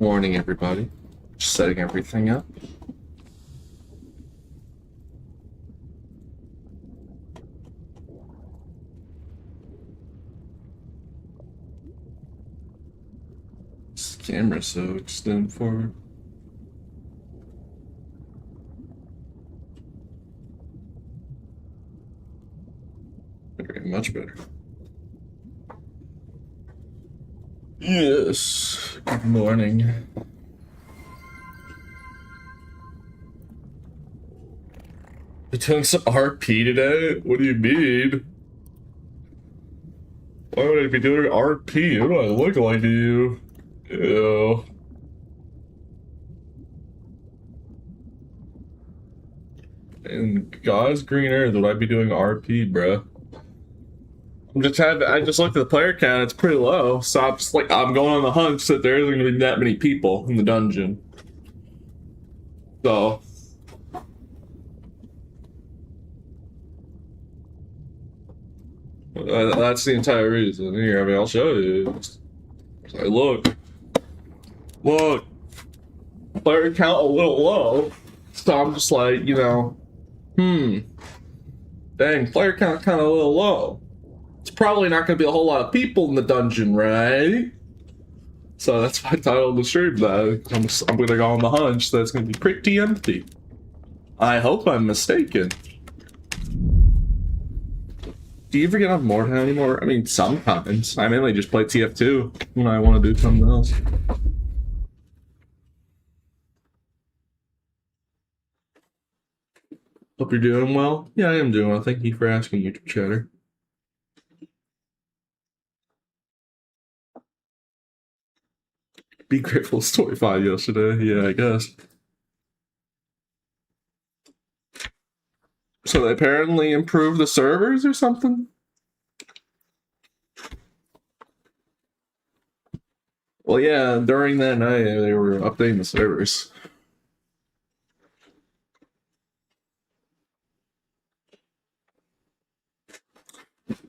morning, everybody. Just setting everything up. This camera's so extend forward. Okay, much better. Yes, good morning. You doing some RP today? What do you mean? Why would I be doing RP? What do I look like to you? Ew. In God's green earth would I be doing RP, bruh? I just looked at the player count, it's pretty low, so I'm just like, I'm going on the hunch that there isn't gonna be that many people in the dungeon. So that's the entire reason. Here, I mean, I'll show you. So look, player count a little low, so I'm just like, you know, dang, player count kind of a little low. It's probably not going to be a whole lot of people in the dungeon, right? So that's why I titled the stream that. I'm going to go on the hunch that it's going to be pretty empty. I hope I'm mistaken. Do you ever get on Mordheim anymore? I mean, sometimes. I mainly just play TF2 when I want to do something else. Hope you're doing well. Yeah, I am doing well. Thank you for asking, YouTube chatter. Be grateful it's 25 yesterday. Yeah, I guess. So they apparently improved the servers or something? Well, yeah, during that night they were updating the servers.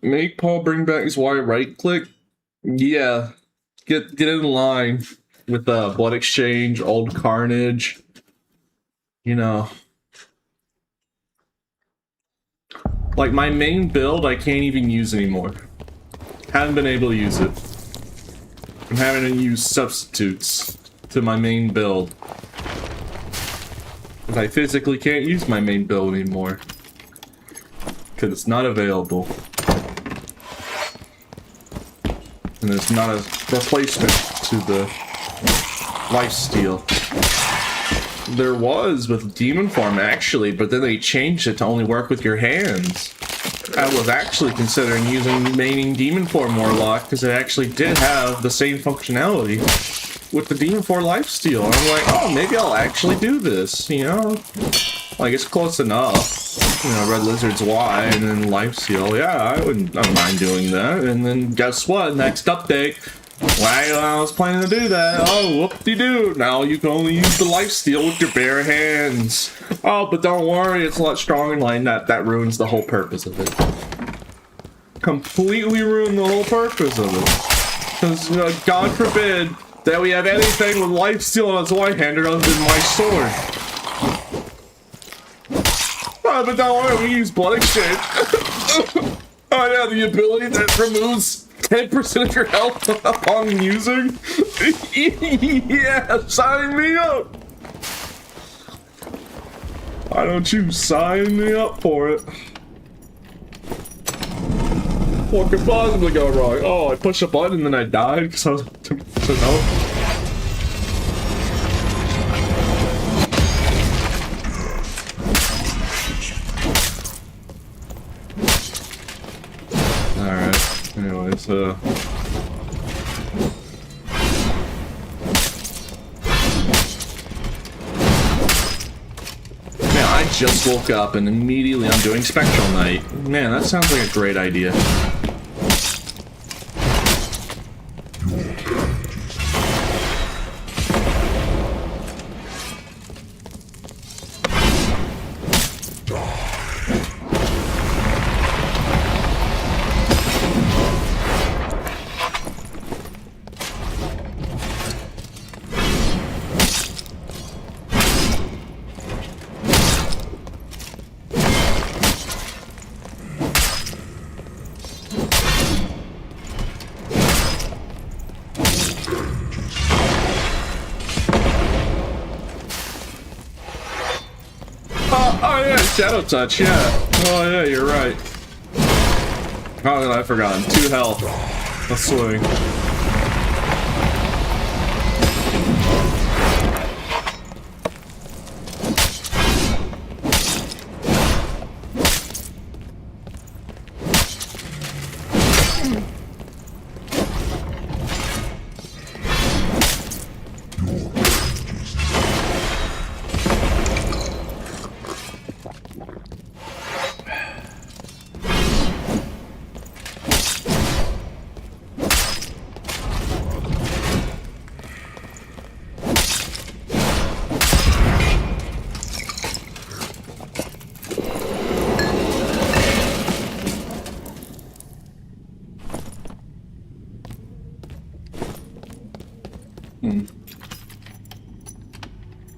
Make Paul bring back his Y right click? Yeah. Get in line with Blood Exchange, Old Carnage. You know. Like, my main build I can't even use anymore. Haven't been able to use it. I'm having to use substitutes to my main build. But I physically can't use my main build anymore. Because it's not available. And there's not a replacement to the lifesteal. There was with demon form actually, but then they changed it to only work with your hands. I was actually considering using maining demon form warlock because it actually did have the same functionality with the demon form lifesteal. And I'm like, oh, maybe I'll actually do this, you know? Like, it's close enough. You know, Red Lizard's Y and then lifesteal. Yeah, I don't mind doing that. And then guess what? Next update. While I was planning to do that, oh, whoop-de-doo. Now you can only use the lifesteal with your bare hands. Oh, but don't worry, it's a lot stronger than that. That ruins the whole purpose of it. Completely ruined the whole purpose of it. Because, God forbid that we have anything with lifesteal on its one-hander other than my sword. Oh, but don't worry, we use Blood Exchange. Oh yeah, the ability that removes 10% of your health upon using? Yeah, sign me up! Why don't you sign me up for it? What could possibly go wrong? Oh, I pushed a button and then I died because I was to know. Anyways, man, I just woke up and immediately I'm doing Spectral Knight. Man, that sounds like a great idea. shadow touch, yeah. Oh yeah, you're right. Oh, I forgot. 2 health. Let's swing.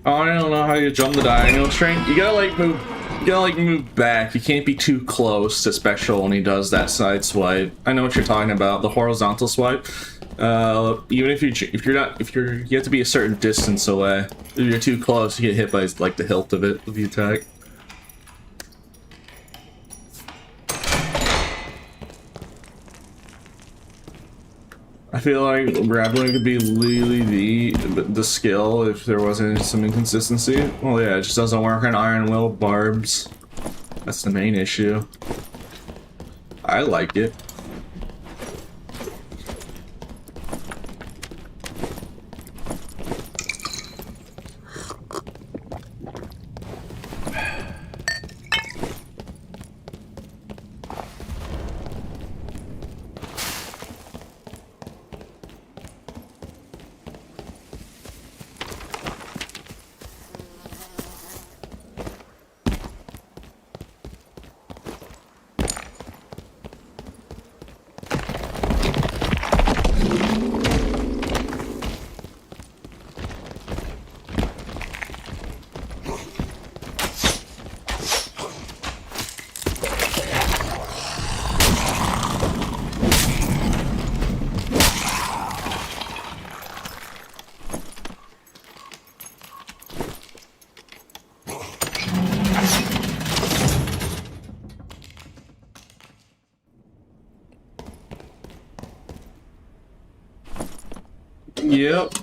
Oh, I don't know how you jump the diagonal string. You gotta like move. You gotta like move back. You can't be too close to Spectral when he does that side swipe. I know what you're talking about. The horizontal swipe. Even if you have to be a certain distance away. If you're too close, you get hit by like the hilt of it of the attack. I feel like grappling could be really the skill if there wasn't some inconsistency. Well, yeah, it just doesn't work on Iron Will barbs. That's the main issue. I like it. Yep.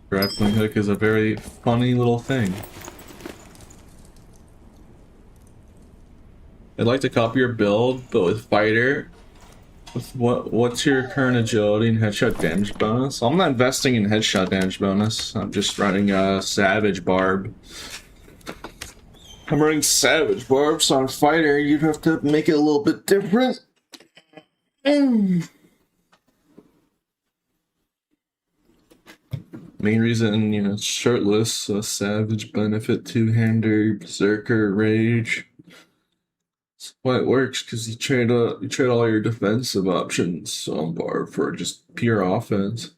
Grappling hook is a very funny little thing. I'd like to copy your build, but with fighter. With what's your current agility and headshot damage bonus? I'm not investing in headshot damage bonus. I'm just running a savage barb. I'm running savage barb, so on fighter you'd have to make it a little bit different. Main reason, you know, shirtless, so savage benefit, two-hander, berserker, rage. That's why it works, because you trade all your defensive options on barb for just pure offense.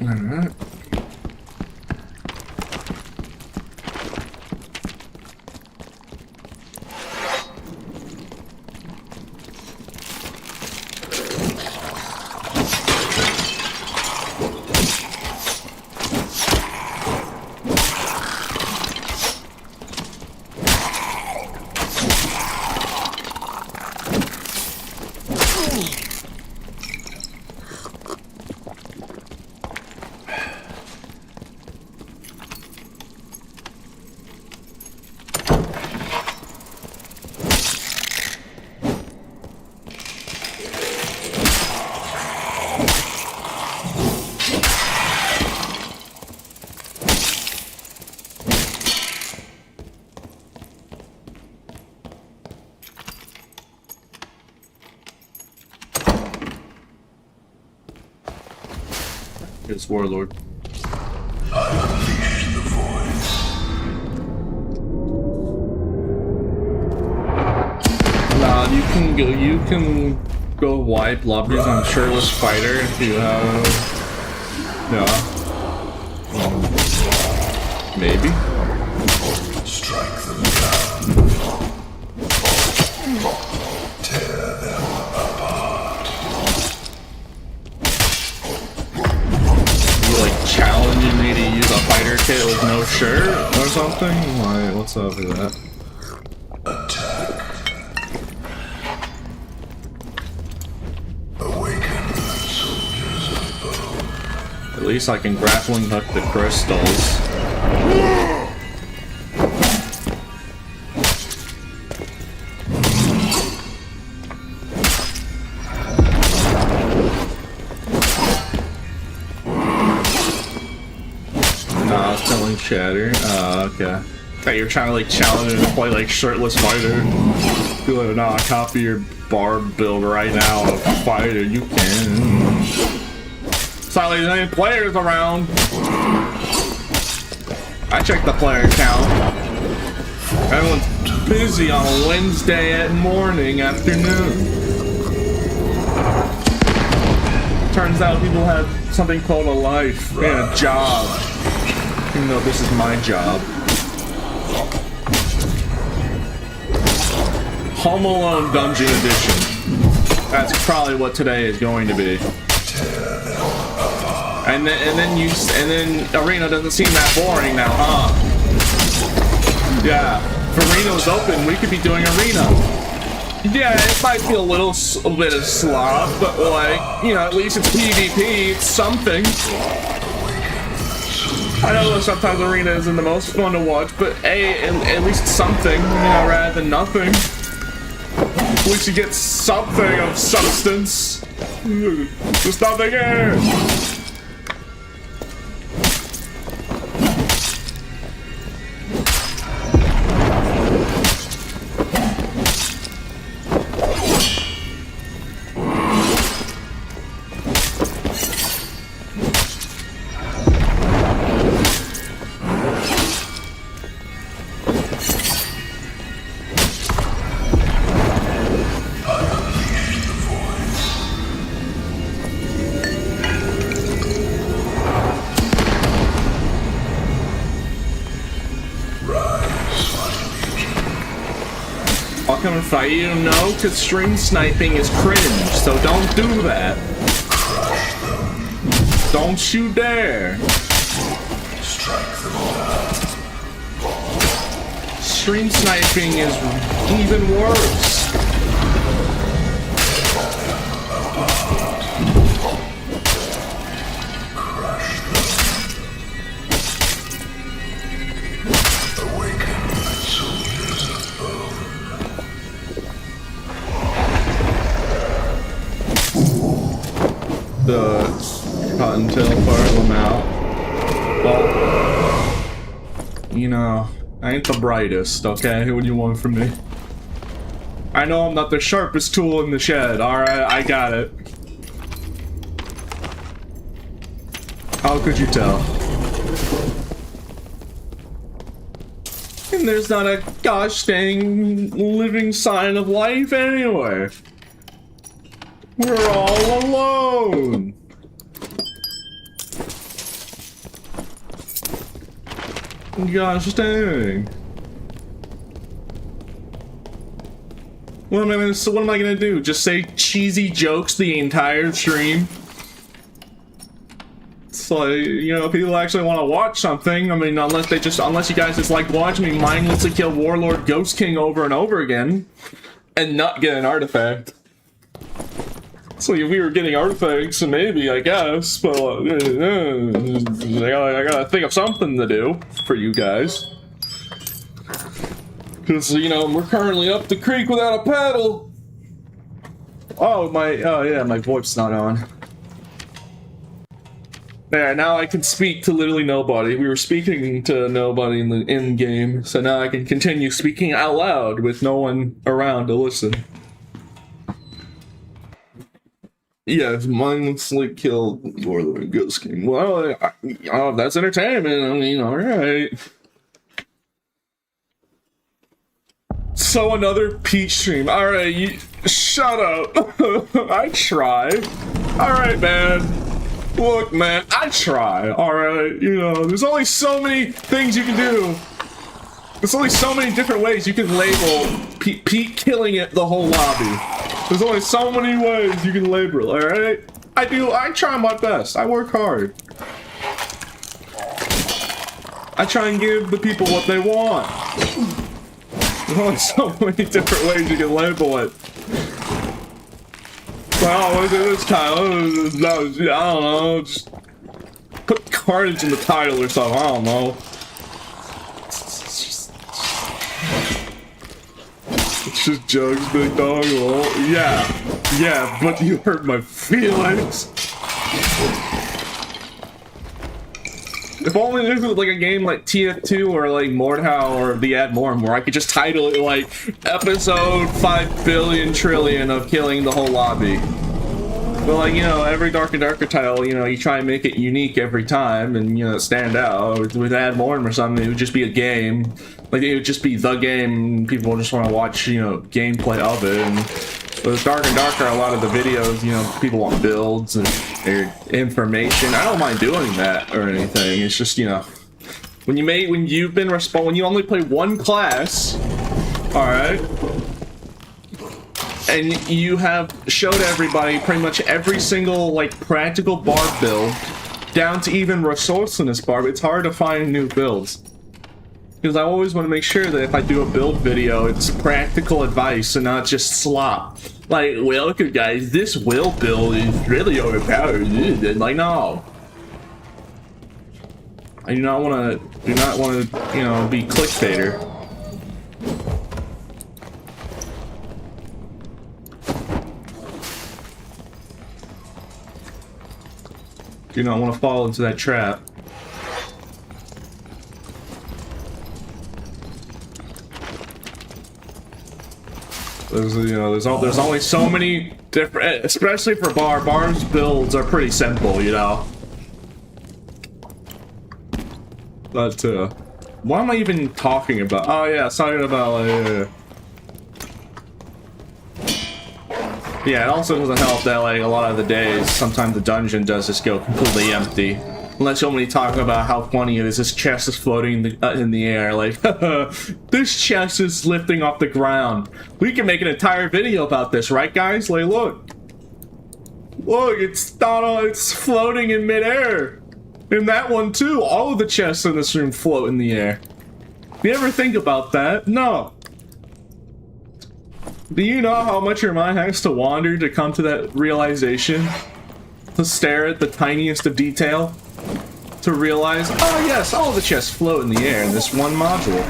Alright. Here's Warlord. I unleash the voice. Nah, you can go wipe lobbies on shirtless fighter if you have maybe. Strike them down. Tear them player kit with no shirt or something? Why? What's up with that? Attack. Awaken, soldiers of bone. At least I can grappling hook the crystals. Nah, I was telling Shatter. Okay. Thought you were trying to like challenge him to play like shirtless fighter. Be like, nah, copy your barb build right now of fighter. You can. It's not like there's any players around. I checked the player count. Everyone's busy on a Wednesday at morning, afternoon. Turns out people have something called a life and a job. Even though this is my job. Home Alone Dungeon Edition. That's probably what today is going to be. And then Arena doesn't seem that boring now, huh? Yeah, if Arena was open, we could be doing Arena. Yeah, it might be a bit of slop, but like, you know, at least it's PvP, it's something. I know that sometimes Arena isn't the most fun to watch, but hey, at least something, you know, rather than nothing. At least you get something of substance. Just nothing here. Fight you, no, because stream sniping is cringe, so don't do that. Don't you dare. Stream sniping is even worse. The cottontail part of them out. Well, you know, I ain't the brightest, okay? What do you want from me? I know I'm not the sharpest tool in the shed, alright? I got it. How could you tell? And there's not a gosh dang living sign of life anywhere. We're all alone. Gosh dang. What am I gonna do? Just say cheesy jokes the entire stream? It's like, you know, people actually want to watch something. I mean, unless you guys just like watching me mindlessly kill Warlord Ghost King over and over again and not get an artifact. So if we were getting artifacts, maybe, I guess, but I gotta think of something to do for you guys. Because, you know, we're currently up the creek without a paddle. Oh yeah, my VoIP's not on. There, now I can speak to literally nobody. We were speaking to nobody in the in-game, so now I can continue speaking out loud with no one around to listen. Yeah, mindlessly killed Warlord Ghost King. Well, that's entertainment. I mean, alright. So another peach stream. Alright, you shut up. I try. Alright, man. Look, man, I try. Alright, you know, there's only so many things you can do. There's only so many different ways you can label Pete killing it the whole lobby. There's only so many ways you can label, alright? I try my best. I work hard. I try and give the people what they want. There's only so many different ways you can label it. Well, what is this title? No, I don't know. Just put carnage in the title or something. I don't know. It's just jokes, big dog. Well, yeah, but you hurt my feelings. If only this was like a game like TF2 or like Mordhau or the Ad Morm, where I could just title it like episode 5 billion trillion of killing the whole lobby. But like, you know, every Dark and Darker title, you know, you try and make it unique every time and, you know, stand out. With Ad Morm or something, it would just be a game. Like, it would just be the game, and people just want to watch, you know, gameplay of it. And with Dark and Darker, a lot of the videos, you know, people want builds and information. I don't mind doing that or anything. It's just, you know, when you only play one class, all right, and you have showed everybody pretty much every single like practical barb build, down to even resourcefulness barb, it's hard to find new builds. Because I always want to make sure that if I do a build video, it's practical advice and not just slop. Like, welcome guys, this will build is really overpowered. And like, no. I do not want to, you know, be clickbaiter. Do not want to fall into that trap. There's, you know, there's only so many different, especially for barb. Barb's builds are pretty simple, you know. But what am I even talking about? Oh yeah, talking about like. Yeah, it also doesn't help that like a lot of the days, sometimes the dungeon does just go completely empty. Unless you're only talking about how funny it is, this chest is floating in the air, like, this chest is lifting off the ground. We can make an entire video about this, right guys? Like, look, it's floating in midair. And that one too, all of the chests in this room float in the air. Do you ever think about that? No. Do you know how much your mind has to wander to come to that realization? To stare at the tiniest of detail? To realize, oh yes, all the chests float in the air in this one module.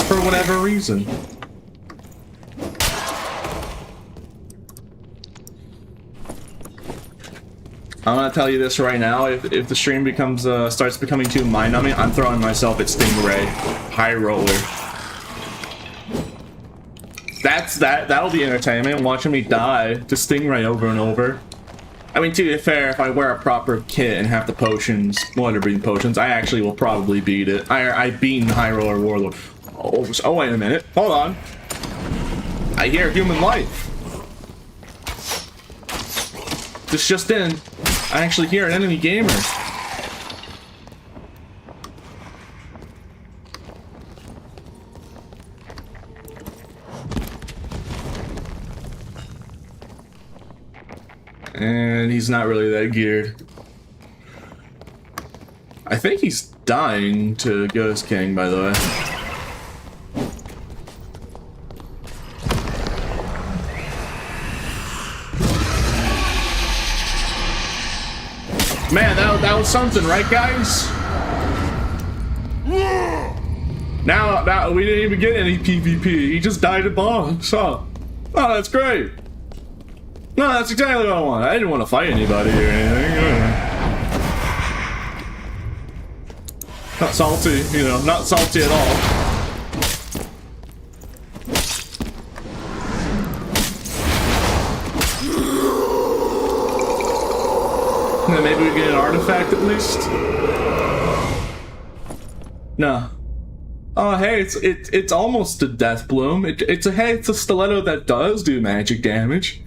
For whatever reason. I'm gonna tell you this right now, if the stream becomes, starts becoming too mind-numbing, I'm throwing myself at Stingray. High roller. That'll be entertainment, watching me die to Stingray over and over. I mean, to be fair, if I wear a proper kit and have the potions, water breathing potions, I actually will probably beat it. I've beaten High Roller Warlord. Oh, wait a minute. Hold on. I hear human life. This just in. I actually hear an enemy gamer. And he's not really that geared. I think he's dying to Ghost King, by the way. Man, that was something, right, guys? Now we didn't even get any PvP. He just died at boss. Oh, that's great. No, that's exactly what I want. I didn't want to fight anybody or anything. Not salty, you know, not salty at all. Then maybe we get an artifact at least? No. Oh, hey, it's almost a Death Bloom. It's a stiletto that does do magic damage.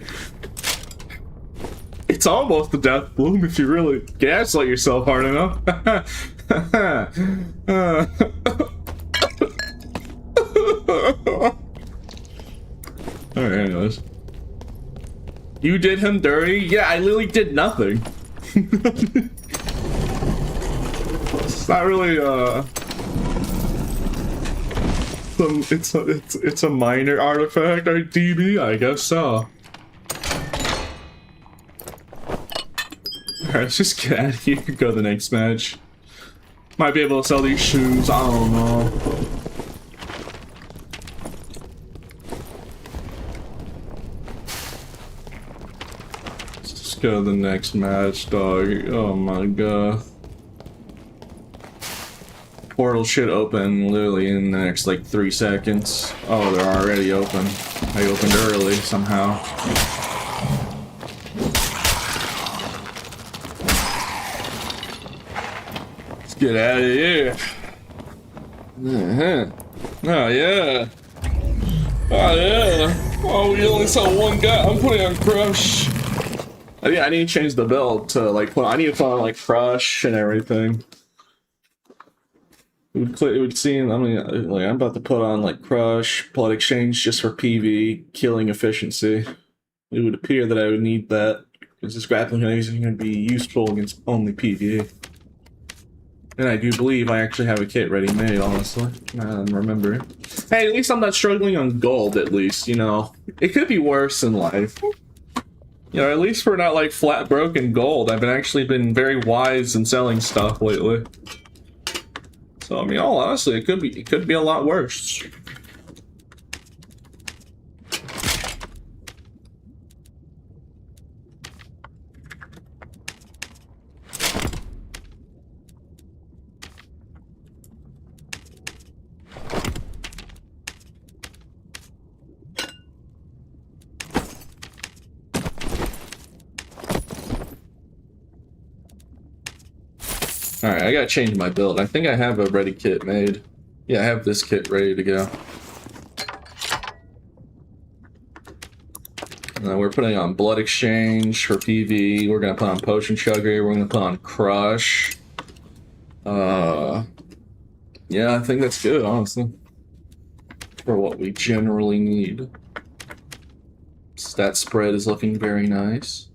It's almost a Death Bloom if you really gaslight yourself hard enough. Alright, anyways. You did him dirty? Yeah, I literally did nothing. not really it's a minor artifact, or DB, I guess so. Alright, let's just get out of here and go to the next match. Might be able to sell these shoes, I don't know. Let's just go to the next match, dog. Oh my god. Portal should open literally in the next like 3 seconds. Oh, they're already open. I opened early somehow. Let's get out of here. Oh yeah. Oh yeah. Oh, we only saw one guy. I'm putting on Crush. I need to change the build to like I need to put on like Crush and everything. It would seem, I mean, like, I'm about to put on, like, Crush, Blood Exchange just for PV, killing efficiency. It would appear that I would need that, because this grappling hook is going to be useful against only PV. And I do believe I actually have a kit ready made, honestly. Remember. Hey, at least I'm not struggling on gold, at least, you know. It could be worse in life. You know, at least we're not, like, flat broken gold. I've actually been very wise in selling stuff lately. So, I mean, all honestly, it could be a lot worse. Alright, I gotta change my build. I think I have a ready kit made. Yeah, I have this kit ready to go. We're putting on Blood Exchange for PV. We're gonna put on Potion Chugger. We're gonna put on Crush. Yeah, I think that's good, honestly. For what we generally need. Stat spread is looking very nice.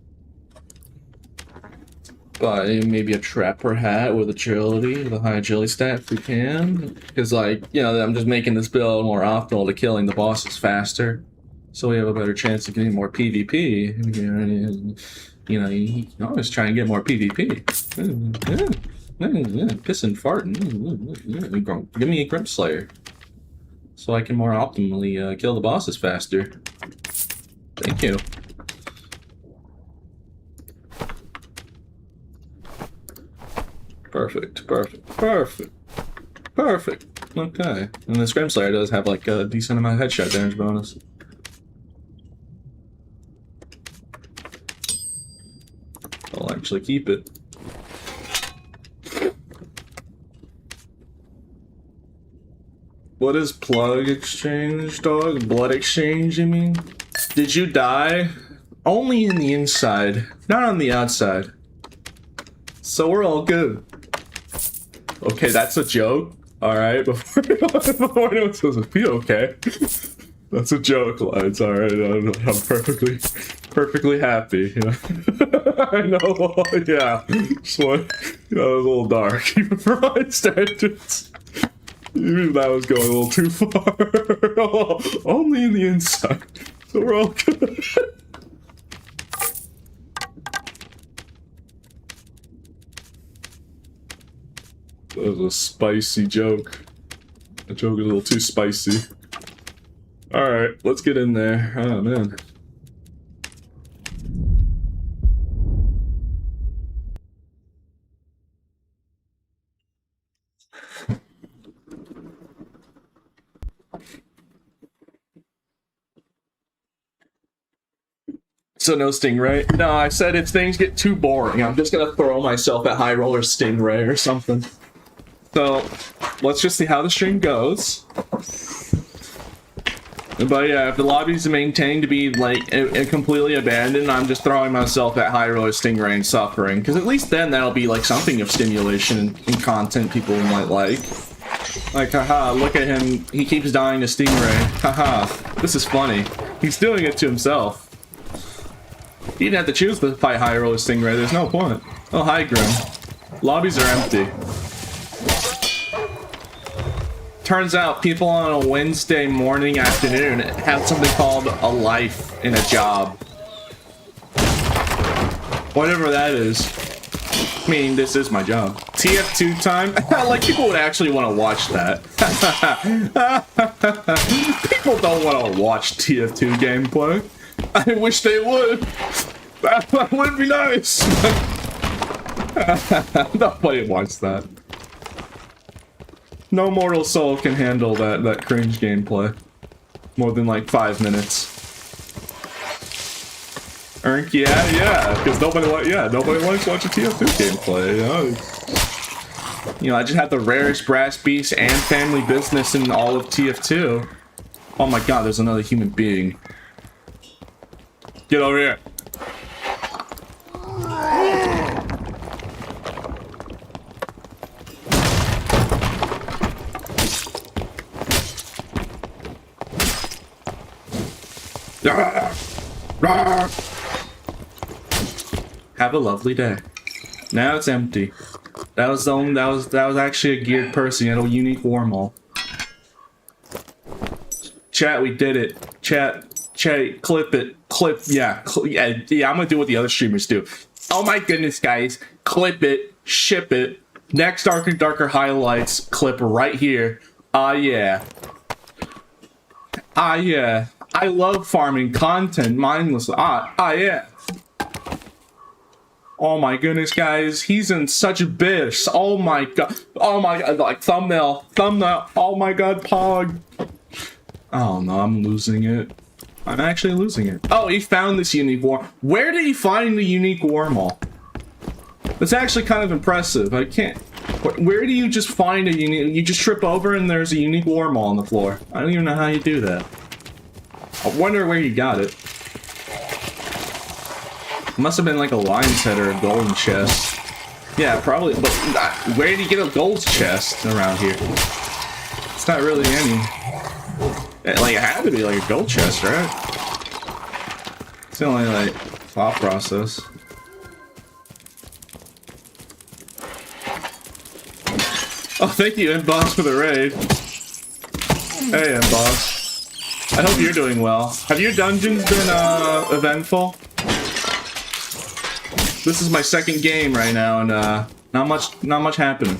But maybe a Trapper hat with agility, with a high agility stat if we can. Because, like, you know, I'm just making this build more optimal to killing the bosses faster. So we have a better chance of getting more PvP. You know, you can always try and get more PvP. Piss and fart. Give me a Grim Slayer. So I can more optimally kill the bosses faster. Thank you. Perfect, perfect, perfect, perfect. Okay. And this Grim Slayer does have like a decent amount of headshot damage bonus. I'll actually keep it. What is plug exchange, dog? Blood exchange, you mean? Did you die? Only in the inside, not on the outside. So we're all good. Okay, that's a joke. Alright, before anyone says it, be okay. That's a joke, lads. Alright, I'm perfectly happy, you know. I know, yeah. Just one, you know, it was a little dark, even for my standards. Even that was going a little too far. Only in the inside. So we're all good. That was a spicy joke. That joke is a little too spicy. Alright, let's get in there. Oh, man. So no Stingray? No, I said if things get too boring, I'm just gonna throw myself at High Roller Stingray or something. So, let's just see how the stream goes. But yeah, if the lobby's maintained to be, like, completely abandoned, I'm just throwing myself at High Roller Stingray and suffering. Because at least then that'll be, like, something of stimulation and content people might like. Like, haha, look at him, he keeps dying to Stingray. Haha, this is funny. He's doing it to himself. He didn't have to choose to fight High Roller Stingray, there's no point. Oh, hi, Grim. Lobbies are empty. Turns out people on a Wednesday morning, afternoon have something called a life in a job. Whatever that is. I mean, this is my job. TF2 time? Like, people would actually want to watch that. People don't want to watch TF2 gameplay. I wish they would. That would be nice. Nobody wants that. No mortal soul can handle that cringe gameplay. More than like 5 minutes. Erk, yeah, because nobody likes watching TF2 gameplay, you know, I just had the rarest brass beast and family business in all of TF2. Oh my god, there's another human being. Get over here. Have a lovely day. Now it's empty. That was actually a geared person. He had a unique wormhole. Chat, we did it. Chat, clip it. Yeah, I'm gonna do what the other streamers do. Oh my goodness, guys. Clip it, ship it. Next Darker and Darker highlights clip right here. Yeah. Yeah. I love farming content mindlessly. Yeah. Oh my goodness, guys. He's in such a bitch. Oh my god. Oh my god. Like, thumbnail. Oh my god, Pog. Oh no, I'm losing it. I'm actually losing it. Oh, he found this unique worm. Where did he find the unique wormhole? That's actually kind of impressive. I can't... Where do you just find a unique... You just trip over and there's a unique wormhole on the floor. I don't even know how you do that. I wonder where you got it. Must have been like a lion's head or a golden chest. Yeah, probably. But where did you get a gold chest around here? It's not really any. Like, it had to be like a gold chest, right? It's the only like thought process. Oh, thank you, N-Boss, for the raid. Hey, N-Boss. I hope you're doing well. Have your dungeons been eventful? This is my second game right now, and not much happening.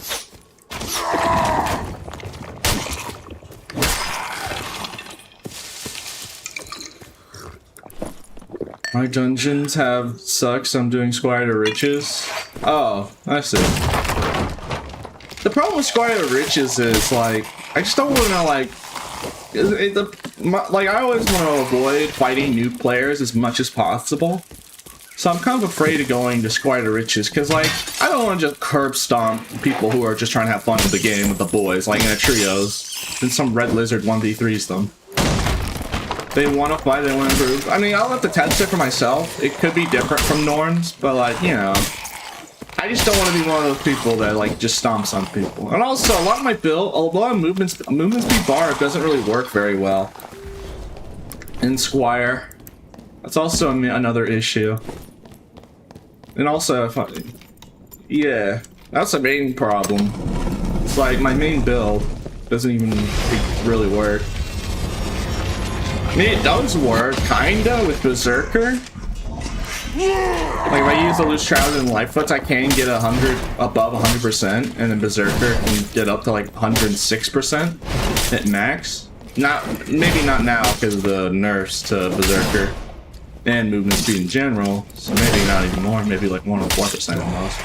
My dungeons have sucks. I'm doing Squire to Riches. Oh, I see. The problem with Squire to Riches is like I just don't want to like. Like I always want to avoid fighting new players as much as possible. So I'm kind of afraid of going to Squire to Riches, because, like, I don't want to just curb stomp people who are just trying to have fun with the game with the boys, like in a trios. Then some red lizard 1v3s them. They want to fight, they want to improve. I mean, I'll have to test it for myself. It could be different from norms, but, like, you know. I just don't want to be one of those people that, like, just stomps on people. And also, a lot of my build, a lot of movement speed barb doesn't really work very well in Squire. That's also another issue. And also, yeah, that's the main problem. It's like my main build doesn't even really work. I mean, it does work, kinda, with Berserker. Like, if I use the Loose Trousers and Lightfoots, I can get above 100%, and then Berserker can get up to like 106% at max. Maybe not now because of the nerfs to Berserker and movement speed in general, so maybe not even more, maybe like 104% at most.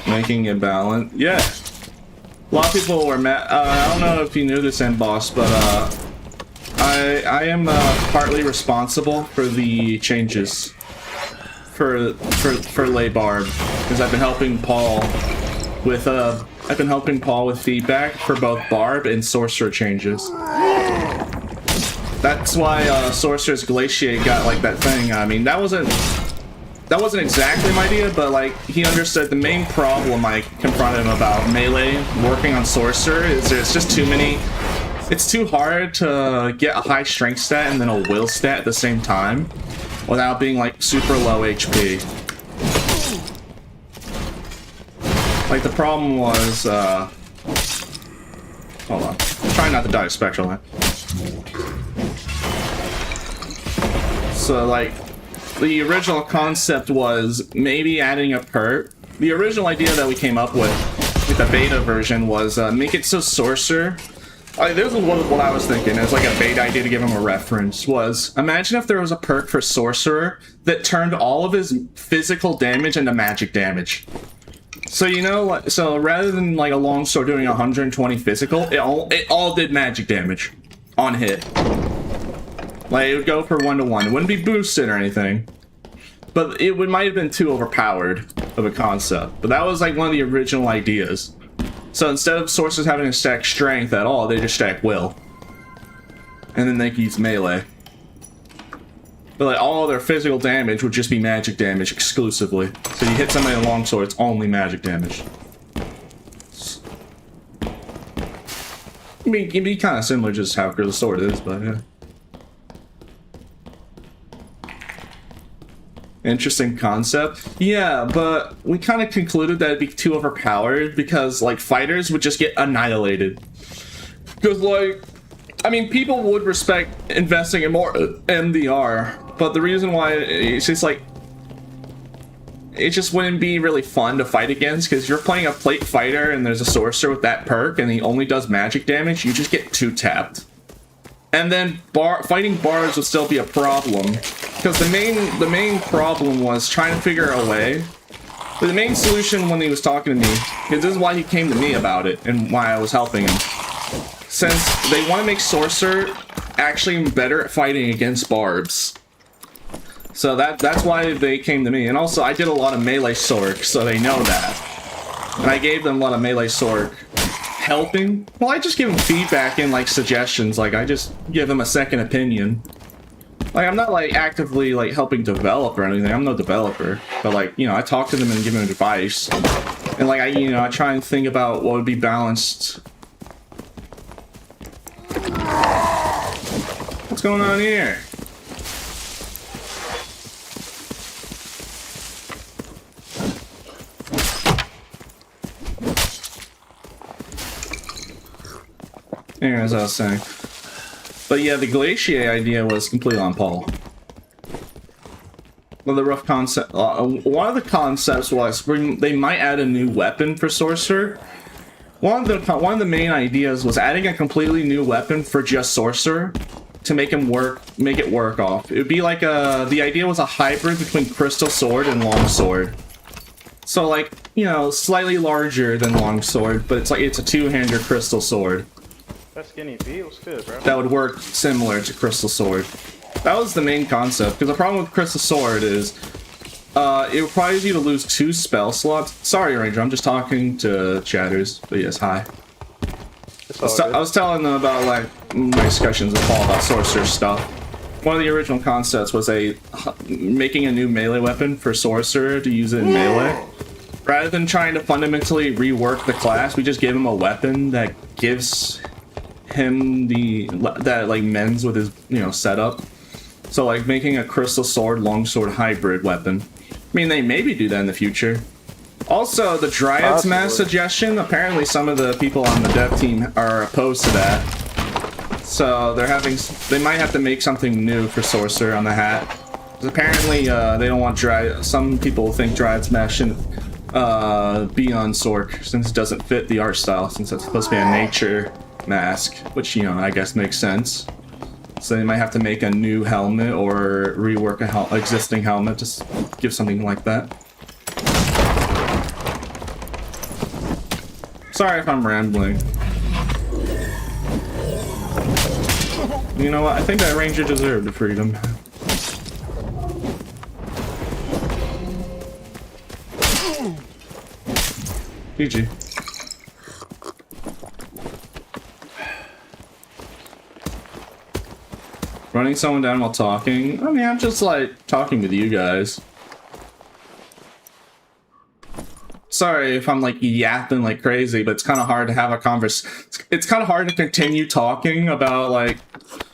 Making it balanced, yeah. A lot of people were mad. I don't know if you knew this, N-Boss, but I am partly responsible for the changes for Lay Barb, because I've been helping Paul with feedback for both Barb and Sorcerer changes. That's why Sorcerer's Glaciate got like that thing. I mean, that wasn't exactly my idea, but like he understood the main problem I confronted him about melee working on Sorcerer is there's just too many. It's too hard to get a high strength stat and then a will stat at the same time without being like super low HP. Like, the problem was, hold on. Try not to die, Spectral Knight. So, like, the original concept was maybe adding a perk. The original idea that we came up with the beta version was make it so sorcerer. This is what I was thinking as like a beta idea to give him a reference was imagine if there was a perk for sorcerer that turned all of his physical damage into magic damage. So you know, so rather than like a longsword doing 120 physical, it all did magic damage on hit. Like it would go for 1-to-1. It wouldn't be boosted or anything, but it might have been too overpowered of a concept. But that was like one of the original ideas. So instead of sorcerers having to stack strength at all, they just stack will. And then they can use melee. But like all their physical damage would just be magic damage exclusively. So you hit somebody with a longsword, it's only magic damage. I mean, it'd be kind of similar just how good the sword is, but yeah. Interesting concept. Yeah, but we kind of concluded that it'd be too overpowered because, like, fighters would just get annihilated. Because, like, I mean, people would respect investing in more MDR, but the reason why it's just, like, it just wouldn't be really fun to fight against because you're playing a plate fighter and there's a sorcerer with that perk and he only does magic damage, you just get 2-tapped. And then fighting barbs would still be a problem. Because the main problem was trying to figure a way. But the main solution when he was talking to me, because this is why he came to me about it and why I was helping him. Since they want to make sorcerer actually better at fighting against barbs. So that's why they came to me. And also I did a lot of melee sorc, so they know that. And I gave them a lot of melee sorc. Helping? Well, I just give them feedback and like suggestions. Like I just give them a second opinion. Like I'm not like actively like helping develop or anything. I'm no developer, but like you know I talk to them and give them advice. And like I try and think about what would be balanced. What's going on here? As I was saying. But yeah, the glacier idea was completely on Paul. Well, the rough concept. One of the concepts was they might add a new weapon for sorcerer. One of the main ideas was adding a completely new weapon for just sorcerer to make it work off. It would be like the idea was a hybrid between crystal sword and longsword. So like slightly larger than longsword, but it's a two-hander crystal sword. That skinny feels good, bro. That would work similar to Crystal Sword. That was the main concept, because the problem with Crystal Sword is it requires you to lose 2 spell slots. Sorry, Ranger, I'm just talking to chatters, but yes, hi. I was telling them about like my discussions with Paul about sorcerer stuff. One of the original concepts was making a new melee weapon for sorcerer to use it in melee. Rather than trying to fundamentally rework the class, we just give him a weapon that gives him that like mends with his setup. So like making a crystal sword longsword hybrid weapon. I mean they maybe do that in the future. Also the Dryad's mass suggestion, apparently some of the people on the dev team are opposed to that. So they might have to make something new for sorcerer on the hat. Apparently they don't want some people think Dryad's mass shouldn't be on Sorc since it doesn't fit the art style, since it's supposed to be a nature mask, which I guess makes sense. So they might have to make a new helmet or rework a existing helmet to give something like that. Sorry if I'm rambling. You know what? I think that ranger deserved the freedom. GG. Running someone down while talking? I mean, I'm just like talking with you guys. Sorry if I'm like yapping like crazy, but it's kind of hard to have a it's kind of hard to continue talking about like,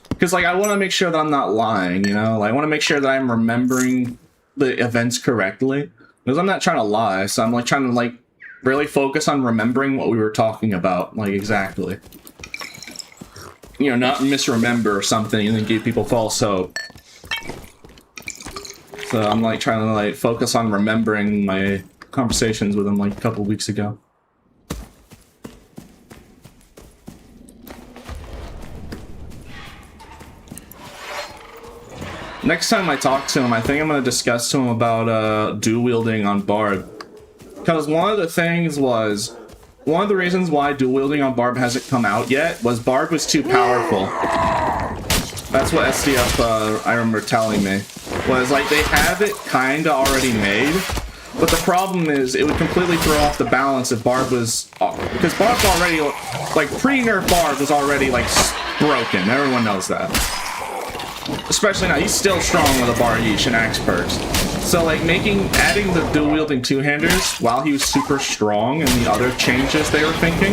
because like I want to make sure that I'm not lying, Like I want to make sure that I'm remembering the events correctly, because I'm not trying to lie. So I'm like trying to like really focus on remembering what we were talking about, like exactly. You know, not misremember something and then give people false hope. So I'm like trying to like focus on remembering my conversations with him like a couple weeks ago. Next time I talk to him, I think I'm going to discuss to him about dual wielding on Barb. Because one of the things was, one of the reasons why dual wielding on Barb hasn't come out yet was Barb was too powerful. That's what SDF, I remember telling me. Was like, they have it kinda already made, but the problem is it would completely throw off the balance if Barb was... Because Barb's already, like, pre-nerf Barb was already, like, broken. Everyone knows that. Especially now, he's still strong with a bar yeesh and axe perks. So like adding the dual wielding two-handers while he was super strong and the other changes they were thinking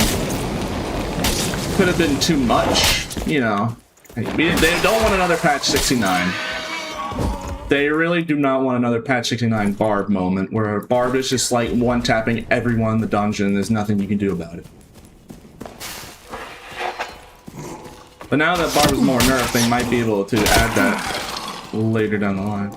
could have been too much, you know. They don't want another patch 69. They really do not want another patch 69 Barb moment where Barb is just like one-tapping everyone in the dungeon and there's nothing you can do about it. But now that Barb is more nerfed, they might be able to add that later down the line.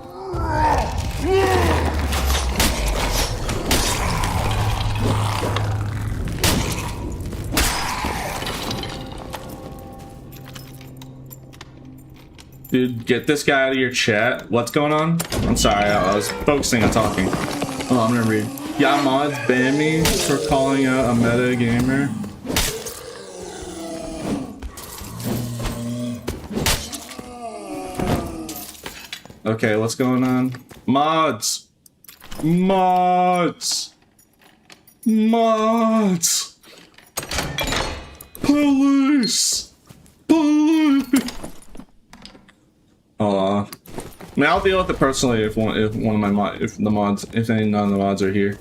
Dude, get this guy out of your chat. What's going on? I'm sorry, I was focusing on talking. Oh, I'm gonna read. Yeah, mods ban me for calling out a meta gamer. Okay, what's going on? Mods! Mods! Mods! Police! Police! I mean, I'll deal with it personally if none of the mods are here.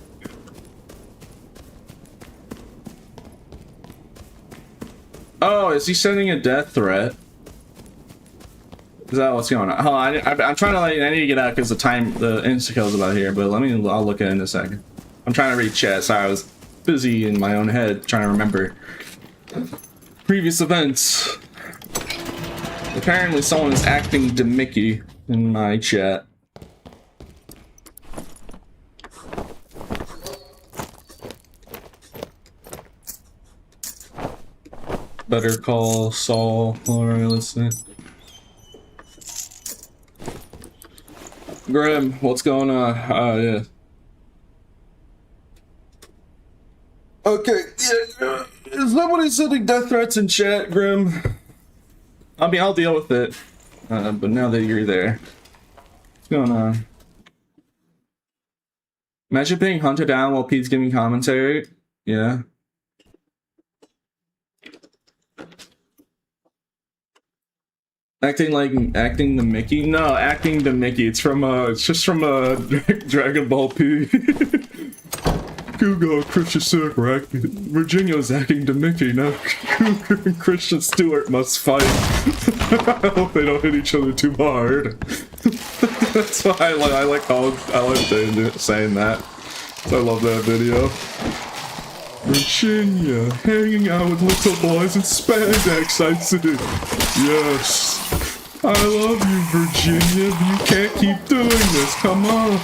Oh, is he sending a death threat? Is that what's going on? Oh, I'm trying to like, I need to get out because the insta-kill's about here, but I'll look at it in a second. I'm trying to read chat, so I was busy in my own head trying to remember previous events. Apparently someone is acting Demicky in my chat. Better call Saul. Alright, let's see. Grim, what's going on? Yeah. Okay, yeah. Is nobody sending death threats in chat, Grim? I mean, I'll deal with it. But now that you're there. What's going on? Imagine being hunted down while Pete's giving commentary. Yeah. Acting the Mickey? No, acting the Mickey. It's just from Dragon Ball P. Cougar, Christian Stewart, Virginia's acting the Mickey. Now Cougar and Christian Stewart must fight. I hope they don't hit each other too hard. That's why I like saying that. I love that video. Virginia, hanging out with little boys in spandex, I see. Yes. I love you, Virginia, but you can't keep doing this, come on.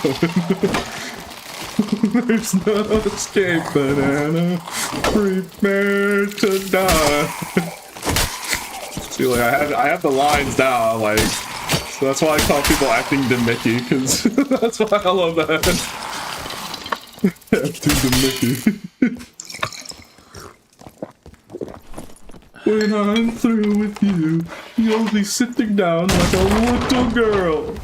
There's no escape, banana. Prepare to die. See, like, I have the lines down, like, so that's why I call people acting Demicky, because that's why I love that. Acting Demicky. When I'm through with you, you'll be sitting down like a little girl.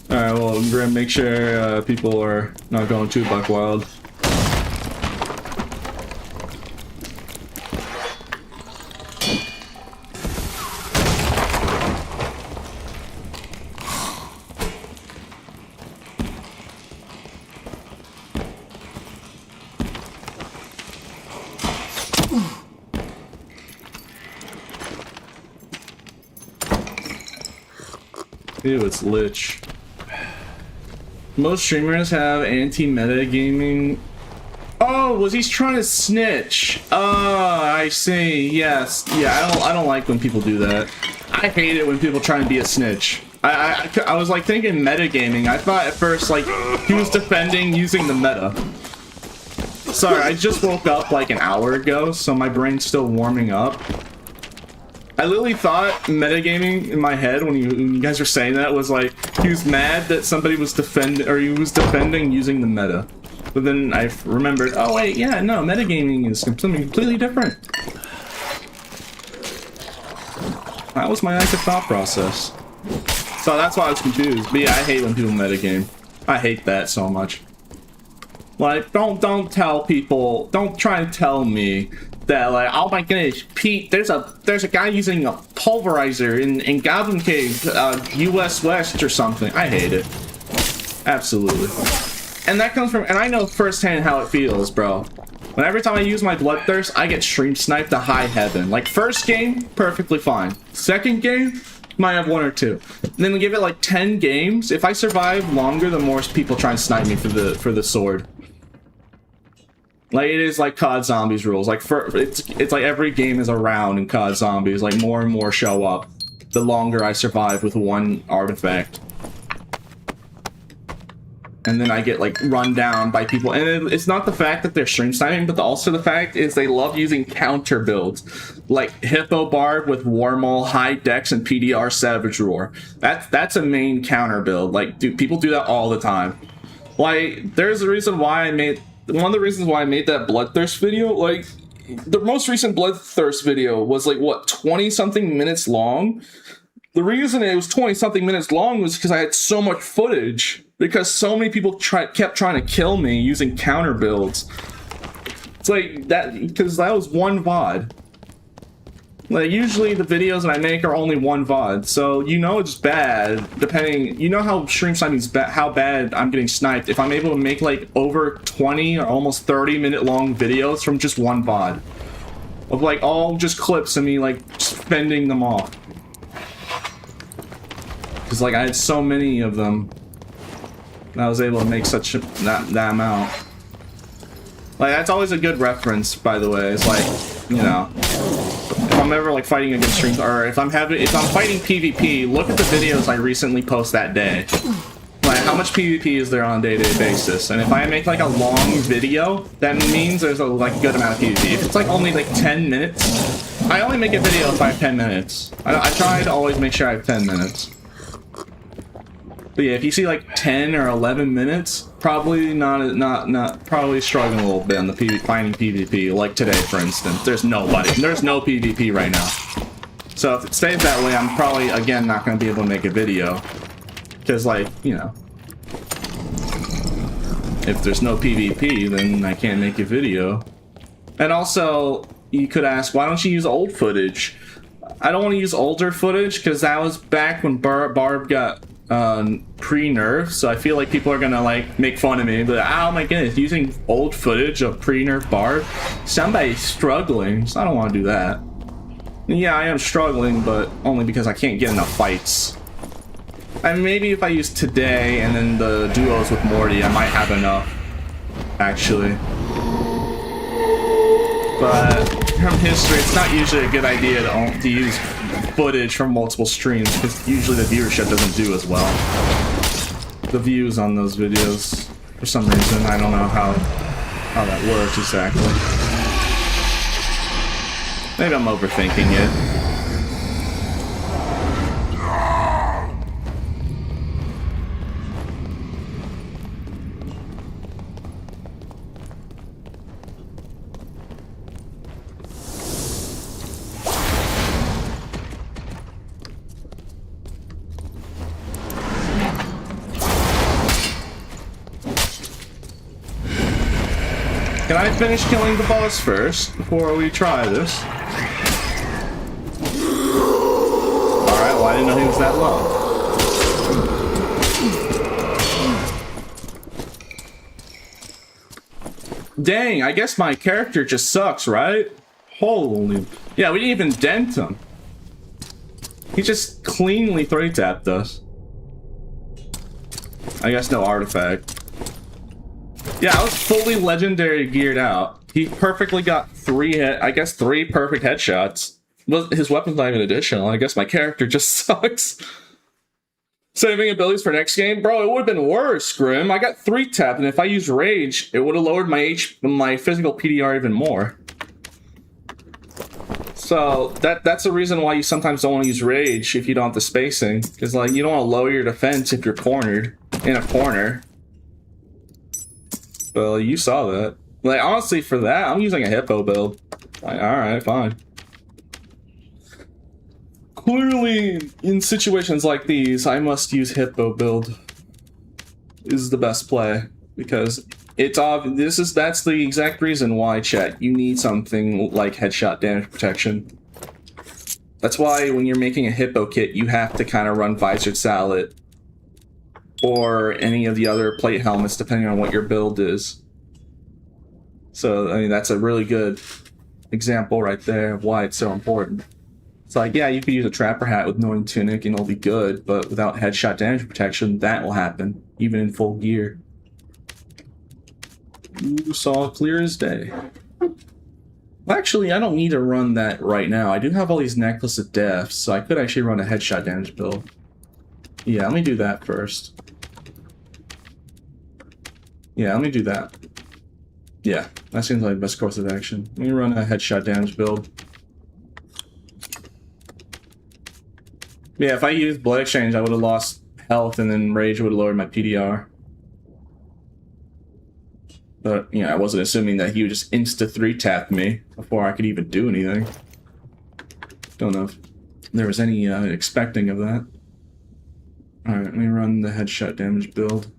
Alright, well, Grim, make sure people are not going too buck wild. Ew, it's lich. Most streamers have anti-meta gaming. Oh, was he trying to snitch? Oh, I see. Yes. Yeah, I don't like when people do that. I hate it when people try and be a snitch. I was like thinking metagaming. I thought at first like he was defending using the meta. Sorry, I just woke up like an hour ago, so my brain's still warming up. I literally thought metagaming in my head when you guys were saying that was like he was mad that somebody was defending using the meta. But then I remembered, oh wait, yeah, no, metagaming is something completely different. That was my active thought process. So that's why I was confused. But yeah, I hate when people metagame. I hate that so much. Like, don't tell people, don't try and tell me that like, oh my goodness, Pete, there's a guy using a pulverizer in Goblin Cave, US West or something. I hate it. Absolutely. And that comes from, and I know firsthand how it feels, bro. When every time I use my Bloodthirst, I get stream sniped to high heaven. Like, first game, perfectly fine. Second game, might have 1 or 2. And then we give it like 10 games. If I survive longer, the more people try and snipe me for the sword. Like, it is like COD Zombies rules. Like, it's like every game is a round in COD Zombies. Like, more and more show up the longer I survive with one artifact. And then I get like run down by people, and it's not the fact that they're stream sniping, but also the fact is they love using counter builds like Hippo Barb with Warmole, High Dex, and PDR Savage Roar. That's a main counter build. Like, dude, people do that all the time. Like, there's a reason why one of the reasons why I made that Bloodthirst video. Like, the most recent Bloodthirst video was like what 20-something minutes long. The reason it was 20-something minutes long was because I had so much footage. Because so many people kept trying to kill me using counter builds. It's like that, because that was one VOD. Like, usually the videos that I make are only one VOD, so you know it's bad, depending, you know how stream sniping's how bad I'm getting sniped if I'm able to make like over 20 or almost 30-minute long videos from just one VOD. Of like all just clips of me like just fending them off. Because like I had so many of them. I was able to make such that amount. Like, that's always a good reference, by the way. It's like, you know, if I'm ever like fighting against streams, or if I'm fighting PvP, look at the videos I recently post that day. Like, how much PvP is there on a day-to-day basis? And if I make like a long video, that means there's a like good amount of PvP. If it's like only like 10 minutes, I only make a video if I have 10 minutes. I try to always make sure I have 10 minutes. But yeah, if you see like 10 or 11 minutes, probably probably struggling a little bit on the finding PvP. Like today, for instance, there's no PvP right now. So if it stays that way, I'm probably again not going to be able to make a video, because like, you know, if there's no PvP, then I can't make a video. And also, you could ask, why don't you use old footage? I don't want to use older footage because that was back when Barb got pre-nerf, so I feel like people are gonna like make fun of me, but oh my goodness, using old footage of pre-nerf Barb, somebody's struggling, so I don't want to do that. And yeah, I am struggling, but only because I can't get enough fights. And maybe if I use today and then the duos with Morty, I might have enough, actually. But from history, it's not usually a good idea to use footage from multiple streams, because usually the viewership doesn't do as well. The views on those videos, for some reason, I don't know how that works exactly. Maybe I'm overthinking it. Can I finish killing the boss first before we try this? Alright, well I didn't know he was that low. Dang, I guess my character just sucks, right? Holy... Yeah, we didn't even dent him. He just cleanly 3-tapped us. I guess no artifact. Yeah, I was fully legendary geared out. He perfectly got three perfect headshots. Well, his weapon's not even additional. I guess my character just sucks. Saving abilities for next game? Bro, it would have been worse, Grim. I got 3 tap, and if I used Rage, it would have lowered my physical PDR even more. So, that's the reason why you sometimes don't want to use Rage if you don't have the spacing. Because, like, you don't want to lower your defense if you're cornered in a corner. Well, you saw that. Like, honestly, for that, I'm using a Hippo build. Like, alright, fine. Clearly, in situations like these, I must use Hippo build. Is the best play. Because it's obvious. That's the exact reason why, chat, you need something like headshot damage protection. That's why when you're making a Hippo kit, you have to kind of run Visored Sallet. Or any of the other plate helmets, depending on what your build is. So, I mean, that's a really good example right there of why it's so important. It's like, yeah, you could use a Trapper hat with Knowing Tunic and it'll be good, but without headshot damage protection, that will happen, even in full gear. You saw clear as day. Well, actually, I don't need to run that right now. I do have all these Necklace of Death, so I could actually run a headshot damage build. Yeah, let me do that first. Yeah, let me do that. Yeah, that seems like the best course of action. Let me run a headshot damage build. Yeah, if I used Blood Exchange, I would have lost health, and then Rage would have lowered my PDR. But, you know, I wasn't assuming that he would just insta-3-tap me before I could even do anything. Don't know if there was any expecting of that. Alright, let me run the headshot damage build.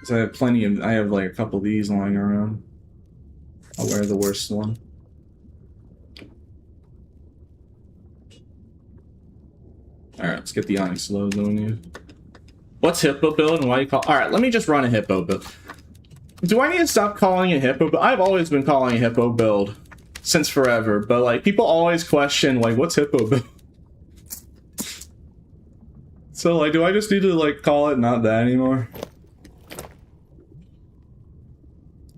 So I have plenty of, I have like a couple of these lying around. I'll wear the worst one. Alright, let's get the Onyx lows on you. What's Hippo build and why you call? Alright, let me just run a Hippo build. Do I need to stop calling it Hippo build? I've always been calling it Hippo build. Since forever, but like, people always question, like, what's Hippo build? So like, do I just need to like, call it not that anymore?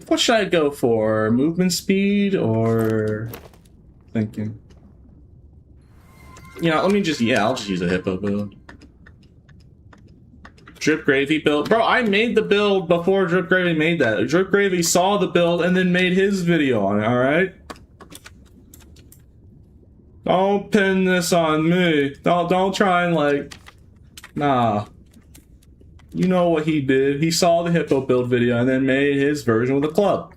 What should I go for? Movement speed or thinking? You know, let me just, yeah, I'll just use a Hippo build. Drip Gravy build. Bro, I made the build before Drip Gravy made that. Drip Gravy saw the build and then made his video on it, alright? Don't pin this on me. Don't try and like, nah. You know what he did. He saw the Hippo build video and then made his version with the club.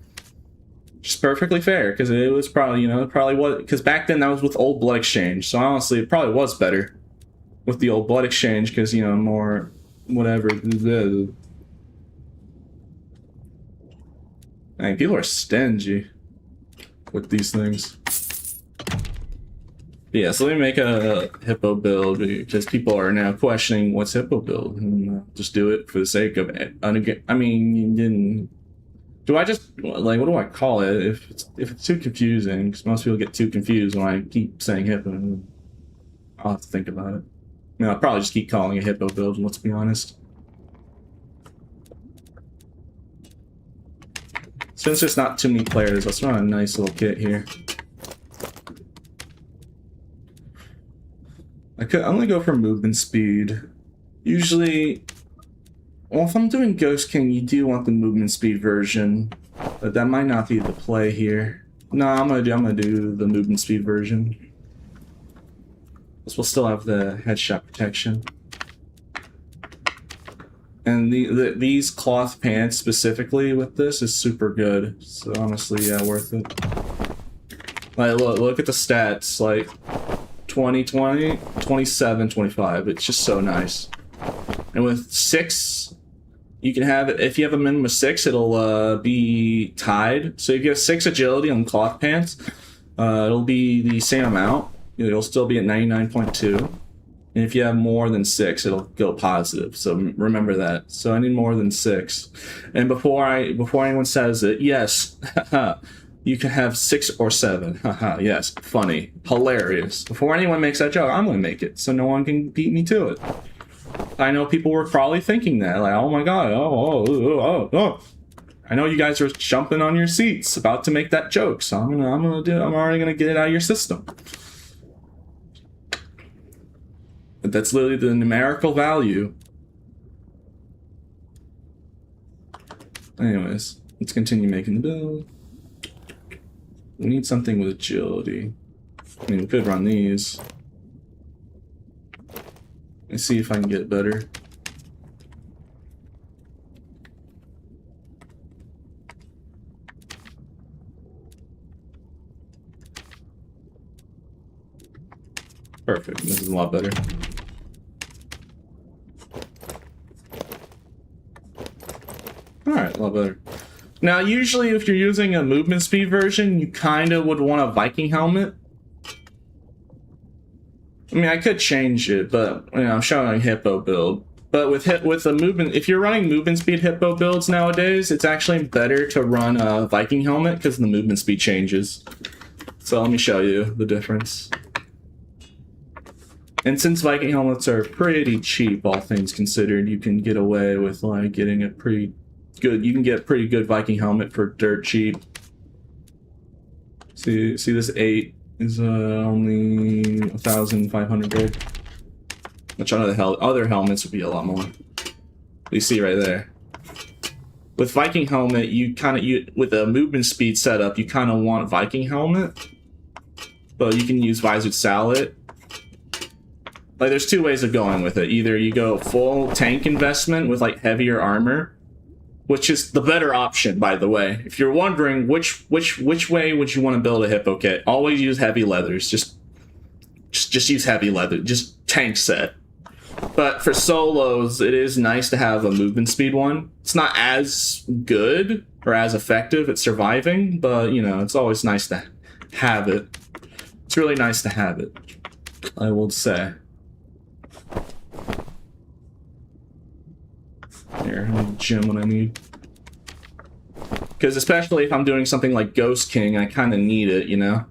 Just perfectly fair, because it was probably, you know, probably what, because back then that was with old Blood Exchange. So honestly, it probably was better with the old Blood Exchange, because, you know, more, whatever. Dang, people are stingy with these things. Yeah, so let me make a Hippo build, because people are now questioning what's Hippo build, and just do it for the sake of it. I mean, you didn't... Do I just, like, what do I call it if it's too confusing? Because most people get too confused when I keep saying Hippo. I'll have to think about it. I mean, I'll probably just keep calling it Hippo build, let's be honest. Since there's not too many players, let's run a nice little kit here. I'm gonna go for movement speed. Usually, well, if I'm doing Ghost King, you do want the movement speed version, but that might not be the play here. No, I'm gonna do the movement speed version. Because we'll still have the headshot protection. And these cloth pants specifically with this is super good. So honestly, yeah, worth it. Like, look at the stats, like 20, 20, 27, 25. It's just so nice. And with 6, you can have it, if you have a minimum of 6, it'll be tied. So if you have 6 agility on cloth pants, it'll be the same amount. It'll still be at 99.2. And if you have more than 6, it'll go positive. So remember that. So I need more than 6. And before anyone says it, yes, you can have 6 or 7. Haha, yes, funny, hilarious. Before anyone makes that joke, I'm gonna make it, so no one can beat me to it. I know people were probably thinking that, like, oh my god, oh. I know you guys are jumping on your seats, about to make that joke, so I'm already gonna get it out of your system. But that's literally the numerical value. Anyways, let's continue making the build. We need something with agility. I mean, we could run these. Let's see if I can get better. Perfect, this is a lot better. Alright, a lot better. Now, usually if you're using a movement speed version, you kind of would want a Viking helmet. I mean, I could change it, but you know, I'm showing a Hippo build. But with the movement, if you're running movement speed Hippo builds nowadays, it's actually better to run a Viking helmet because the movement speed changes. So let me show you the difference. And since Viking helmets are pretty cheap, all things considered, you can get away with like getting a pretty good. You can get a pretty good Viking helmet for dirt cheap. See this 8 is only 1,500 gold. Which on other helmets would be a lot more. You see right there. With Viking helmet, with a movement speed setup, you kind of want Viking helmet, but you can use Visored Sallet. Like, there's two ways of going with it. Either you go full tank investment with like heavier armor, which is the better option, by the way. If you're wondering which way would you want to build a Hippo kit, always use heavy leathers. Just use heavy leather. Just tank set. But for solos, it is nice to have a movement speed one. It's not as good or as effective at surviving, but you know, it's always nice to have it. It's really nice to have it, I will say. Here, I need a gem when I need. Because especially if I'm doing something like Ghost King, I kind of need it, you know?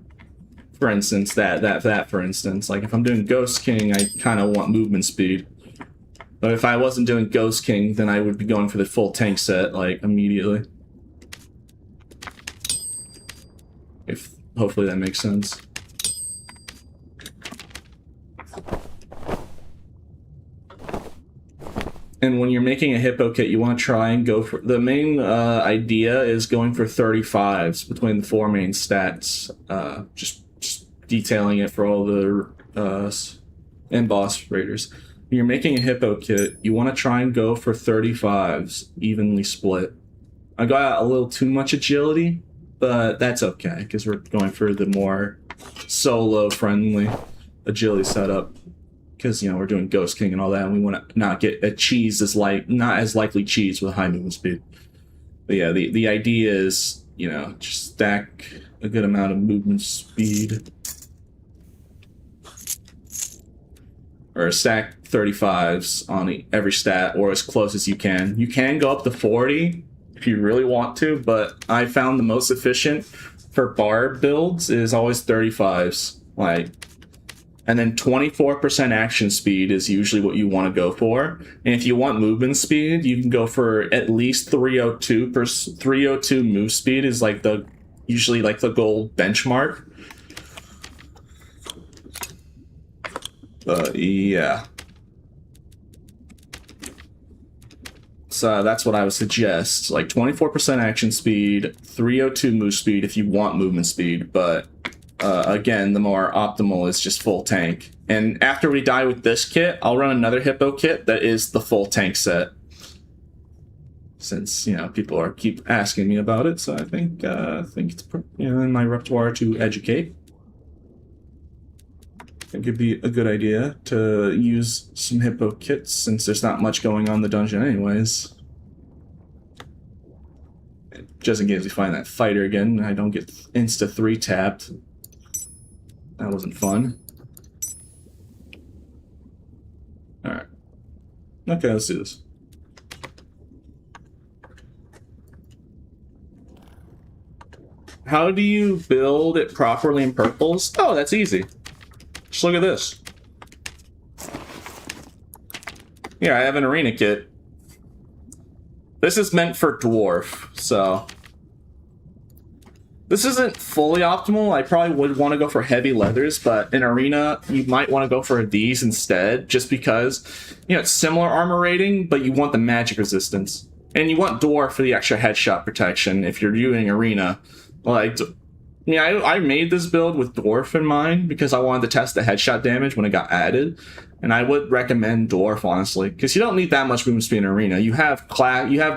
For instance, that for instance. Like, if I'm doing Ghost King, I kind of want movement speed. But if I wasn't doing Ghost King, then I would be going for the full tank set, like, immediately. Hopefully that makes sense. And when you're making a Hippo kit, you want to try and go for... The main idea is going for 35s between the 4 main stats. Just detailing it for all the end boss raiders. When you're making a Hippo kit, you want to try and go for 35s, evenly split. I got a little too much agility, but that's okay, because we're going for the more solo-friendly agility setup. Because, you know, we're doing Ghost King and all that, and we want to not get a cheese not as likely cheese with high movement speed. But yeah, the idea is, you know, just stack a good amount of movement speed. Or stack 35s on every stat, or as close as you can. You can go up to 40 if you really want to, but I found the most efficient for barb builds is always 35s. Like, and then 24% action speed is usually what you want to go for. And if you want movement speed, you can go for at least 302. 302 move speed is like usually like the gold benchmark. Yeah. So that's what I would suggest. Like 24% action speed, 302 move speed if you want movement speed, but again, the more optimal is just full tank. And after we die with this kit, I'll run another Hippo kit that is the full tank set. Since, you know, people keep asking me about it, so I think it's, you know, in my repertoire to educate. I think it'd be a good idea to use some Hippo kits since there's not much going on in the dungeon anyways. Just in case we find that fighter again, I don't get insta-3 tapped. That wasn't fun. Alright. Okay, let's do this. How do you build it properly in purples? Oh, that's easy. Just look at this. Here, I have an arena kit. This is meant for Dwarf, so... This isn't fully optimal. I probably would want to go for heavy leathers, but in arena, you might want to go for these instead, just because, you know, it's similar armor rating, but you want the magic resistance. And you want Dwarf for the extra headshot protection if you're doing arena. Like, yeah, I made this build with Dwarf in mind because I wanted to test the headshot damage when it got added. And I would recommend Dwarf, honestly, because you don't need that much movement speed in arena. You have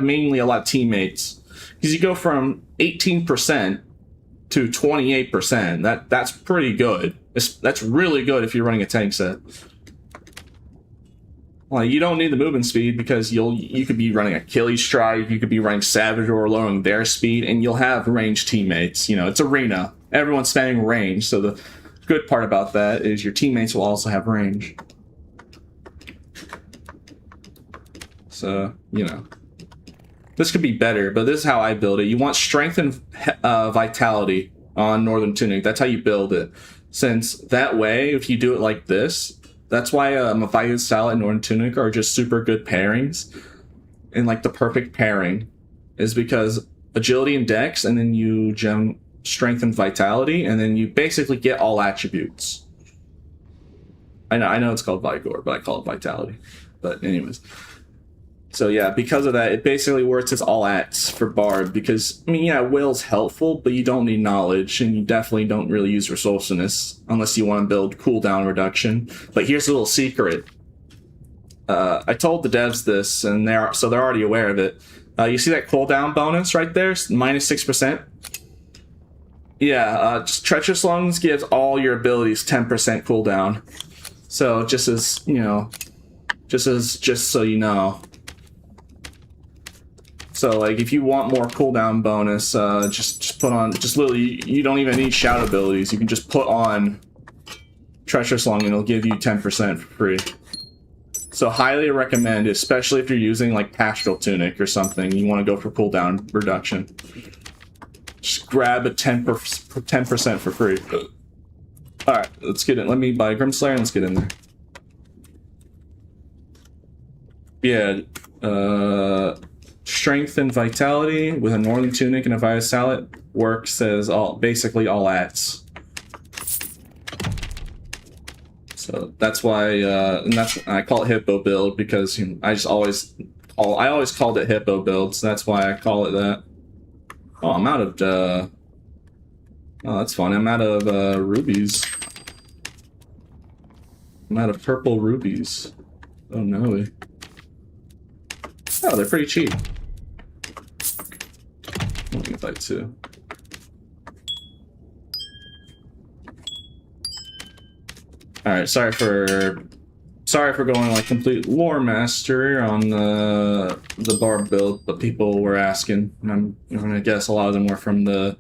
mainly a lot of teammates. Because you go from 18% to 28%. That's pretty good. That's really good if you're running a tank set. Well, you don't need the movement speed because you could be running Achilles Strike, you could be running Savage or lowering their speed, and you'll have ranged teammates. You know, it's arena. Everyone's spamming range, so the good part about that is your teammates will also have range. So, you know. This could be better, but this is how I build it. You want strength and vitality on Northern Tunic. That's how you build it. Since that way, if you do it like this, that's why Matthias Salad and Northern Tunic are just super good pairings. And like the perfect pairing is because agility and dex, and then you gem strength and vitality, and then you basically get all attributes. I know it's called Vigor, but I call it vitality. But anyways. So yeah, because of that, it basically works as all ats for Barb, because, I mean, yeah, will's helpful, but you don't need knowledge, and you definitely don't really use resourcefulness unless you want to build cooldown reduction. But here's a little secret. I told the devs this, and they're already aware of it. You see that cooldown bonus right there? Minus 6%? Yeah, just Treacherous Lungs gives all your abilities 10% cooldown. So just as, you know, just so you know. So, like, if you want more cooldown bonus, just put on, just literally, you don't even need shout abilities. You can just put on Treacherous Lung and it'll give you 10% for free. So, highly recommend, especially if you're using, like, Pastoral Tunic or something. You want to go for cooldown reduction. Just grab a 10% for free. Alright, let's get in. Let me buy Grimslayer and let's get in there. Yeah, strength and vitality with a Northern Tunic and a Via Salad works as basically all ats. So that's why, and I call it Hippo build because, you know, I always called it Hippo build, so that's why I call it that. Oh, I'm out of oh, that's fun. I'm out of rubies. I'm out of purple rubies. Oh no. Oh, they're pretty cheap. Let me buy two. Alright, sorry for going like complete lore master on the barb build, but people were asking, and I'm gonna guess a lot of them were from the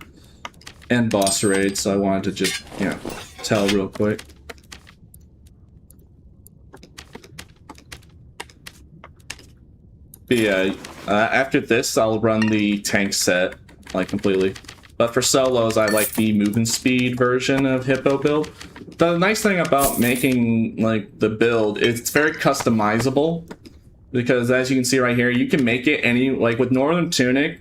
end boss raid, so I wanted to just, you know, tell real quick. But yeah, after this, I'll run the tank set, like, completely. But for solos, I like the movement speed version of Hippo build. The nice thing about making, like, the build, it's very customizable. Because as you can see right here, you can make it any, like, with Northern Tunic,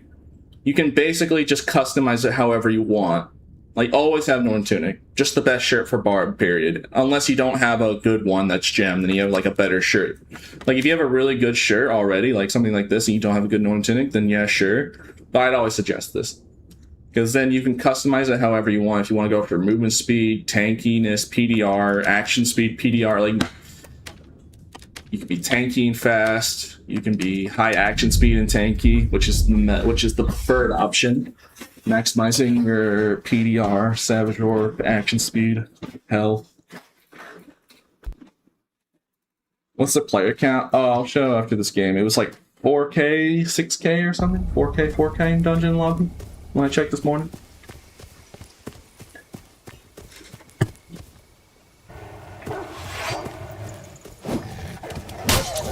you can basically just customize it however you want. Like, always have Northern Tunic. Just the best shirt for Barb, period. Unless you don't have a good one that's gemmed, then you have, like, a better shirt. Like, if you have a really good shirt already, like something like this, and you don't have a good Northern Tunic, then yeah, sure. But I'd always suggest this. Because then you can customize it however you want. If you want to go for movement speed, tankiness, PDR, action speed, PDR, like... You can be tanky and fast. You can be high action speed and tanky, which is the preferred option. Maximizing your PDR, Savage Orb, action speed, health. What's the player count? Oh, I'll show after this game. It was like 4K, 6K or something? 4K in dungeon lobby when I checked this morning.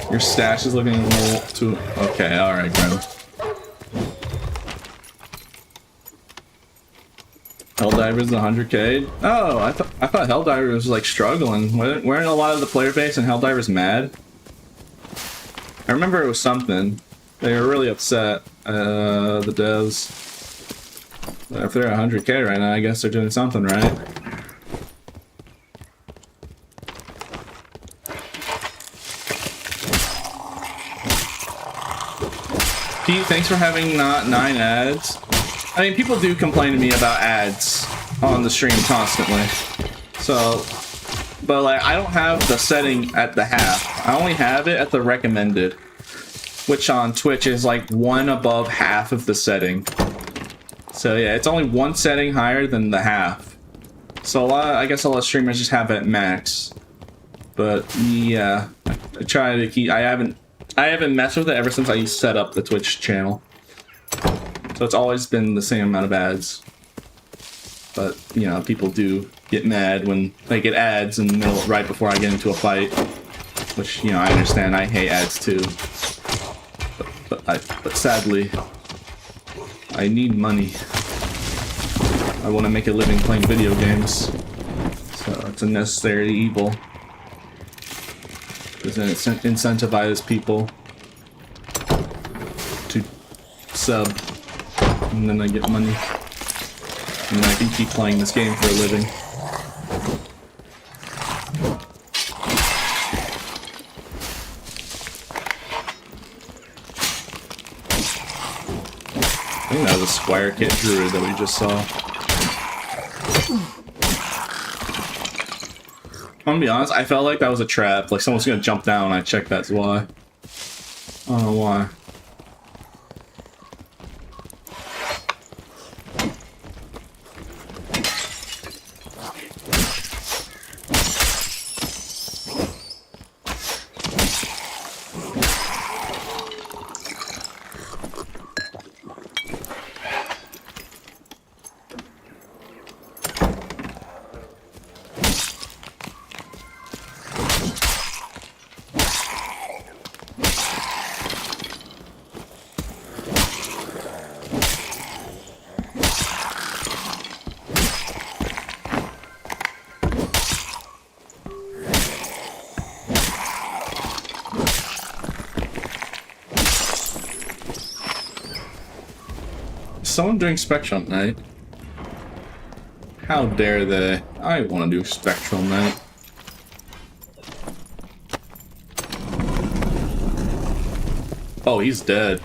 Your stash is looking a little too... Okay, alright, Grim. Helldivers 100k? Oh, I thought Helldivers was like struggling. Weren't a lot of the player base and Helldivers mad? I remember it was something. They were really upset, the devs. But if they're 100K right now, I guess they're doing something right. Pete, thanks for having not 9 ads. I mean, people do complain to me about ads on the stream constantly. So, but like, I don't have the setting at the half. I only have it at the recommended, which on Twitch is like 1 above half of the setting. So yeah, it's only 1 setting higher than the half. So I guess a lot of streamers just have it at max. But yeah, I try to keep. I haven't messed with it ever since I set up the Twitch channel. So it's always been the same amount of ads. But you know, people do get mad when they get ads in the middle, right before I get into a fight. Which, you know, I understand. I hate ads too. But sadly, I need money. I want to make a living playing video games. So it's a necessary evil. Because then it incentivizes people to sub. And then I get money. And then I can keep playing this game for a living. I think that was a Squire Kit Druid that we just saw. I'm gonna be honest, I felt like that was a trap. Like someone's gonna jump down, I checked that's why. I don't know why. Someone doing Spectral Knight? How dare they? I want to do Spectral Knight. Oh, he's dead.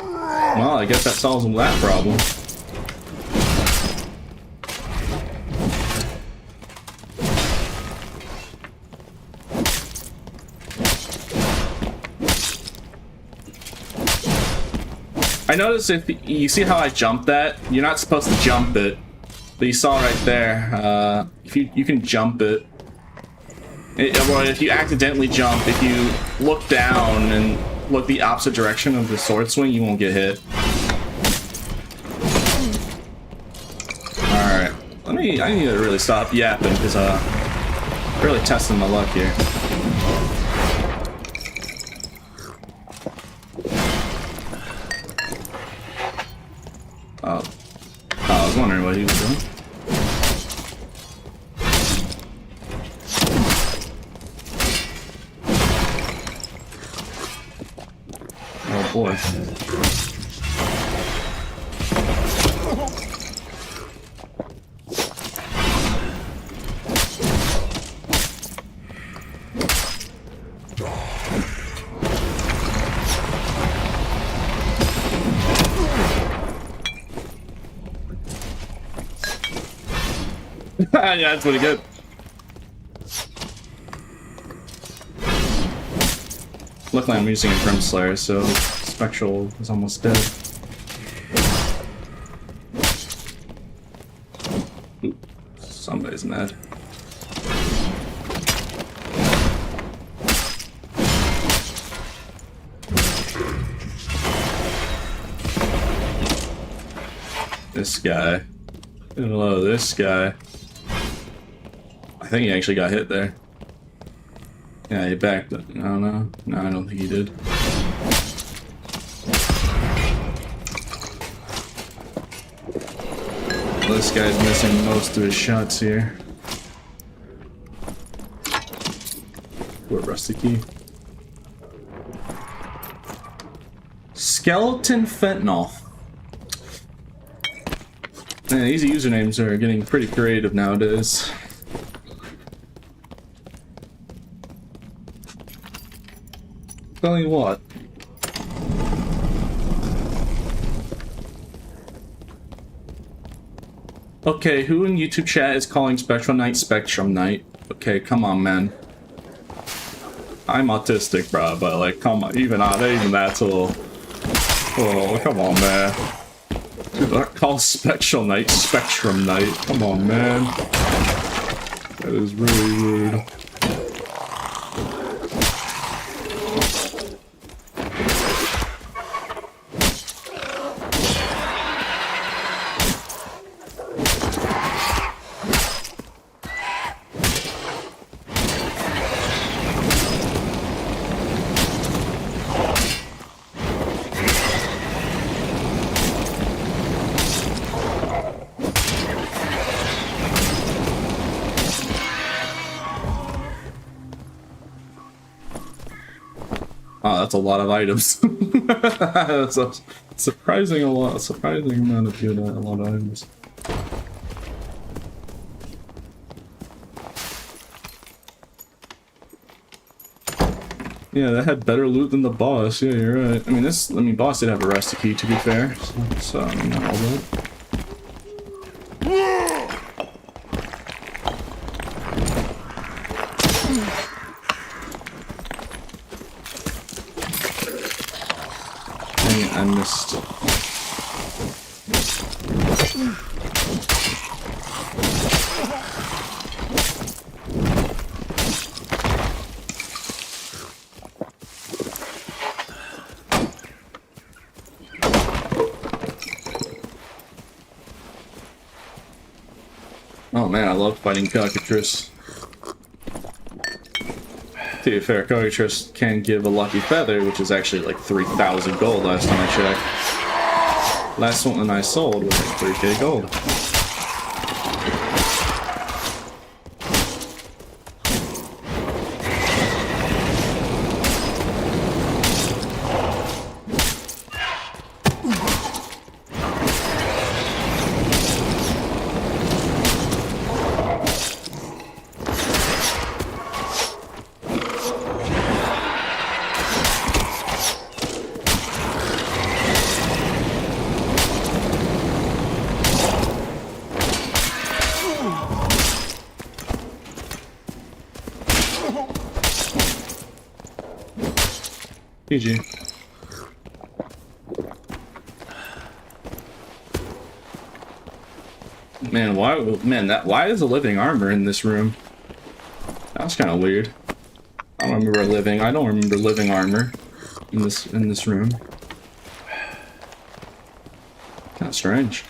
Well, I guess that solves that problem. I noticed if you see how I jumped that, you're not supposed to jump it, but you saw right there. If you can jump it, or if you accidentally jump, if you look down and look the opposite direction of the sword swing, you won't get hit. All right, I need to really stop yapping because really testing my luck here. I was wondering what he was doing. Oh boy. Yeah, that's pretty good. Luckily I'm using a Grim Slayer, so Spectral is almost dead. Ooh, somebody's mad. This guy. Hello, this guy. I think he actually got hit there. Yeah, he backed it. I don't know. No, I don't think he did. This guy's missing most of his shots here. What, rusty key? Skeleton Fentanyl. Man, these usernames are getting pretty creative nowadays. Tell you what. Okay, who in YouTube chat is calling Spectral Knight Spectrum Knight? Okay, come on, man. I'm autistic, bro, but like, come on, even that's a little. Oh, come on, man. Dude, I call Spectral Knight Spectrum Knight. Come on, man. That is really rude. That's a lot of items. That's a surprising amount of good, a lot of items. Yeah, that had better loot than the boss. Yeah, you're right. I mean, boss did have a rusty key, to be fair. So I mean, not all that. I missed. Oh man, I love fighting cockatrice. To be fair, cockatrice can give a lucky feather, which is actually like 3,000 gold last time I checked. Last one I sold was like 3k gold. GG. Man, why is a living armor in this room? That's kind of weird. I don't remember living armor in this room. Kind of strange.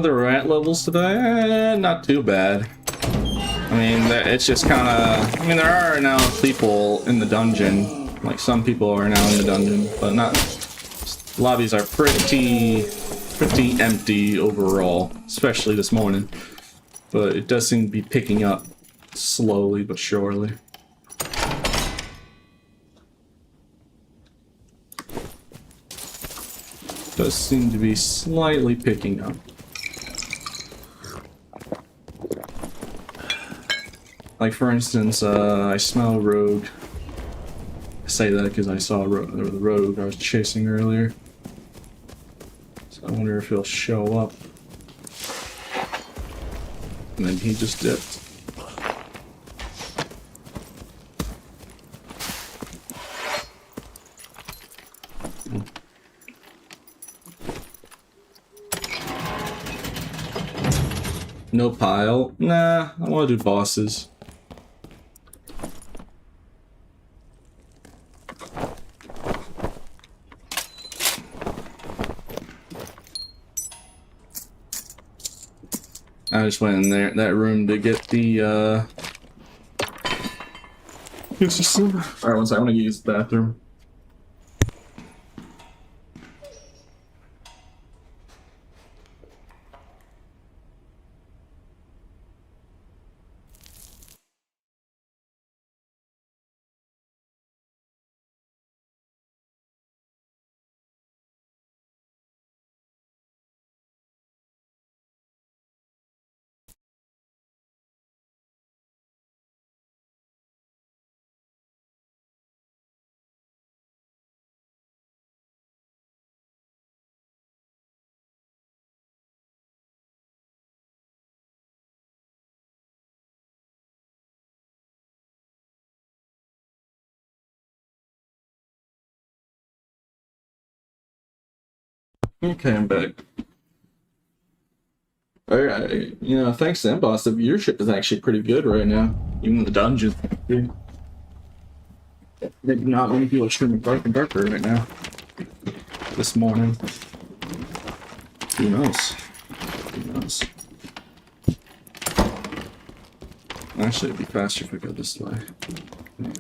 The rat levels today, not too bad. I mean, it's just kind of. I mean, there are now people in the dungeon. Like some people are now in the dungeon, but not. Lobbies are pretty empty overall, especially this morning. But it does seem to be picking up slowly but surely. Does seem to be slightly picking up. Like, for instance, I smell rogue. I say that because I saw the rogue I was chasing earlier. So I wonder if he'll show up. And then he just dipped. No pile? Nah, I want to do bosses. I just went in there that room to get the it's just alright, one second, I'm gonna use the bathroom. Okay, I'm back. Alright, you know, thanks to Emboss, the viewership is actually pretty good right now. Even the dungeon. Maybe not many people are streaming Dark and Darker right now. This morning. Who knows? Who knows? Actually, it'd be faster if we go this way. Yeah.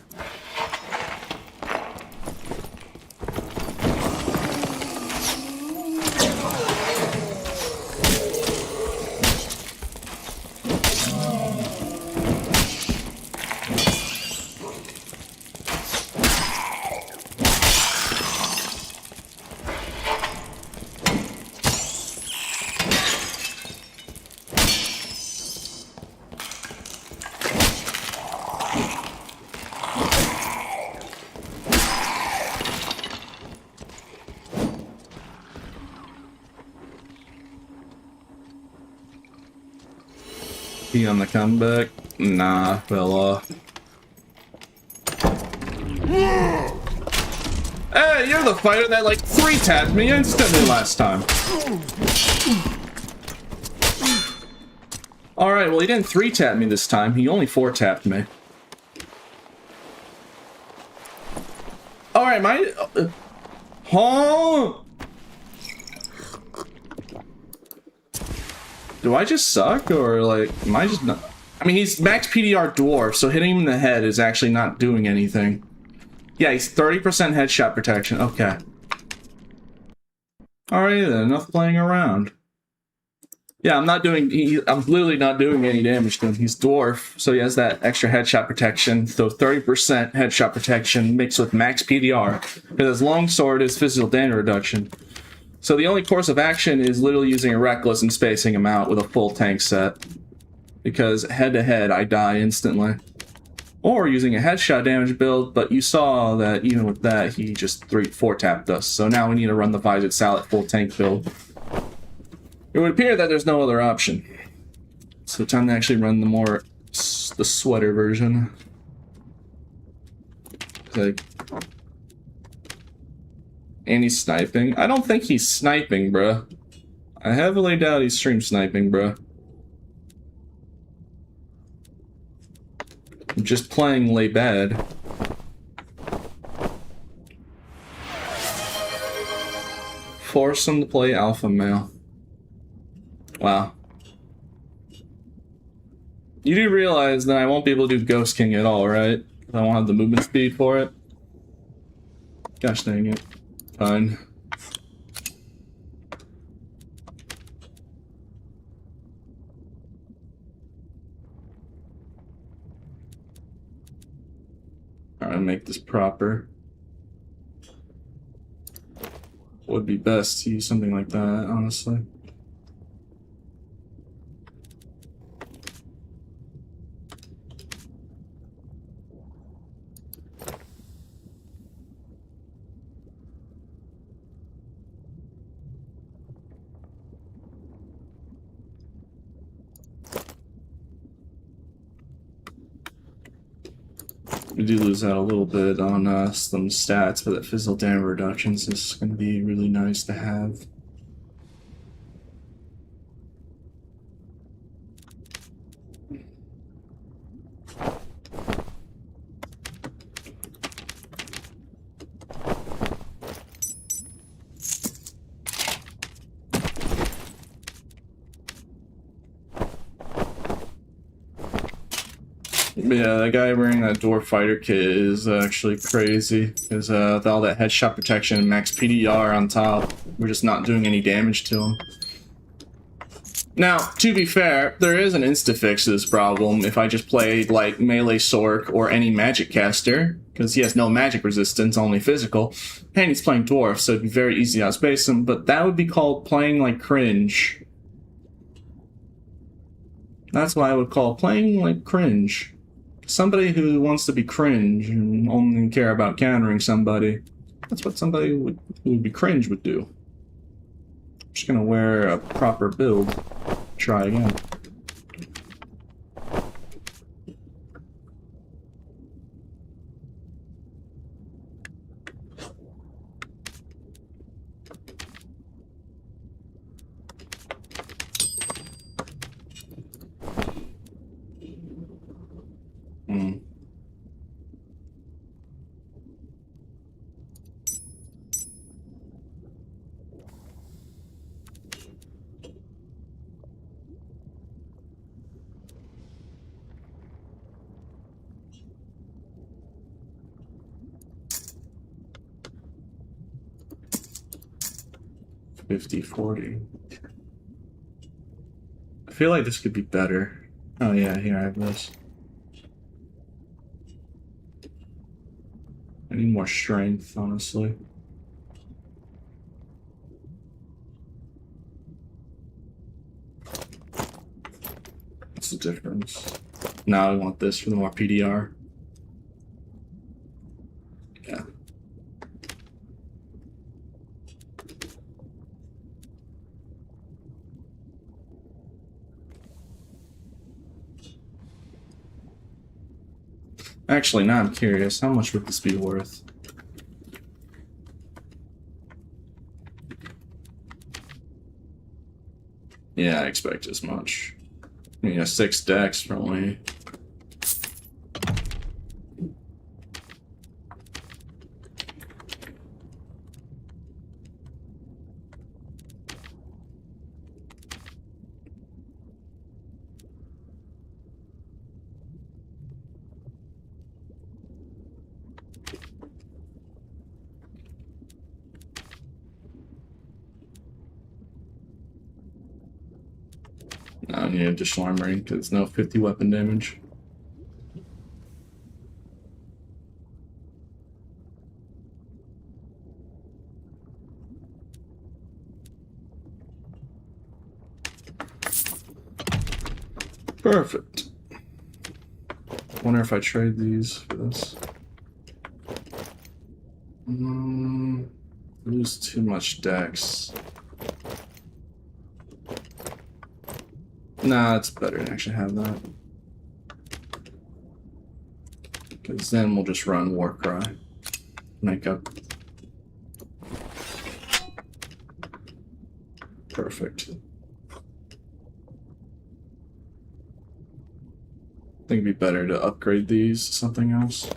He on the comeback? Nah, fella. Hey, you're the fighter that like 3-tapped me instantly last time. Alright, well he didn't 3-tap me this time, he only 4-tapped me. Alright, my... huh? Do I just suck, or like, am I just not... I mean, he's max PDR Dwarf, so hitting him in the head is actually not doing anything. Yeah, he's 30% headshot protection, okay. Alright then, enough playing around. Yeah, I'm literally not doing any damage to him. He's Dwarf, so he has that extra headshot protection, so 30% headshot protection mixed with max PDR. Because his longsword is physical damage reduction. So the only course of action is literally using a Reckless and spacing him out with a full tank set. Because head-to-head, I die instantly. Or using a headshot damage build, but you saw that even with that, he just 4-tapped us. So now we need to run the Visor Salad full tank build. It would appear that there's no other option. So time to actually run the sweater version. Like... And he's sniping. I don't think he's sniping, bruh. I heavily doubt he's stream sniping, bruh. I'm just playing lay bad. Force him to play alpha male. Wow. You do realize that I won't be able to do Ghost King at all, right? I won't have the movement speed for it. Gosh dang it. Fine. Alright, make this proper. Would be best to use something like that, honestly. We do lose out a little bit on some stats, but that physical damage reductions is going to be really nice to have. Yeah, the guy wearing that Dwarf fighter kit is actually crazy. Because with all that headshot protection and max PDR on top, we're just not doing any damage to him. Now, to be fair, there is an insta-fix to this problem if I just played like melee Sorc or any magic caster, because he has no magic resistance, only physical, and he's playing Dwarf, so it'd be very easy to outspace him, but that would be called playing like cringe. That's what I would call playing like cringe. Somebody who wants to be cringe and only care about countering somebody, that's what somebody who would be cringe would do. I'm just gonna wear a proper build. Try again. Hmm. $50-40. I feel like this could be better. Oh yeah, here I have this. I need more strength, honestly. What's the difference? Now I want this for the more PDR. Yeah. Actually, now I'm curious, how much would this be worth? Yeah, I expect as much. Yeah, 6 decks for only. I need additional armoring because it's no 50 weapon damage. Perfect. Wonder if I trade these for this. Lose too much dex. Nah, it's better to actually have that. Because then we'll just run Warcry. Make up. Perfect. I think it'd be better to upgrade these to something else.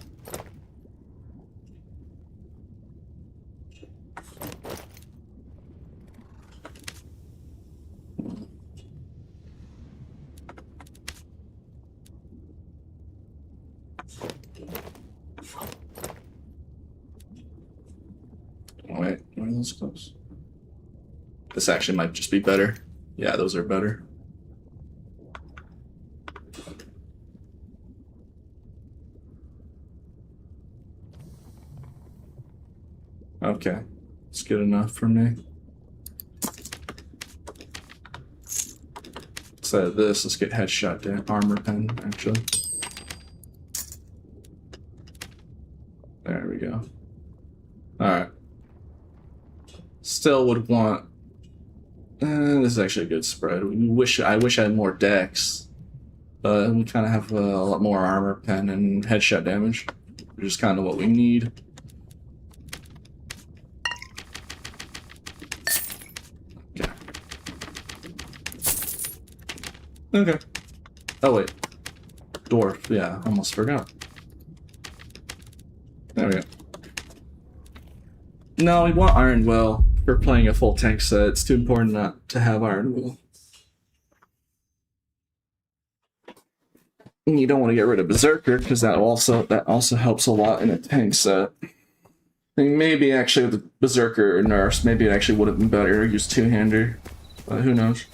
Wait, where are those close? This actually might just be better. Yeah, those are better. Okay, it's good enough for me. Instead of this, let's get headshot down. Armor pen, actually. There we go. Alright. Still would want... this is actually a good spread. I wish I had more decks. But we kind of have a lot more armor pen and headshot damage. Which is kind of what we need. Okay. Okay. Oh wait. Dwarf, yeah, almost forgot. There we go. No, we want Iron Will. For playing a full tank set, it's too important not to have Iron Will. You don't want to get rid of Berserker because that also helps a lot in a tank set. I think maybe actually with the Berserker nerfs, maybe it actually would have been better to use two-hander, but who knows.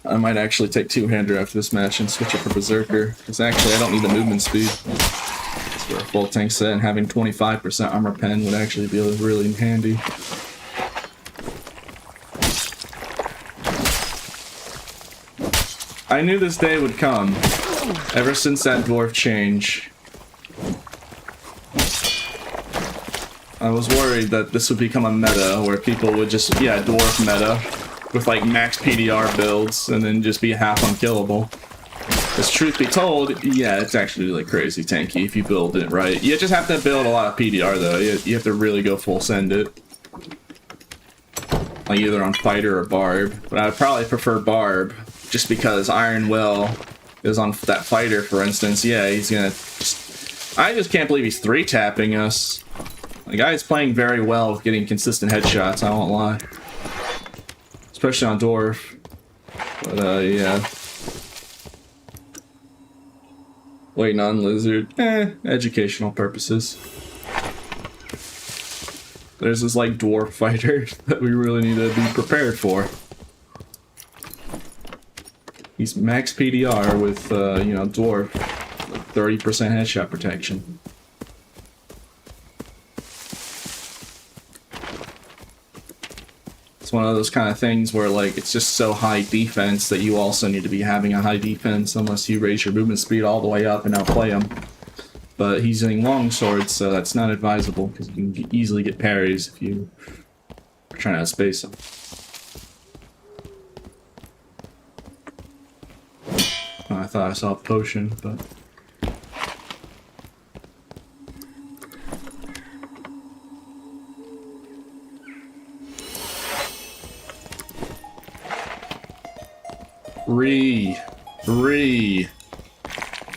I might actually take two-hander after this match and switch it for Berserker, because actually I don't need the movement speed. For a full tank set, and having 25% armor pen would actually be really handy. I knew this day would come, ever since that dwarf change. I was worried that this would become a meta, where people would just, yeah, dwarf meta, with like max PDR builds, and then just be half unkillable. Because truth be told, yeah, it's actually really crazy tanky if you build it right. You just have to build a lot of PDR though, you have to really go full send it. Like either on fighter or barb, but I would probably prefer barb. Just because Iron Will is on that fighter, for instance, yeah, he's gonna... I just can't believe he's 3-tapping us. The guy's playing very well with getting consistent headshots, I won't lie. Especially on Dwarf. But, yeah. Waiting on Lizard. Educational purposes. There's this, like, Dwarf fighter that we really need to be prepared for. He's max PDR with, you know, Dwarf, 30% headshot protection. It's one of those kind of things where, like, it's just so high defense that you also need to be having a high defense unless you raise your movement speed all the way up and outplay him. But he's using long swords, so that's not advisable because you can easily get parries if you are trying to outspace him. I thought I saw a potion, but...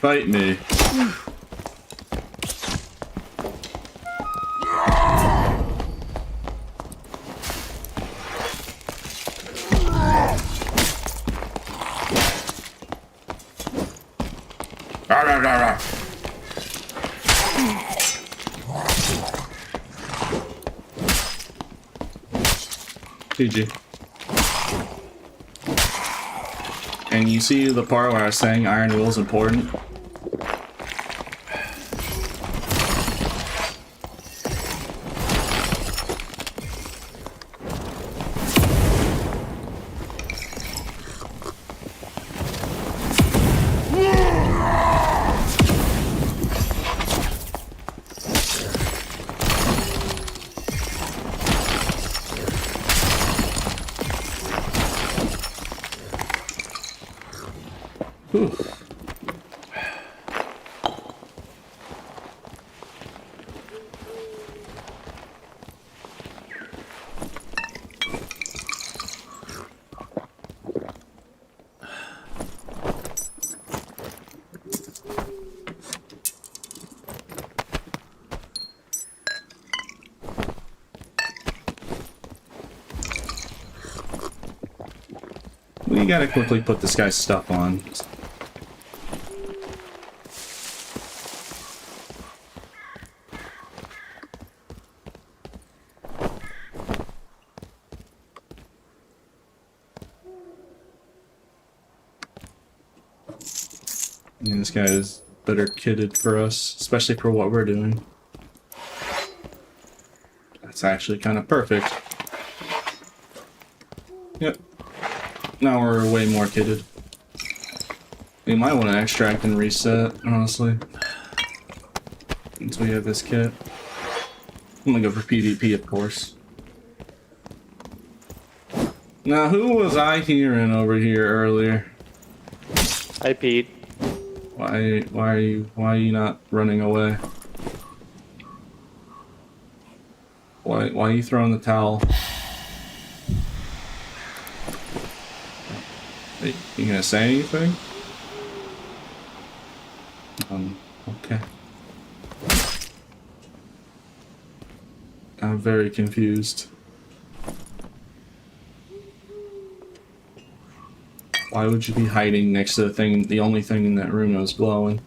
Fight me. GG. And you see the part where I was saying Iron Will is important? We gotta quickly put this guy's stuff on. And this guy is better kitted for us, especially for what we're doing. That's actually kind of perfect. Yep. Now we're way more kitted. We might want to extract and reset, honestly. Since we have this kit. I'm gonna go for PvP, of course. Now, who was I hearing over here earlier? I peed. Why are you not running away? Why are you throwing the towel? You gonna say anything? Okay. I'm very confused. Why would you be hiding next to the thing, the only thing in that room that was glowing?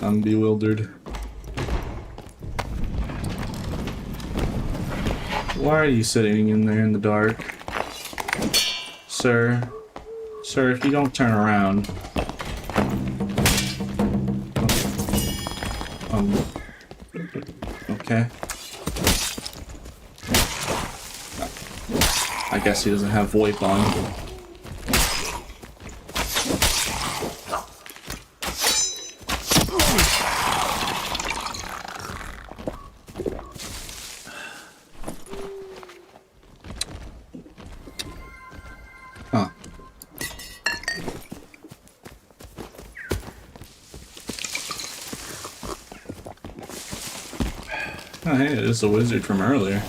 I'm bewildered. Why are you sitting in there in the dark? Sir? Sir, if you don't turn around... Okay. I guess he doesn't have VoIP on. Huh. Oh, hey, it is the wizard from earlier.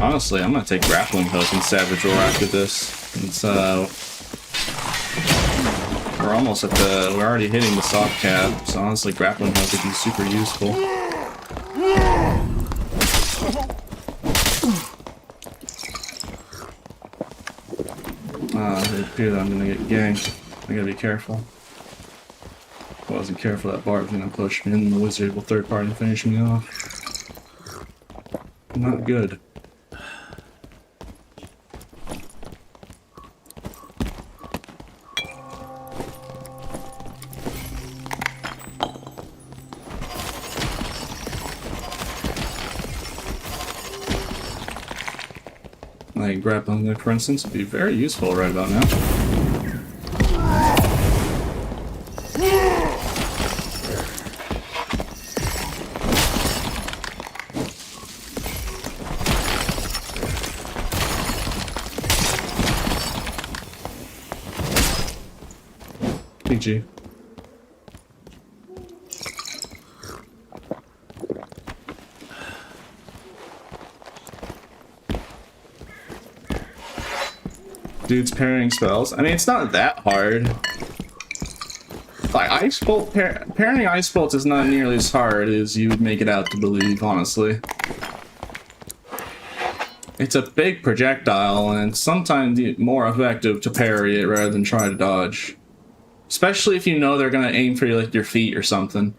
Honestly, I'm gonna take grappling hook and savage roar after this. It's we're almost at the, we're already hitting the soft cap, so honestly grappling hook would be super useful. It appears I'm gonna get ganked. I gotta be careful. If I wasn't careful, that barb's gonna push me and the wizard will third party finish me off. Not good. Like grappling hook, for instance, would be very useful right about now. PG. Dude's parrying spells. I mean, it's not that hard. Like, ice bolt, parrying ice bolts is not nearly as hard as you would make it out to believe, honestly. It's a big projectile, and it's sometimes more effective to parry it rather than try to dodge. Especially if you know they're gonna aim for like your feet or something.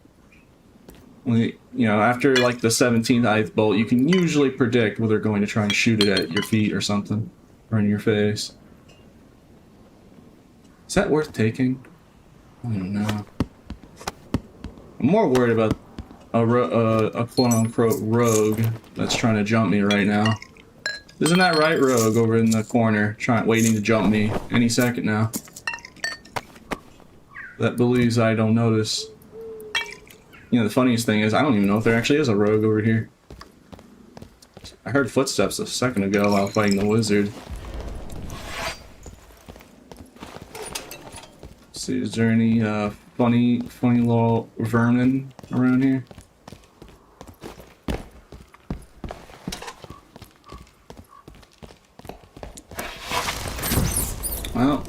Like, you know, after like the 17th ice bolt, you can usually predict whether they're going to try and shoot it at your feet or something, or in your face. Is that worth taking? I don't know. I'm more worried about a quote-unquote rogue that's trying to jump me right now. Isn't that right, rogue over in the corner, waiting to jump me any second now? That believes I don't notice. You know, the funniest thing is I don't even know if there actually is a rogue over here. I heard footsteps a second ago while fighting the wizard. See, is there any funny little vermin around here? Well,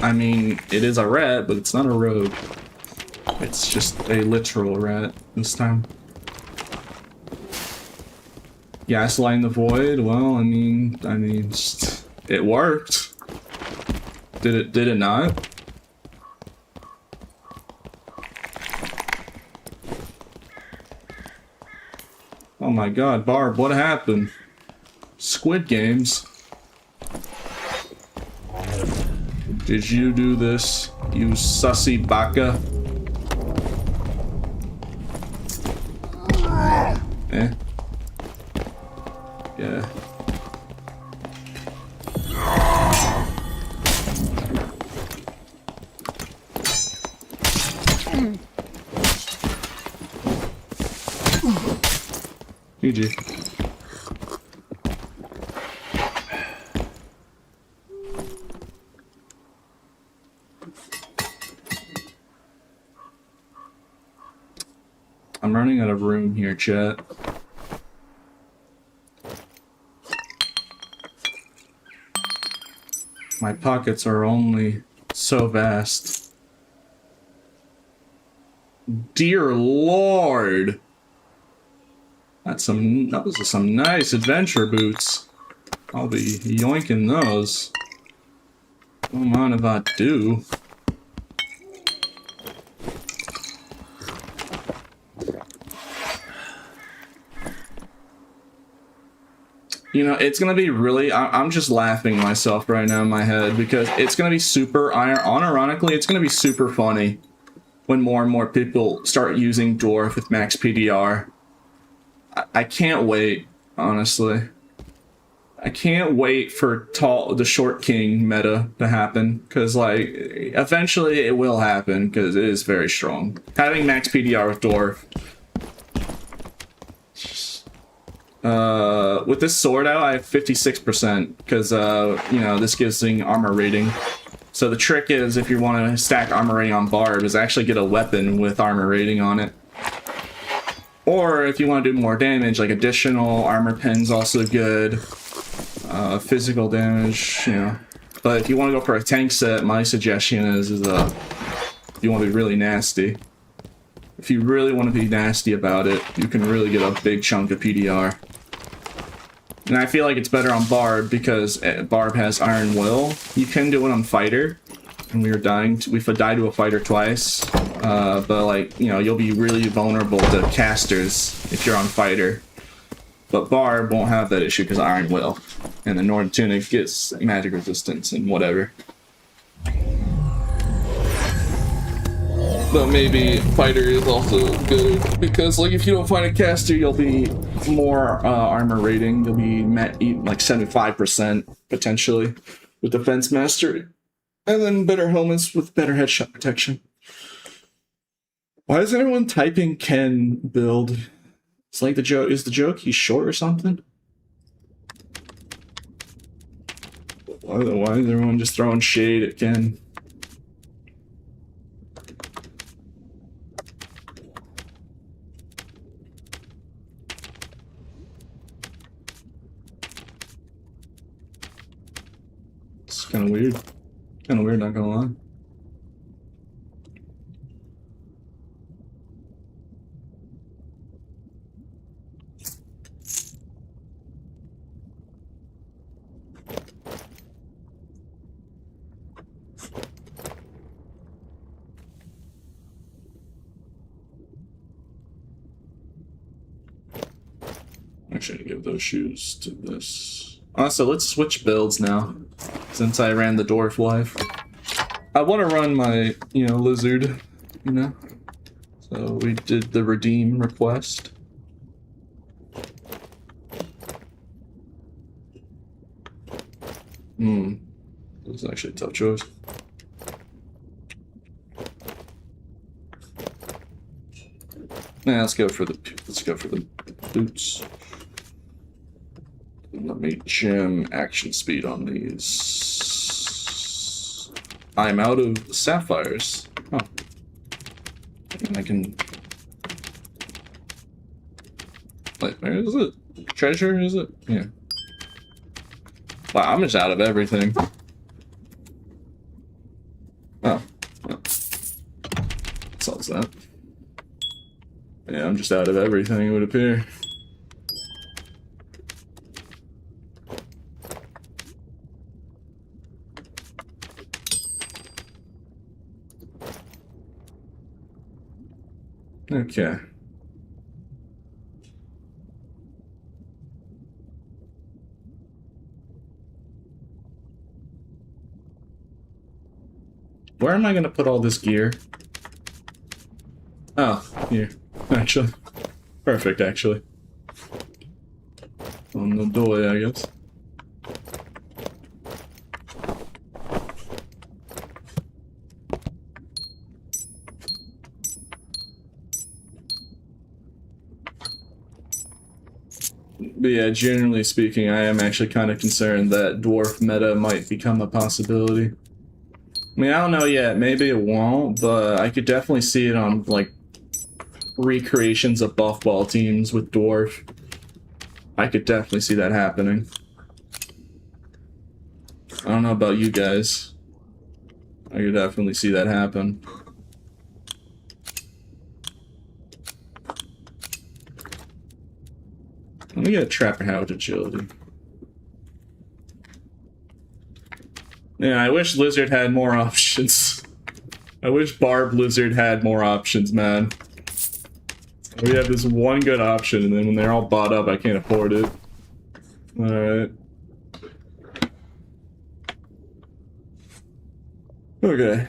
I mean, it is a rat, but it's not a rogue. It's just a literal rat this time. Gaslighting the void. Well, I mean, it worked. Did it not? Oh my god, Barb, what happened? Squid Games. Did you do this, you sussy baka? Eh? Yeah. GG. I'm running out of room here, chat. My pockets are only so vast. Dear Lord! Those are some nice adventure boots. I'll be yoinking those. Don't mind if I do. You know, it's gonna be really... I'm just laughing myself right now in my head because it's gonna be super... Unironically, it's gonna be super funny when more and more people start using Dwarf with max PDR. I can't wait, honestly. I can't wait for the short king meta to happen, because, like, eventually it will happen, because it is very strong. Having max PDR with Dwarf. With this sword out, I have 56%, because, you know, this gives me armor rating. So the trick is, if you want to stack armor rating on barb, is actually get a weapon with armor rating on it. Or if you want to do more damage, like additional armor pen's also good. Physical damage, you know. But if you want to go for a tank set, my suggestion is you want to be really nasty. If you really want to be nasty about it, you can really get a big chunk of PDR. And I feel like it's better on Barb because Barb has Iron Will. You can do it on Fighter, and we've died to a Fighter twice. But, like, you know, you'll be really vulnerable to casters if you're on Fighter. But Barb won't have that issue because of Iron Will. And the Northern Tunic gets magic resistance and whatever. But maybe Fighter is also good because, like, if you don't find a caster, you'll be more armor rating. You'll be like 75% potentially with Defense Mastery. And then better helmets with better headshot protection. Why is everyone typing Ken build? It's like the joke he's short or something? Why is everyone just throwing shade at Ken? It's kind of weird. Kind of weird, not gonna lie. Actually, give those shoes to this. So let's switch builds now, since I ran the Dwarf life. I want to run my, you know, lizard, you know? So we did the redeem request. This is actually a tough choice. Yeah, let's go for the boots. Let me gem action speed on these. I'm out of sapphires. Oh. And I can... Wait, where is it? Treasure, is it? Yeah. Wow, I'm just out of everything. Oh. Solves that. Yeah, I'm just out of everything, it would appear. Okay. Where am I going to put all this gear? Oh, here. Actually. Perfect, actually. On the doorway, I guess. But yeah, generally speaking, I am actually kind of concerned that Dwarf meta might become a possibility. I mean, I don't know yet. Maybe it won't, but I could definitely see it on, like recreations of buff ball teams with Dwarf. I could definitely see that happening. I don't know about you guys. I could definitely see that happen. Let me get Trapper Hound agility. Yeah, I wish Lizard had more options. I wish Barb Lizard had more options, man. We have this one good option, and then when they're all bought up, I can't afford it. Alright. Okay.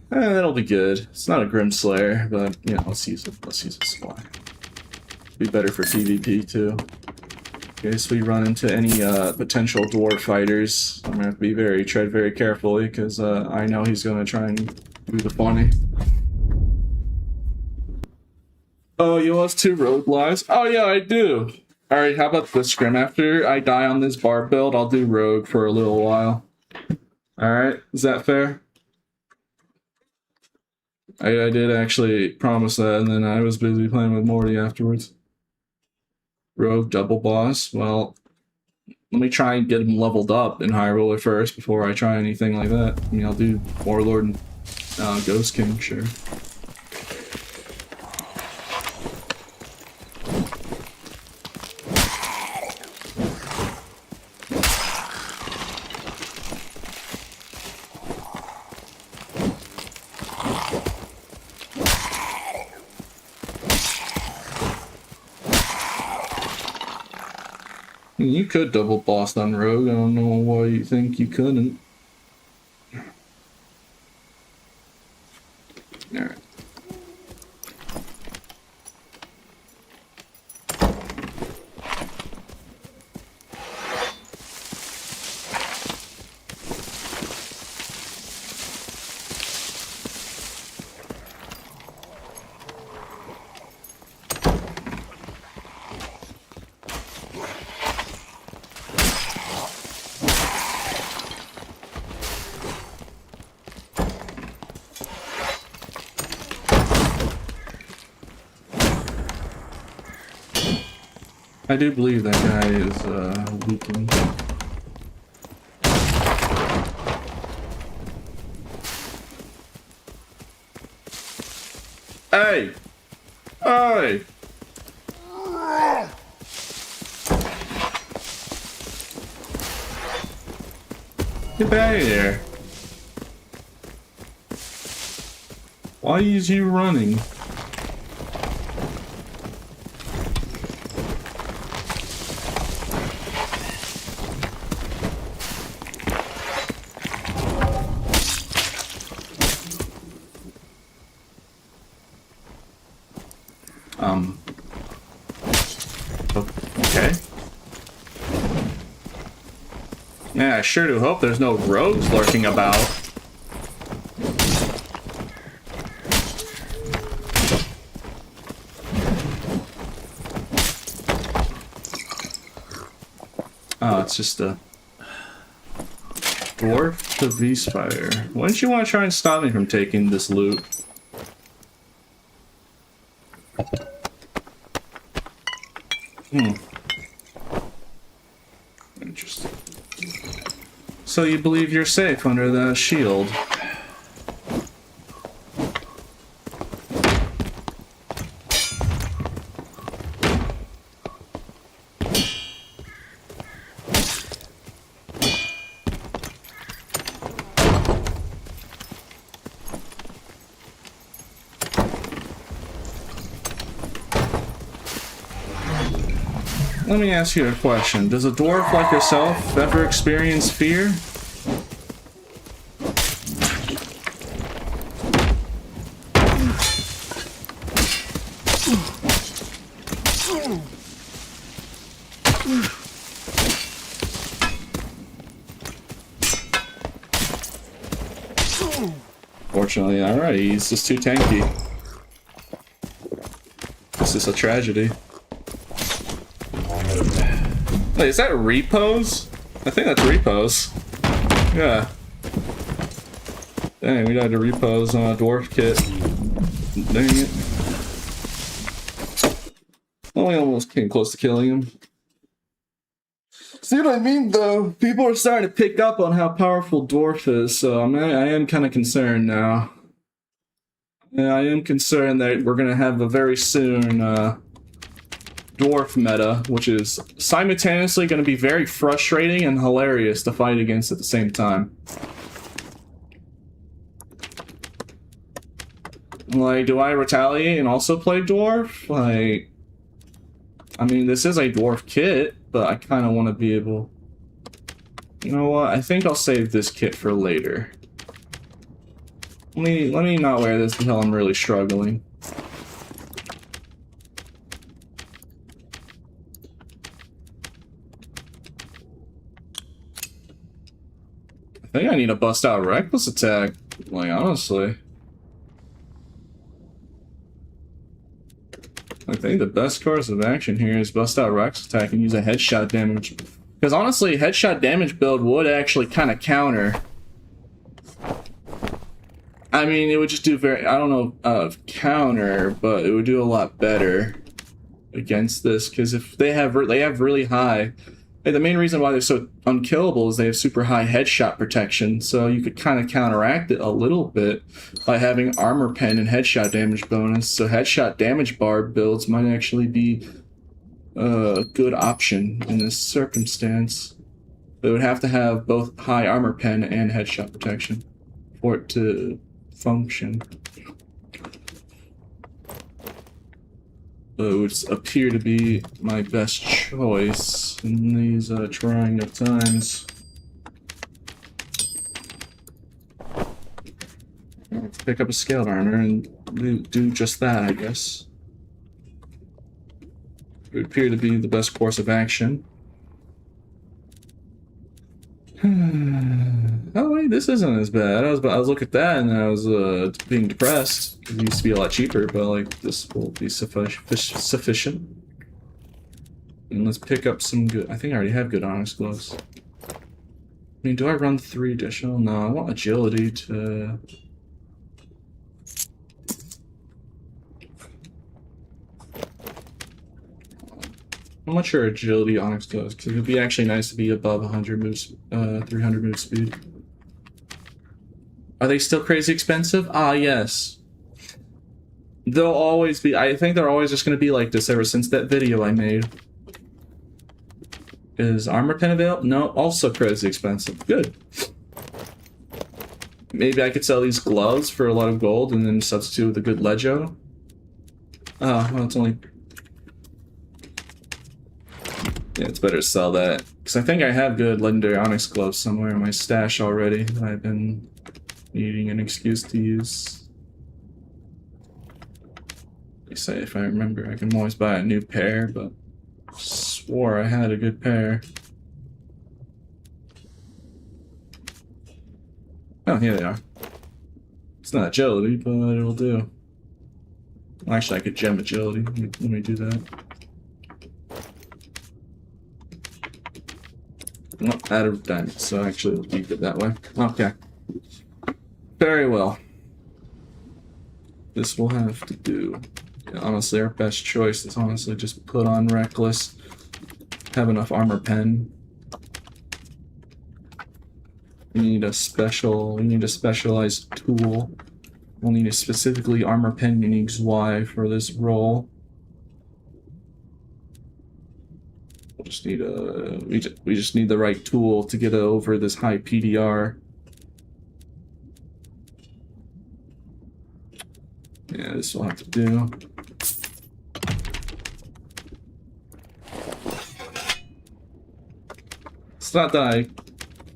That'll be good. It's not a Grim Slayer, but, you know, let's use it. Let's use a supply. Be better for PvP, too. In case we run into any potential dwarf fighters, I'm gonna have to tread very carefully, because I know he's gonna try and do the funny. Oh, you lost 2 rogue lives? Oh yeah, I do! Alright, how about this, Grim? After I die on this barb build, I'll do rogue for a little while. Alright, is that fair? I did actually promise that, and then I was busy playing with Morty afterwards. Rogue double boss. Well, let me try and get him leveled up in High Roller first before I try anything like that. I mean, I'll do Warlord and Ghost King, sure. You could double boss on Rogue. I don't know why you think you couldn't. Alright. I do believe that guy is weakened. Hey! Hey! Get back of here. Why is he running? Okay. Yeah, I sure do hope there's no rogues lurking about. Oh, it's just a Dwarf to V-Spire. Wouldn't you want to try and stop me from taking this loot? Interesting. So you believe you're safe under the shield? Let me ask you a question. Does a dwarf like yourself ever experience fear? Fortunately, alright, he's just too tanky. This is a tragedy. Wait, is that repos? I think that's repos. Yeah. Dang, we died to repos on a dwarf kit. Dang it. Oh, I almost came close to killing him. See what I mean, though? People are starting to pick up on how powerful Dwarf is, so I am kind of concerned now. Yeah, I am concerned that we're going to have a very soon Dwarf meta, which is simultaneously going to be very frustrating and hilarious to fight against at the same time. Like, do I retaliate and also play Dwarf? Like, I mean, this is a Dwarf kit, but I kind of want to be able... You know what? I think I'll save this kit for later. Let me not wear this until I'm really struggling. I think I need to bust out Reckless Attack, like, honestly. I think the best course of action here is bust out Reckless Attack and use a headshot damage. Because honestly, headshot damage build would actually kind of counter. I mean, it would just do very, I don't know, counter, but it would do a lot better against this. Because if they have really high, the main reason why they're so unkillable is they have super high headshot protection. So you could kind of counteract it a little bit by having armor pen and headshot damage bonus. So headshot damage barb builds might actually be a good option in this circumstance. But it would have to have both high armor pen and headshot protection for it to function. It would appear to be my best choice in these trying of times. Let's pick up a scaled armor and do just that, I guess. It would appear to be the best course of action. Oh wait, this isn't as bad. I was looking at that and I was being depressed. It used to be a lot cheaper, but like this will be sufficient. And let's pick up some good. I think I already have good onyx gloves. I mean, do I run 3 additional? No, I want agility to. I'm not sure agility onyx gloves, because it would be actually nice to be above 100 moves, 300 move speed. Are they still crazy expensive? Ah, yes. They'll always be. I think they're always just going to be like this ever since that video I made. Is armor pen available? No, also crazy expensive. Good. Maybe I could sell these gloves for a lot of gold and then substitute with a good Legio. Oh, well, it's only... Yeah, it's better to sell that. Because I think I have good legendary onyx gloves somewhere in my stash already that I've been needing an excuse to use. They say if I remember, I can always buy a new pair, but I swore I had a good pair. Oh, here they are. It's not agility, but it'll do. Well, actually, I could gem agility. Let me do that. Not out of diamonds, so actually we'll keep it that way. Okay. Very well. This will have to do. Yeah, honestly, our best choice is honestly just put on Reckless. Have enough armor pen. We need a specialized tool. We'll need a specifically armor pen uniques Y for this role. Just need a we just need the right tool to get over this high PDR. Yeah, this will have to do. It's not that I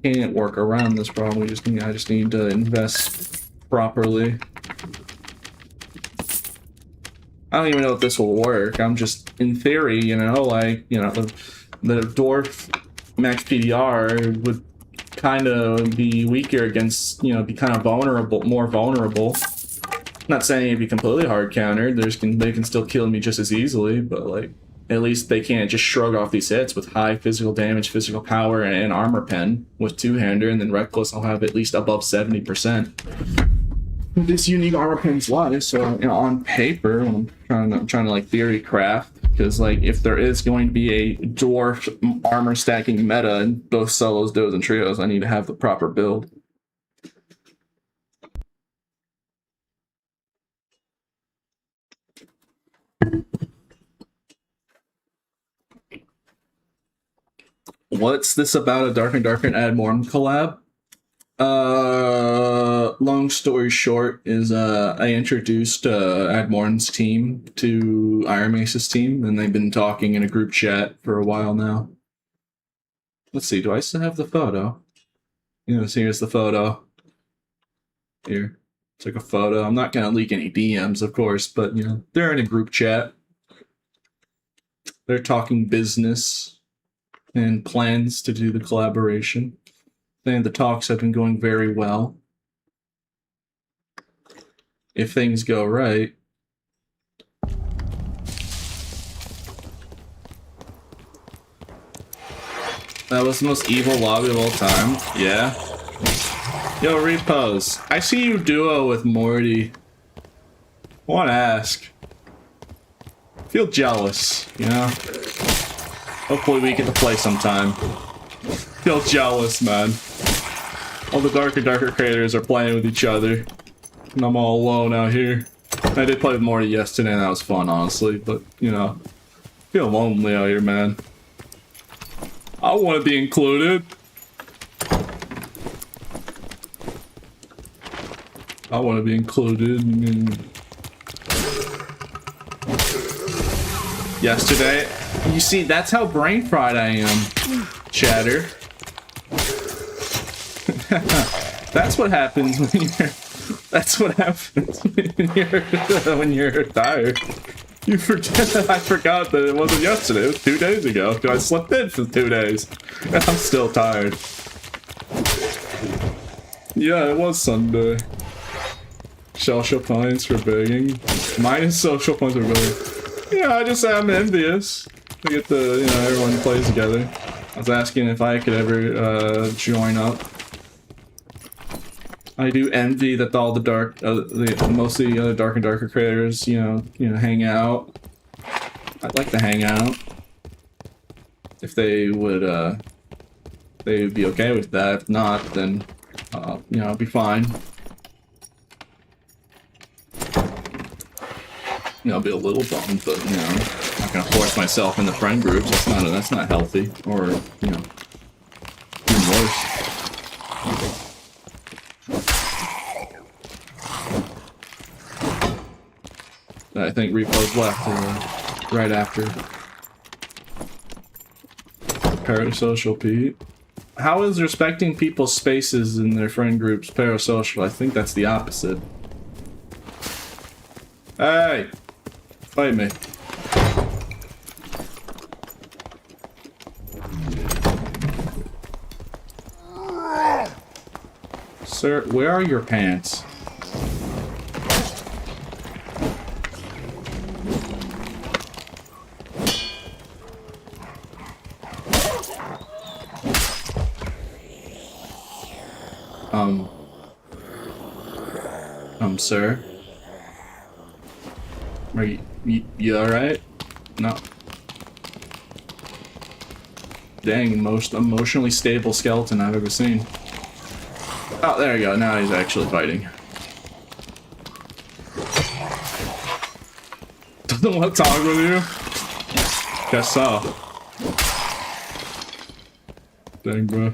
can't work around this problem. I just need to invest properly. I don't even know if this will work. I'm just, in theory, you know, like, you know, the Dwarf max PDR would kind of be weaker against, you know, be kind of vulnerable, more vulnerable. Not saying it'd be completely hard countered. They can still kill me just as easily, but like, at least they can't just shrug off these hits with high physical damage, physical power, and armor pen with two-hander, and then Reckless I'll have at least above 70%. This unique armor pen's live, so you know, on paper, when I'm trying to like theory craft, Because, like, if there is going to be a dwarf armor stacking meta in both solos, duos, and trios, I need to have the proper build. What's this about a Dark and Darker and Admorn collab? Long story short is I introduced Admorn's team to Iron Mace's team, and they've been talking in a group chat for a while now. Let's see, do I still have the photo? Yes, here's the photo. Here. Took a photo. I'm not gonna leak any DMs, of course, but you know, they're in a group chat. They're talking business and plans to do the collaboration. And the talks have been going very well. If things go right. That was the most evil lobby of all time. Yeah. Yo, Repose. I see you duo with Morty. I want to ask. Feel jealous, you know? Hopefully we get to play sometime. Feel jealous, man. All the Darker creators are playing with each other. And I'm all alone out here. I did play with Morty yesterday and that was fun, honestly. But, you know, feel lonely out here, man. I want to be included. I want to be included. Yesterday, you see, that's how brain fried I am, chatter. That's what happens when you're. That's what happens when you're tired. You forget that I forgot that it wasn't yesterday. It was 2 days ago. I slept in for 2 days. And I'm still tired. Yeah, it was Sunday. Social points for begging. Minus social points for begging. Yeah, I'm envious. We get the, you know, everyone plays together. I was asking if I could ever join up. I do envy that all the most of the other Dark and Darker creators, you know, hang out. I'd like to hang out. If they would be okay with that. If not, then, you know, I'll be fine. You know, I'll be a little bummed, but, you know, I'm not gonna force myself into friend groups. That's not healthy. Or, you know, even worse. I think Repo's left right after. Parasocial Pete. How is respecting people's spaces in their friend groups parasocial? I think that's the opposite. Hey! Fight me. Sir, where are your pants? Sir? Are you alright? No. Dang, most emotionally stable skeleton I've ever seen. Oh, there you go. Now he's actually fighting. Doesn't want to talk with you? Guess so. Dang, bro.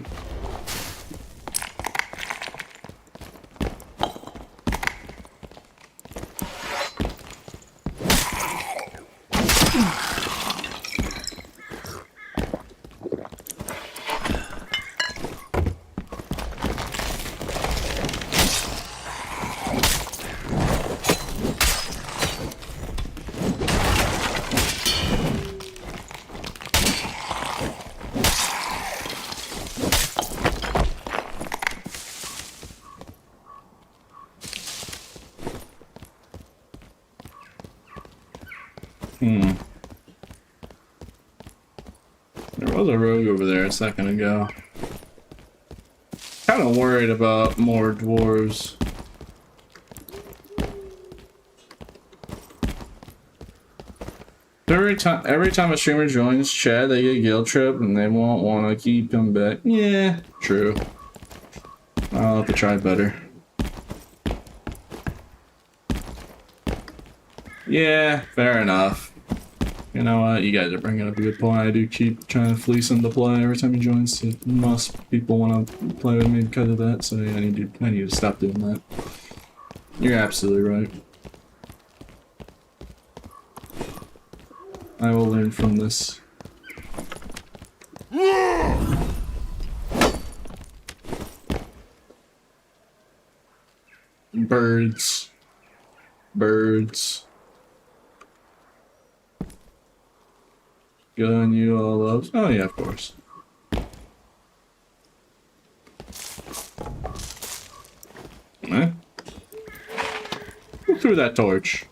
There was a rogue over there a second ago. Kind of worried about more dwarves. Every time a streamer joins chat, they get guilt trip and they won't want to keep coming back. Yeah, true. I'll have to try better. Yeah, fair enough. You know what? You guys are bringing up a good point. I do keep trying to fleece him to play every time he joins. So most people want to play with me because of that. So yeah, I need to stop doing that. You're absolutely right. I will learn from this. Birds. Birds. Good on you, all those. Oh yeah, of course. Eh? Who threw that torch?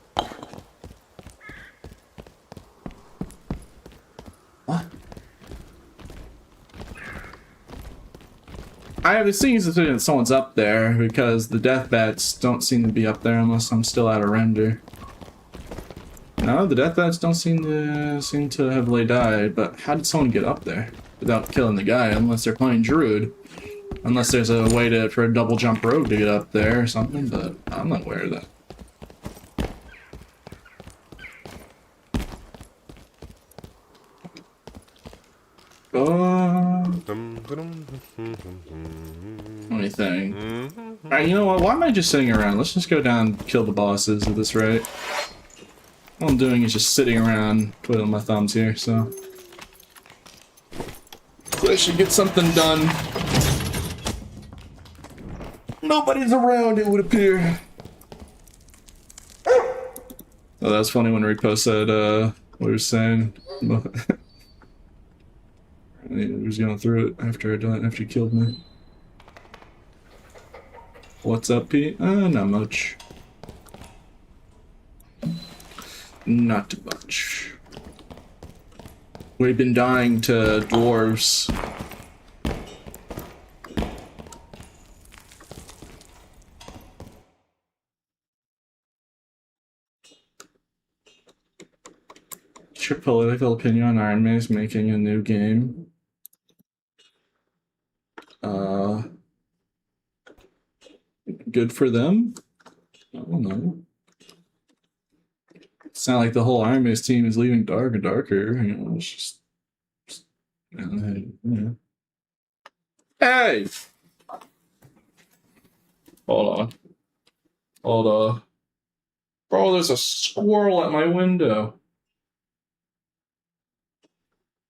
What? I have a sneaking suspicion that someone's up there because the death bats don't seem to be up there unless I'm still out of render. No, the death bats don't seem to have died, but how did someone get up there without killing the guy? Unless they're playing Druid. Unless there's a way for a double jump rogue to get up there or something, but I'm not aware of that. Let me think. Alright, you know what? Why am I just sitting around? Let's just go down and kill the bosses at this rate. All I'm doing is just sitting around twiddling my thumbs here, so I should get something done. Nobody's around, it would appear. Oh, that was funny when Rico said, what he was saying. He was going through it after he killed me. What's up, Pete? Not much. Not much. We've been dying to dwarves. What's your political opinion on Iron Man is making a new game? Good for them? I don't know. It's not like the whole Iron Man's team is leaving dark and darker. You know, it's just Hey! Hold on. Hold on. Bro, there's a squirrel at my window.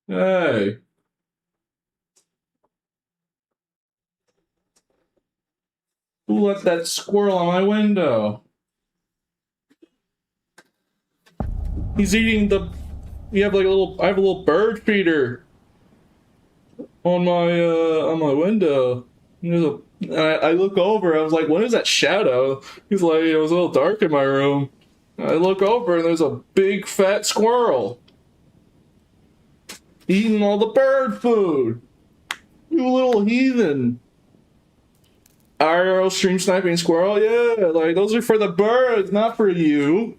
Hey! Who let that squirrel on my window? He's eating the... You have like a little... I have a little bird feeder on my window. And I look over, I was like, what is that shadow? He's like, it was a little dark in my room. And I look over and there's a big fat squirrel eating all the bird food. You little heathen. IRL stream sniping squirrel? Yeah, like those are for the birds, not for you.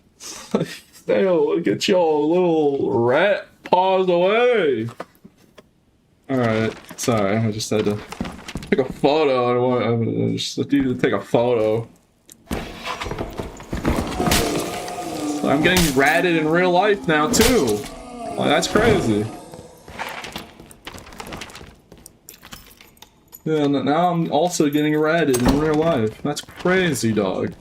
Stale, get your little rat paws away. Alright, sorry, I just had to take a photo. I just needed to take a photo. I'm getting ratted in real life now, too. Like, that's crazy. Yeah, now I'm also getting ratted in real life. That's crazy, dog.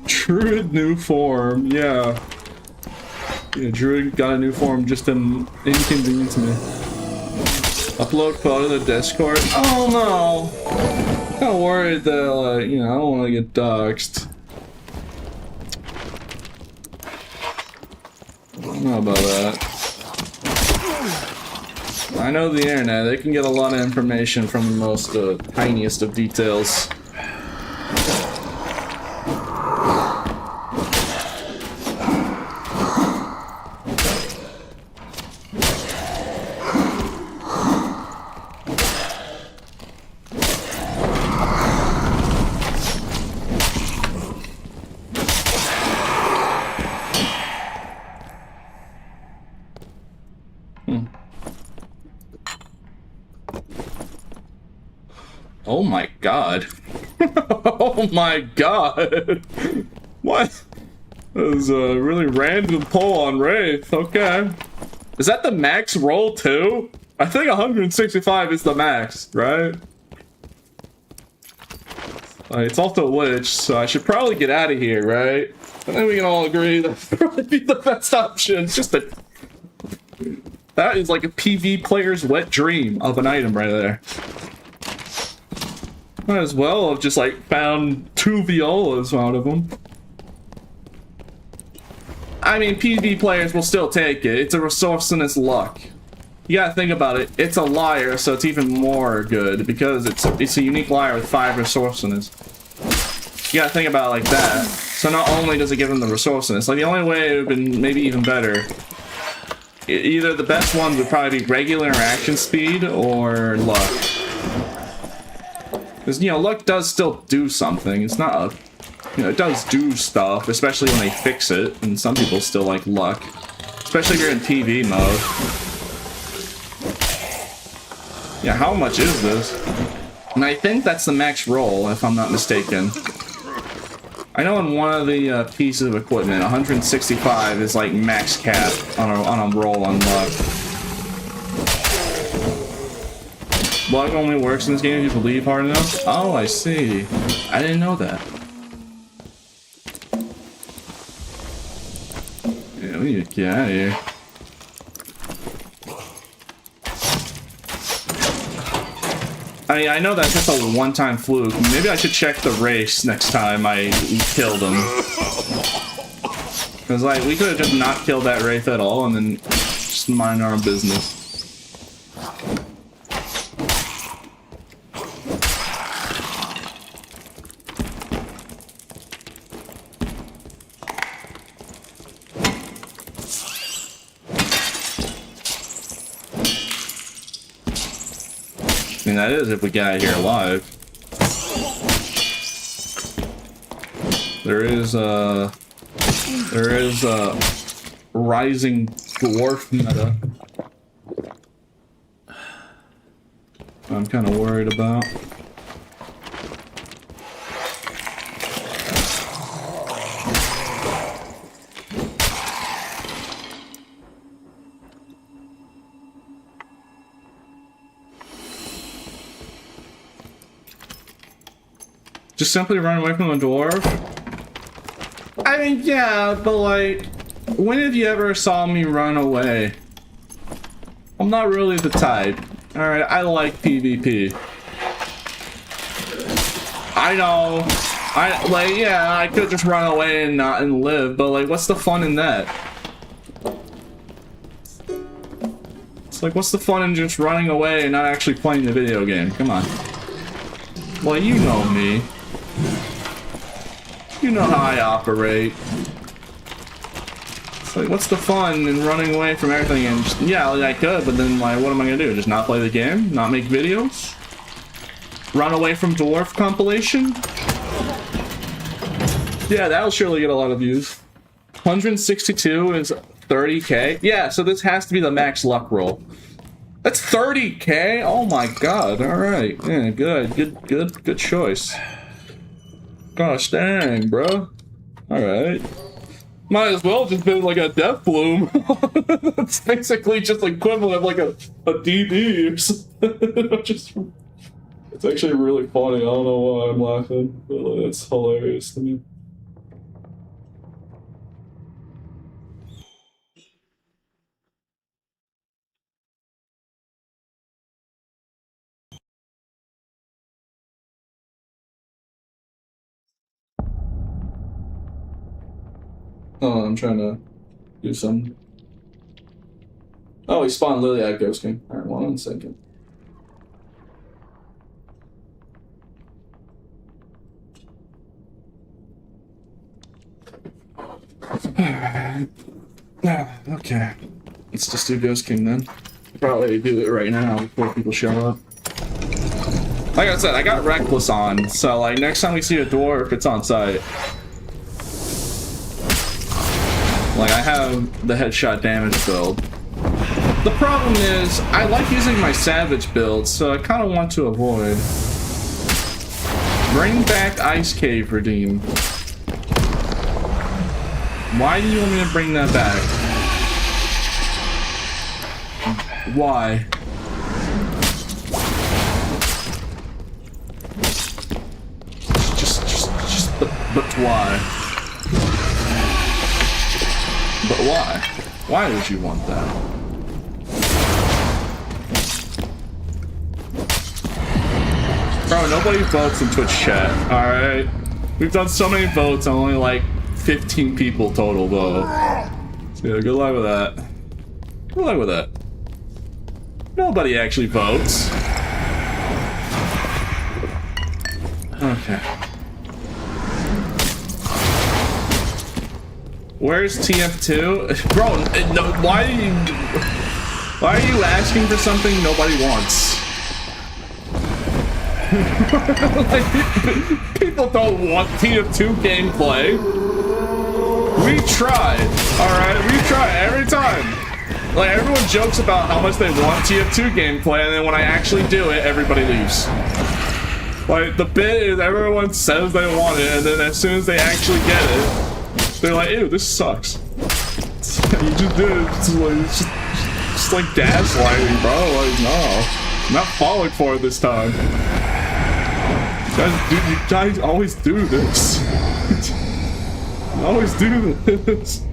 Druid new form, yeah. Yeah, Druid got a new form just to inconvenience me. Upload photo to the Discord? Oh no! Kinda worried that, like, you know, I don't want to get doxxed. I don't know about that. I know the internet, they can get a lot of information from the most tiniest of details. Oh my god. Oh my god. What? That was a really random pull on Wraith. Okay. Is that the max roll too? I think 165 is the max, right? It's also Lich, so I should probably get out of here, right? I think we can all agree that would probably be the best option. It's just a... That is like a PV player's wet dream of an item right there. Might as well have just like found 2 violas out of them. I mean, PV players will still take it. It's a resourcefulness luck. You gotta think about it. It's a liar, so it's even more good because it's a unique liar with 5 resourcefulness. You gotta think about it like that. So not only does it give him the resourcefulness, like the only way it would have been maybe even better. Either the best one would probably be regular interaction speed or luck. Because, you know, luck does still do something. It's not a... You know, it does do stuff, especially when they fix it. And some people still like luck. Especially if you're in PV mode. Yeah, how much is this? And I think that's the max roll, if I'm not mistaken. I know in one of the pieces of equipment, 165 is like max cap on a roll on luck. Luck only works in this game if you believe hard enough? Oh, I see. I didn't know that. Yeah, we need to get out of here. I mean, I know that's just a one-time fluke. Maybe I should check the race next time I killed him. Because, like, we could have just not killed that Wraith at all and then just mind our own business. I mean, that is if we get out of here alive. There is a rising dwarf meta I'm kind of worried about. Just simply run away from the dwarf? I mean, yeah, but like, when have you ever saw me run away? I'm not really the type. Alright, I like PvP. I know. Yeah, I could just run away and not live, but like, what's the fun in that? It's like, what's the fun in just running away and not actually playing the video game? Come on. Well, you know me. You know how I operate. It's like, what's the fun in running away from everything? And just, yeah, like, I could, but then, like, what am I gonna do? Just not play the game? Not make videos? Run away from Dwarf compilation? Yeah, that'll surely get a lot of views. 162 is 30k? Yeah, so this has to be the max luck roll. That's 30k? Oh my god, alright. Yeah, good choice. Gosh dang, bro. Alright. Might as well just been like a death bloom. That's basically just equivalent of like a DD or something. It's actually really funny. I don't know why I'm laughing, but like, it's hilarious to me. Oh, I'm trying to do something. Oh, he spawned Lily at Ghost King. Alright, 1 second. Okay. Let's just do Ghost King then. Probably do it right now before people show up. Like I said, I got Reckless on, so like next time we see a dwarf, it's on site. Like, I have the headshot damage build. The problem is, I like using my savage build, so I kind of want to avoid. Bring back Ice Cave Redeem. Why do you want me to bring that back? Why? But why? But why? Why would you want that? Bro, nobody votes in Twitch chat, alright? We've done so many votes, and only like 15 people total vote. So yeah, good luck with that. Good luck with that. Nobody actually votes. Okay. Where's TF2? Bro, no, why are you asking for something nobody wants? Like, people don't want TF2 gameplay. We tried, alright? We try every time. Like, everyone jokes about how much they want TF2 gameplay, and then when I actually do it, everybody leaves. Like, the bit is everyone says they want it, and then as soon as they actually get it, they're like, ew, this sucks. You just did it. It's just like gaslighting, bro. Like, no. I'm not falling for it this time. You guys always do this. You always do this.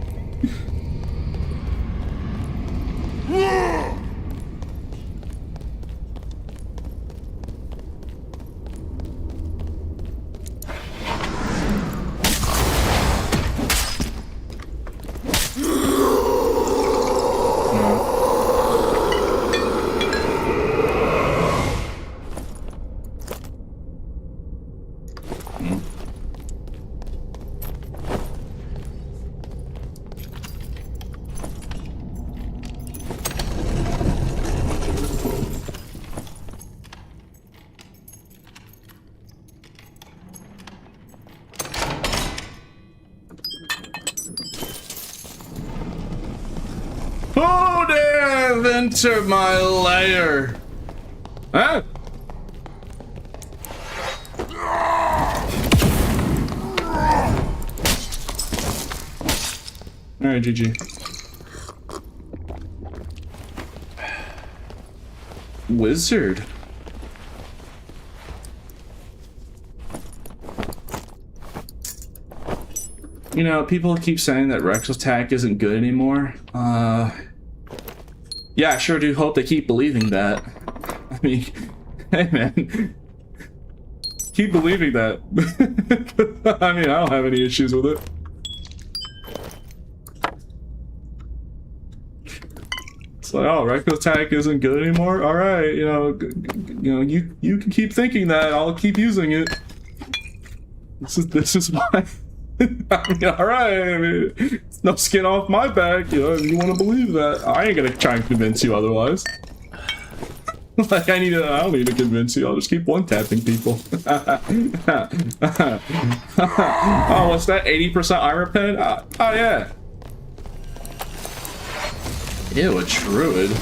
Who dare enter my lair? Huh? Alright, GG. Wizard. You know, people keep saying that Rex attack isn't good anymore. Yeah, I sure do hope they keep believing that. I mean, hey man, keep believing that. I mean, I don't have any issues with it. It's like, oh, Rex attack isn't good anymore. All right, you can keep thinking that. I'll keep using it. This is why. I mean, alright, I mean, it's no skin off my back, you know, if you want to believe that. I ain't gonna try and convince you otherwise. Like, I don't need to convince you, I'll just keep one-tapping people. Oh, what's that, 80% Iron Pen? Oh, yeah. Ew, a druid.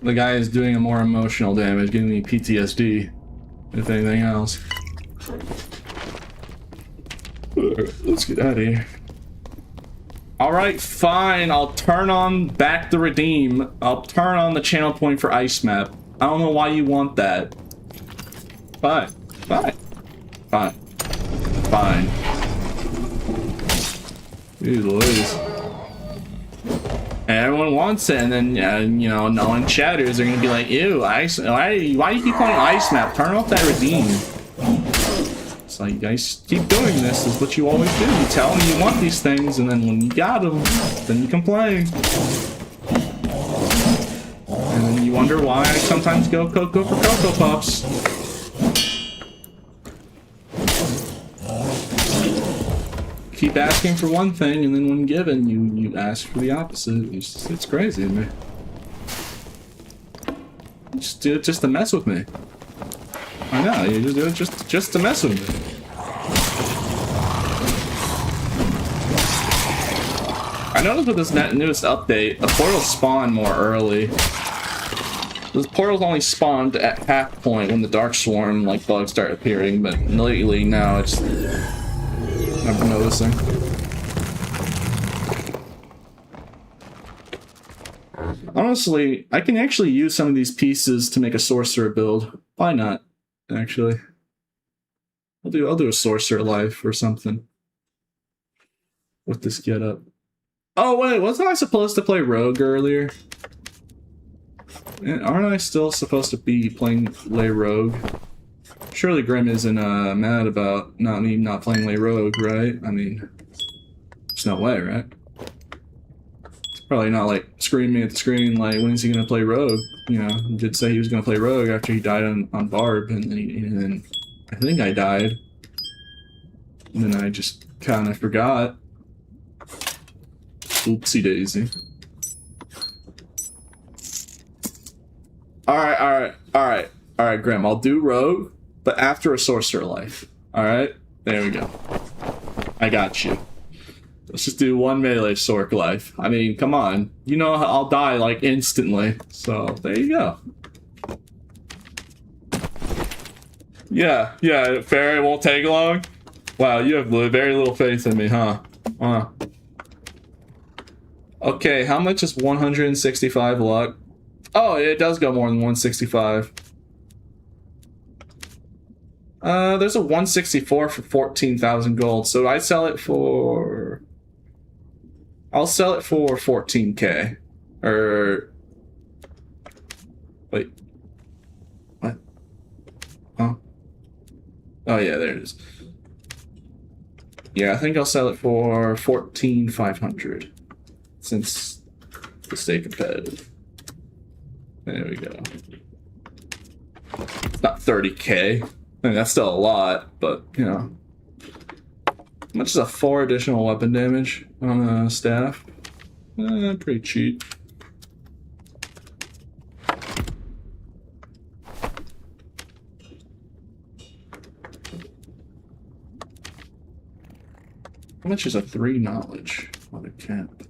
The guy is doing a more emotional damage, giving me PTSD, if anything else. Let's get out of here. Alright, fine, I'll turn on back the redeem. I'll turn on the channel point for ice map. I don't know why you want that. Fine. Fine. Fine. Fine. Jeez Louise. And everyone wants it, and then, you know, no one chatters. Are gonna be like, ew, ice. Why do you keep playing ice map? Turn off that redeem. It's like, you guys keep doing this. This is what you always do. You tell me you want these things, and then when you got them, then you complain. And then you wonder why I sometimes go Cocoa for Cocoa Puffs. keep asking for one thing, and then when given, you ask for the opposite. It's crazy, man. Just do it just to mess with me. I know, you just do it just to mess with me. I noticed with this newest update, the portals spawn more early. The portals only spawned at half point when the Dark Swarm like bugs start appearing, but lately now it's I've been noticing. Honestly, I can actually use some of these pieces to make a sorcerer build. Why not? Actually, I'll do a sorcerer life or something with this getup. Oh wait, wasn't I supposed to play rogue earlier? Aren't I still supposed to be playing lay rogue? Surely Grim isn't mad about not playing lay rogue, right? I mean, there's no way, right? Probably not like screaming at the screen like, when is he gonna play rogue? You know, he did say he was gonna play rogue after he died on barb, and then I think I died, and then I just kind of forgot. Oopsie daisy. Alright, Grim, I'll do rogue, but after a sorcerer life. Alright? There we go. I got you. Let's just do one melee sorc life. I mean, come on. You know I'll die, like, instantly. So, there you go. Yeah, fair, it won't take long? Wow, you have very little faith in me, huh? Okay, how much is 165 luck? Oh, it does go more than 165. There's a 164 for 14,000 gold, so I'll sell it for 14k. Or wait. What? Huh? Oh yeah, there it is. Yeah, I think I'll sell it for 14,500. Since to stay competitive. There we go. It's not 30k. I mean, that's still a lot, but, you know. How much is a 4 additional weapon damage on a staff? Pretty cheap. How much is a 3 knowledge on a camp?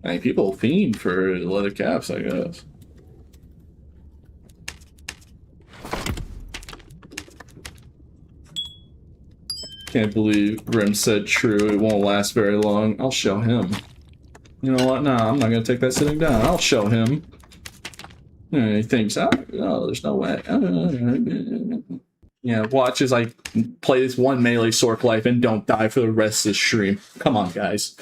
I mean, people fiend for leather caps, I guess. Can't believe Grim said true, it won't last very long. I'll show him. You know what? Nah, I'm not gonna take that sitting down. I'll show him. And he thinks, oh, there's no way. Yeah, watch as I play this one melee sorc life and don't die for the rest of the stream. Come on, guys.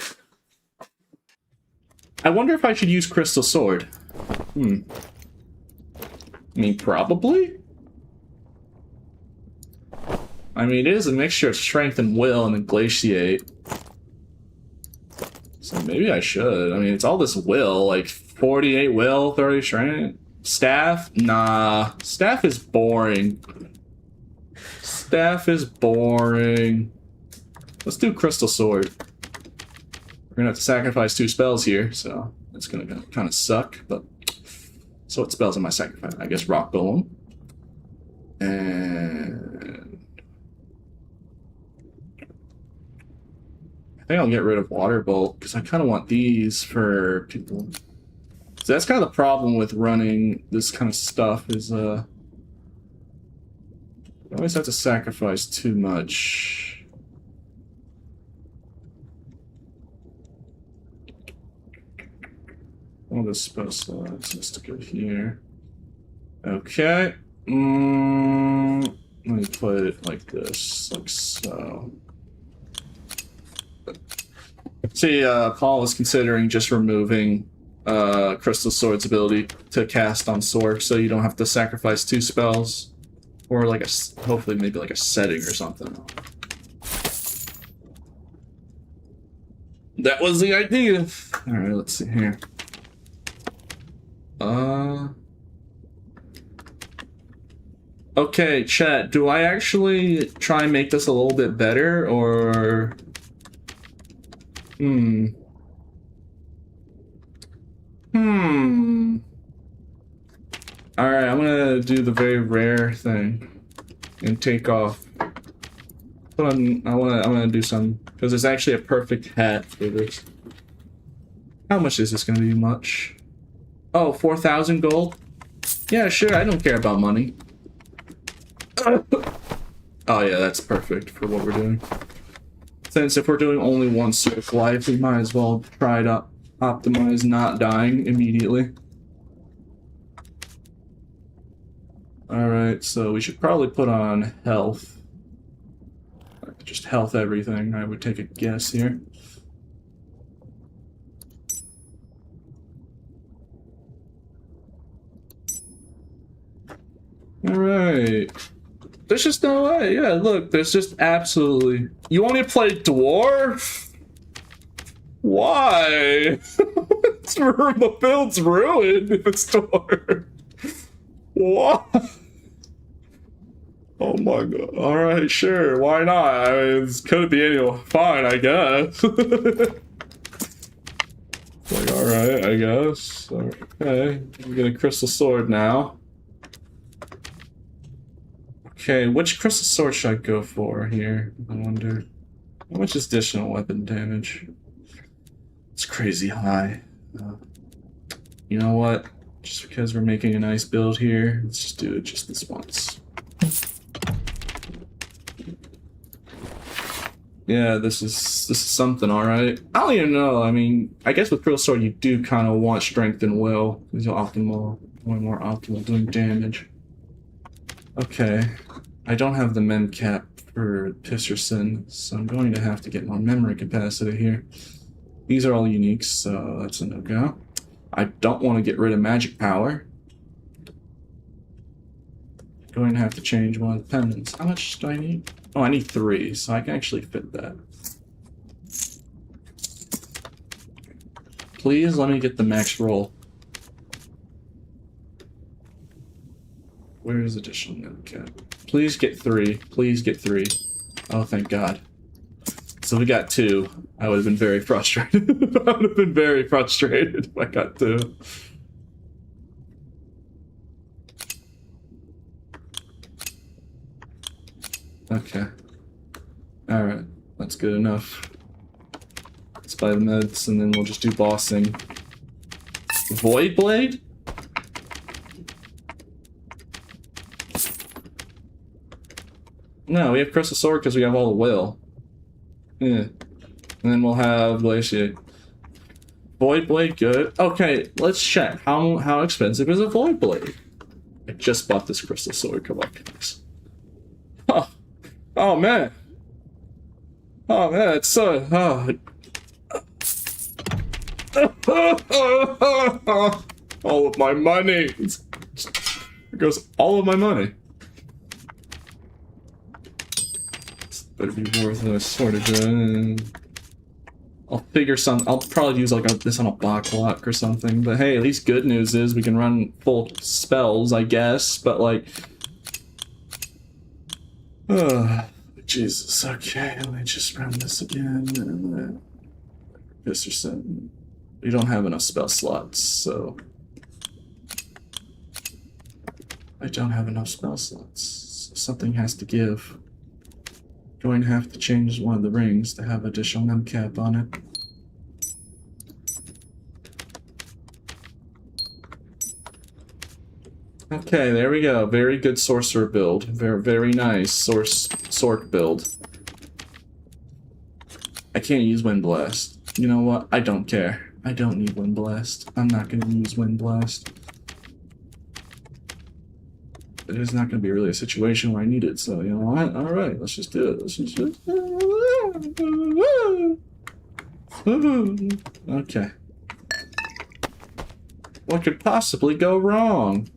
I wonder if I should use Crystal Sword. I mean, probably? I mean, it is a mixture of strength and will and inglatiate. So maybe I should. I mean, it's all this will, like 48 will, 30 strength. Staff? Nah. Staff is boring. Staff is boring. Let's do Crystal Sword. We're gonna have to sacrifice 2 spells here, so it's gonna kind of suck, but... So what spells am I sacrificing? I guess Rock Golem. And... I think I'll get rid of Water Bolt, because I kind of want these for people. So that's kind of the problem with running this kind of stuff, is, you always have to sacrifice too much. All this spell slots, let's go here. Okay. Let me put it like this, like so. See, Paul was considering just removing Crystal Sword's ability to cast on Sorc, so you don't have to sacrifice 2 spells. Or like a, hopefully maybe like a setting or something. That was the idea. Alright, let's see here. Okay, chat, do I actually try and make this a little bit better, or... Alright, I'm gonna do the very rare thing and take off. But I'm gonna do some, because it's actually a perfect hat for this. How much is this gonna be? Much? Oh, 4,000 gold? Yeah, sure, I don't care about money. Oh yeah, that's perfect for what we're doing. Since if we're doing only one Surf Life, we might as well try to optimize not dying immediately. Alright, so we should probably put on health. Just health everything, I would take a guess here. Alright. There's just no way. Yeah, look, there's just absolutely... You want me to play Dwarf? Why? The build's ruined if it's Dwarf. What? Oh my god. Alright, sure. Why not? I mean, it's could be anyone. Fine, I guess. Like, alright, I guess. Okay. We get a crystal sword now. Okay, which crystal sword should I go for here? I wonder. How much is additional weapon damage? It's crazy high. You know what? Just because we're making a nice build here, let's just do it just this once. Yeah, this is something, alright. I don't even know. I mean, I guess with crystal sword you do kind of want strength and will, because you're optimal, more optimal doing damage. Okay. I don't have the mem cap for Pisserson, so I'm going to have to get more memory capacity here. These are all uniques, so that's a no-go. I don't want to get rid of magic power. Going to have to change one of the pendants. How much do I need? Oh, I need 3, so I can actually fit that. Please let me get the max roll. Where is additional mem cap? Please get 3. Please get 3. Oh, thank God. So we got 2. I would have been very frustrated. I would have been very frustrated if I got 2. Okay. Alright. That's good enough. Let's buy the meds and then we'll just do bossing. Void Blade? No, we have Crystal Sword because we have all the will. Yeah. And then we'll have Glaciate. Void Blade, good. Okay, let's check. How expensive is a Void Blade? I just bought this Crystal Sword. Come on, guys. Oh, oh man. Oh man, it's so... Oh. All of my money. There goes all of my money. Better be worth a sort of good. I'll figure some. I'll probably use like this on a block lock or something. But hey, at least good news is we can run full spells, I guess. But like, Jesus. Okay, let me just run this again. Pisserson. We don't have enough spell slots, so I don't have enough spell slots. So something has to give. Going to have to change one of the rings to have additional mem cap on it. Okay, there we go. Very good sorcerer build. Very nice sword build. I can't use Wind Blast. You know what? I don't care. I don't need Wind Blast. I'm not going to use Wind Blast. There's not going to be really a situation where I need it, so you know what? Alright, let's just do it. Let's just do it. Okay. What could possibly go wrong?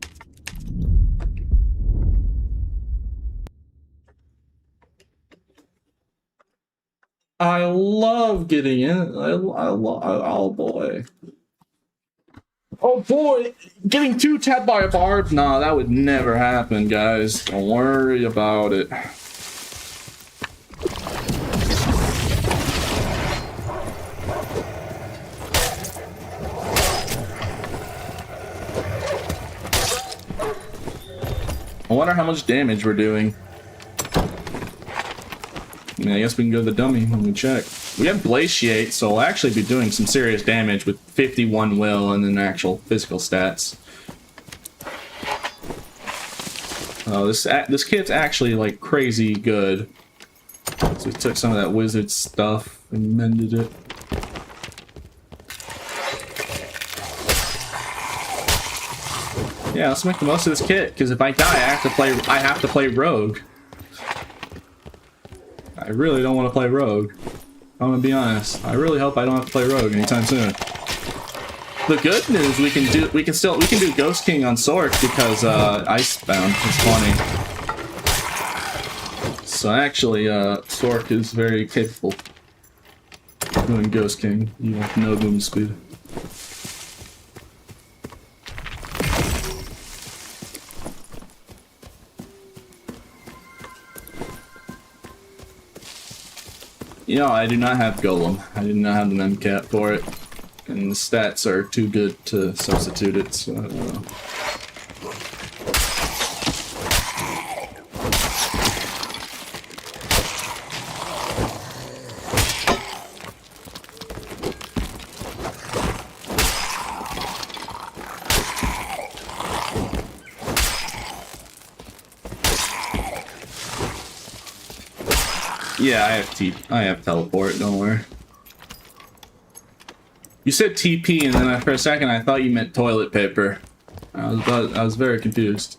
I love getting in. Oh boy. Oh boy, getting two tapped by a barb? Nah, that would never happen, guys. Don't worry about it. I wonder how much damage we're doing. I mean, I guess we can go to the dummy when we check. We have Glaciate, so we'll actually be doing some serious damage with 51 will and then actual physical stats. Oh, this kit's actually like crazy good. So we took some of that wizard stuff and mended it. Yeah, let's make the most of this kit, because if I die, I have to play rogue. I really don't want to play rogue. I'm gonna be honest. I really hope I don't have to play rogue anytime soon. The good news we can do Ghost King on Sork because Icebound is funny. So actually, Sork is very capable of doing Ghost King. You have no movement speed. You know, I do not have Golem. I do not have the memcap for it. And the stats are too good to substitute it, so I don't know. Yeah, I have teleport, don't worry. You said TP and then for a second I thought you meant toilet paper. I was very confused.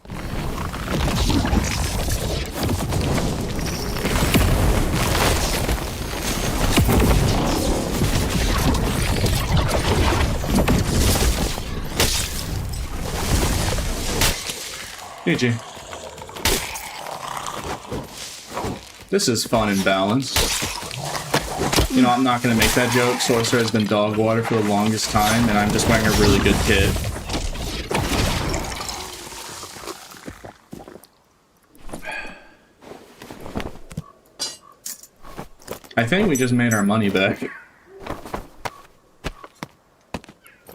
GG. This is fun and balanced. You know, I'm not gonna make that joke. Sorcerer has been dog water for the longest time, and I'm just wearing a really good kit. I think we just made our money back.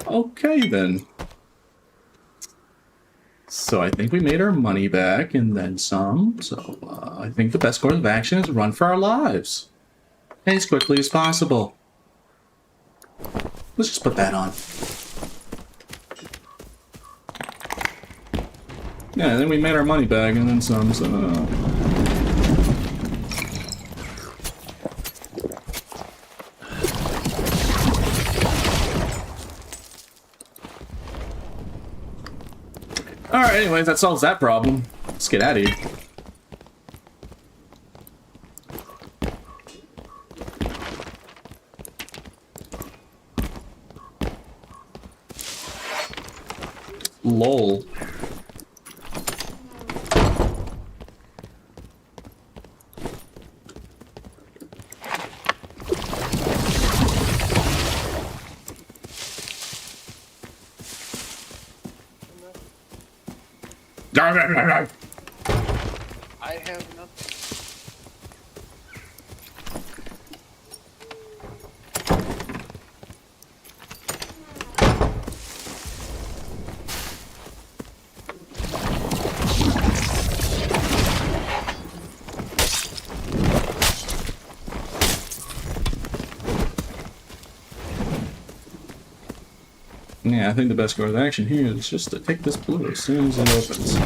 Okay, then. So I think we made our money back and then some. So I think the best course of action is run for our lives. As quickly as possible. Let's just put that on. Yeah, then we made our money back and then some. So, Alright, anyways, that solves that problem. Let's get out of here. LOL. I have nothing. Yeah, I think the best course of action here is just to take this blue as soon as it opens.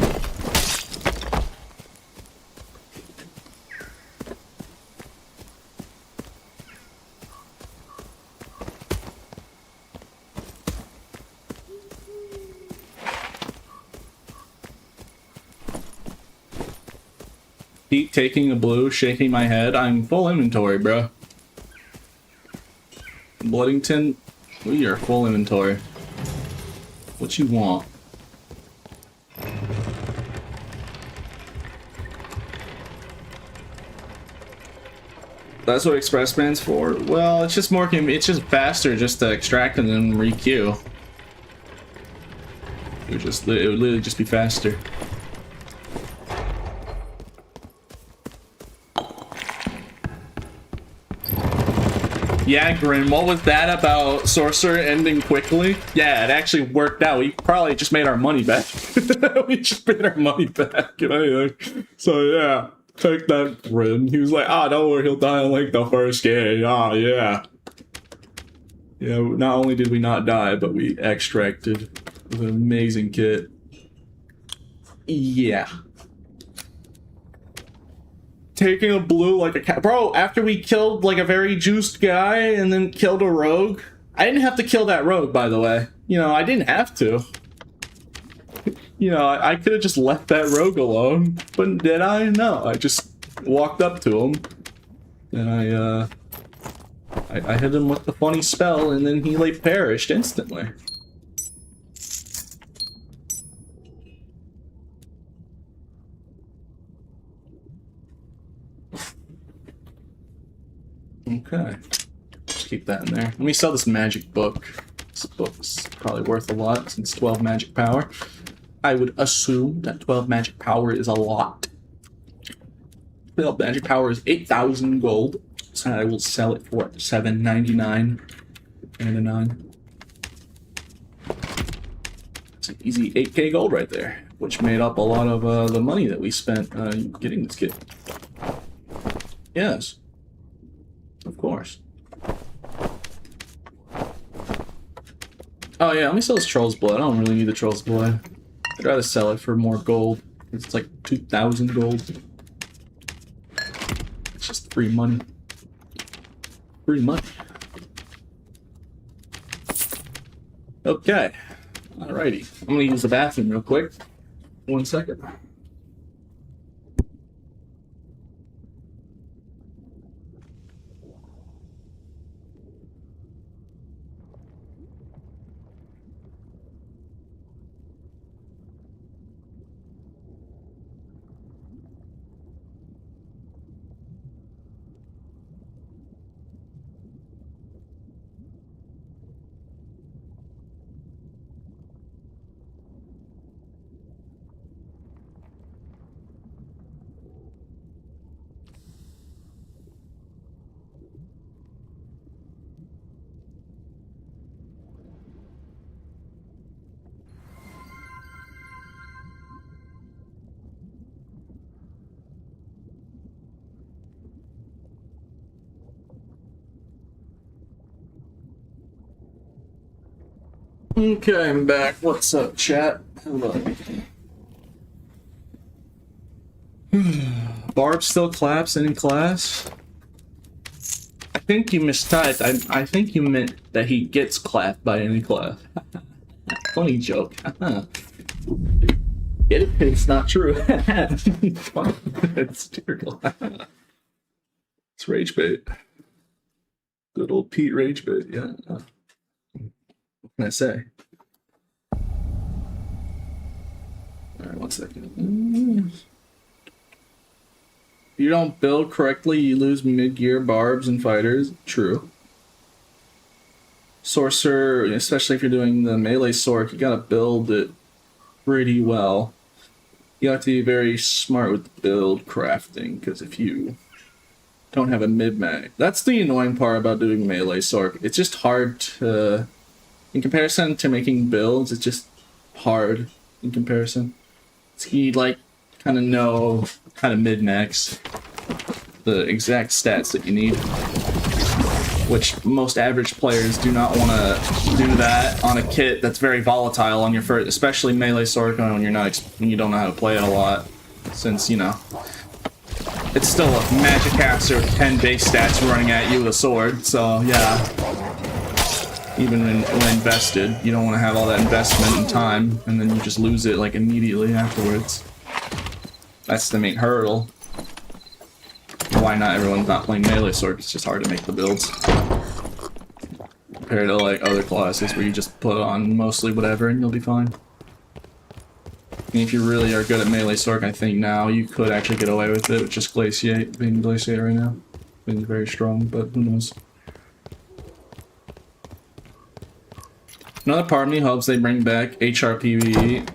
Keep taking a blue, shaking my head. I'm full inventory, bro. Bloodington, we are full inventory. What you want? That's what express span's for? Well, it's just more it's just faster just to extract and then re-queue. It would literally just be faster. Yeah, Grin, what was that about Sorcerer ending quickly? Yeah, it actually worked out. We probably just made our money back. We just made our money back, if anything. So yeah, take that, Grin. He was like, ah, don't worry, he'll die in like the first game. Ah, yeah. Yeah, not only did we not die, but we extracted with an amazing kit. Yeah. Taking a blue like a cat. Bro, after we killed like a very juiced guy and then killed a rogue. I didn't have to kill that rogue, by the way. You know, I didn't have to. You know, I could have just left that rogue alone. But did I? No, I just walked up to him. And I hit him with the funny spell and then he like perished instantly. Okay, just keep that in there. Let me sell this magic book. This book's probably worth a lot since 12 magic power. I would assume that 12 magic power is a lot. 12 magic power is 8,000 gold, so I will sell it for $7.99. It's an easy 8k gold right there, which made up a lot of the money that we spent getting this kit. Yes. Of course. Oh yeah, let me sell this Troll's Blood. I don't really need the Troll's Blood. I'd rather sell it for more gold. It's like 2,000 gold. It's just free money. Free money. Okay. Alrighty. I'm gonna use the bathroom real quick. 1 second. Okay, I'm back. What's up, chat? Hello. Barb still claps in class? I think you mistyped. I think you meant that he gets clapped by any class. Funny joke. It's not true. It's typical. It's rage bait. Good old Pete rage bait, yeah. What can I say? Alright, 1 second. If you don't build correctly, you lose mid-gear barbs and fighters. True. Sorcerer, especially if you're doing the melee sword, you gotta build it pretty well. You have to be very smart with build crafting, because if you don't have a mid-mag... That's the annoying part about doing melee sword. It's just hard to... In comparison to making builds, it's just hard in comparison. So you like kind of know kind of mid-max the exact stats that you need, which most average players do not want to do that on a kit that's very volatile on your first, especially melee sword when when you don't know how to play it a lot, since you know it's still a magic caster with 10 base stats running at you with a sword. So yeah. Even when invested, you don't want to have all that investment and time, and then you just lose it like immediately afterwards. That's the main hurdle. Why not everyone's not playing melee sword? It's just hard to make the builds. Compared to like other classes where you just put on mostly whatever and you'll be fine. And if you really are good at melee sword, I think now you could actually get away with it with just glaciate, being glaciate right now. Being very strong, but who knows. Another part of me hopes they bring back HR PVE.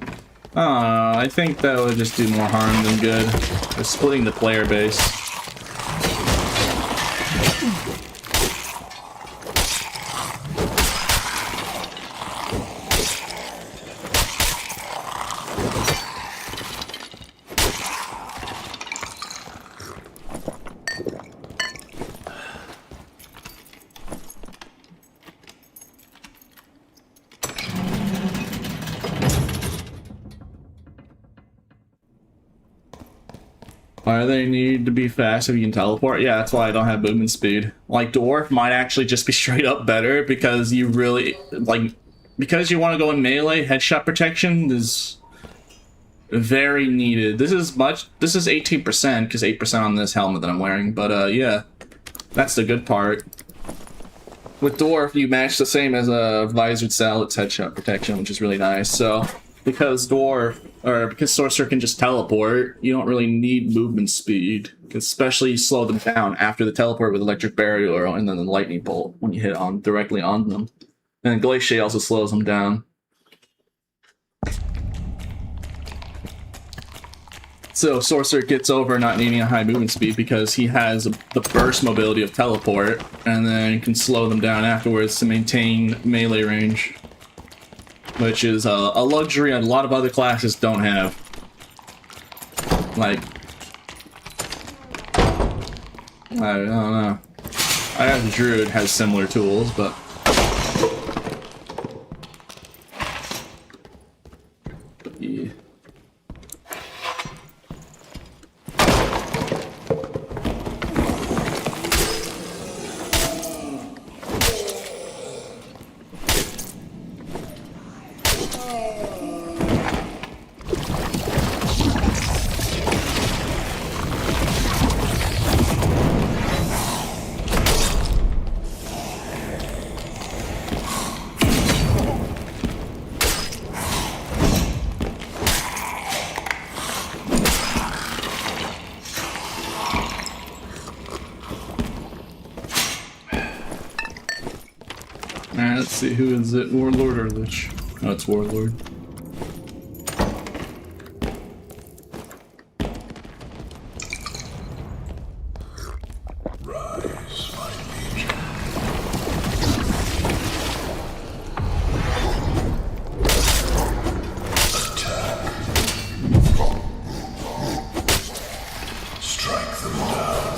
I think that would just do more harm than good. They're splitting the player base. Why do they need to be fast if you can teleport? Yeah, that's why I don't have movement speed. Like, Dwarf might actually just be straight up better because you really, like, because you want to go in melee, headshot protection is very needed. This is 18%, because 8% on this helmet that I'm wearing, but yeah, that's the good part. With Dwarf, you match the same as a Visored Sallet's headshot protection, which is really nice, so because Sorcerer can just teleport, you don't really need movement speed. Especially slow them down after the teleport with Electric Barrier and then the Lightning Bolt when you hit on directly on them. And Glacier also slows them down. So Sorcerer gets over not needing a high movement speed because he has the burst mobility of teleport, and then can slow them down afterwards to maintain melee range. Which is a luxury a lot of other classes don't have. Like, I don't know. I guess the Druid has similar tools, but yeah. Let's see, who is it? Warlord or Lich? Oh, it's Warlord. Rise, my legion. Attack. Strike them down.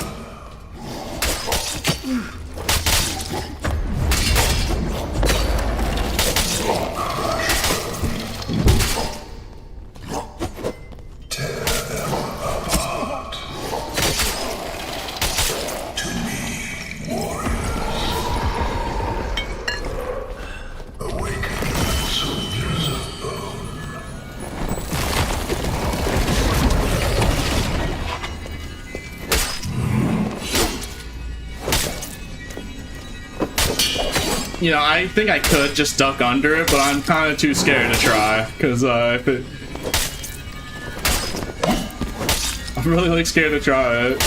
You know, I think I could just duck under it, but I'm kind of too scared to try, because if it... I'm really, like, scared to try it.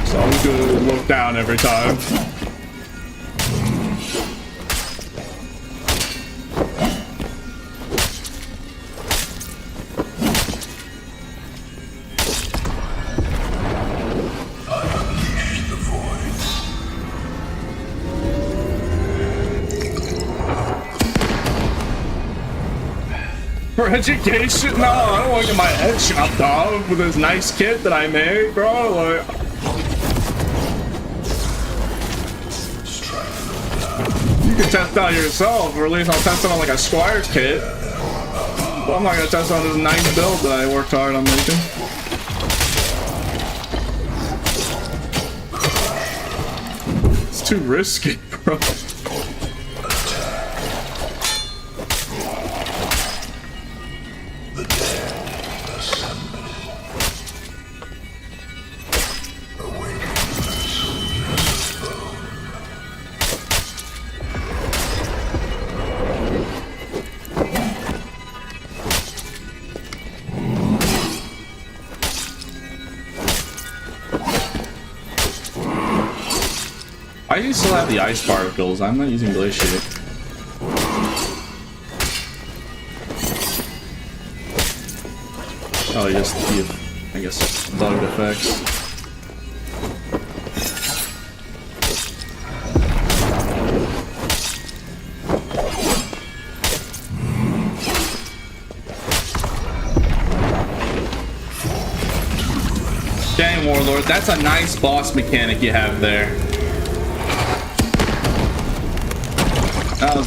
So I'm gonna look down every time. For education? No, I don't want to get my head chopped off with this nice kit that I made, bro. Like, you can test out yourself, or at least I'll test it on like a Squire's kit. But I'm not gonna test on this nice build that I worked hard on making. It's too risky, bro. Why do you still have the ice particles? I'm not using glacier. Oh, just the, I guess, bugged effects. Dang, Warlord, that's a nice boss mechanic you have there.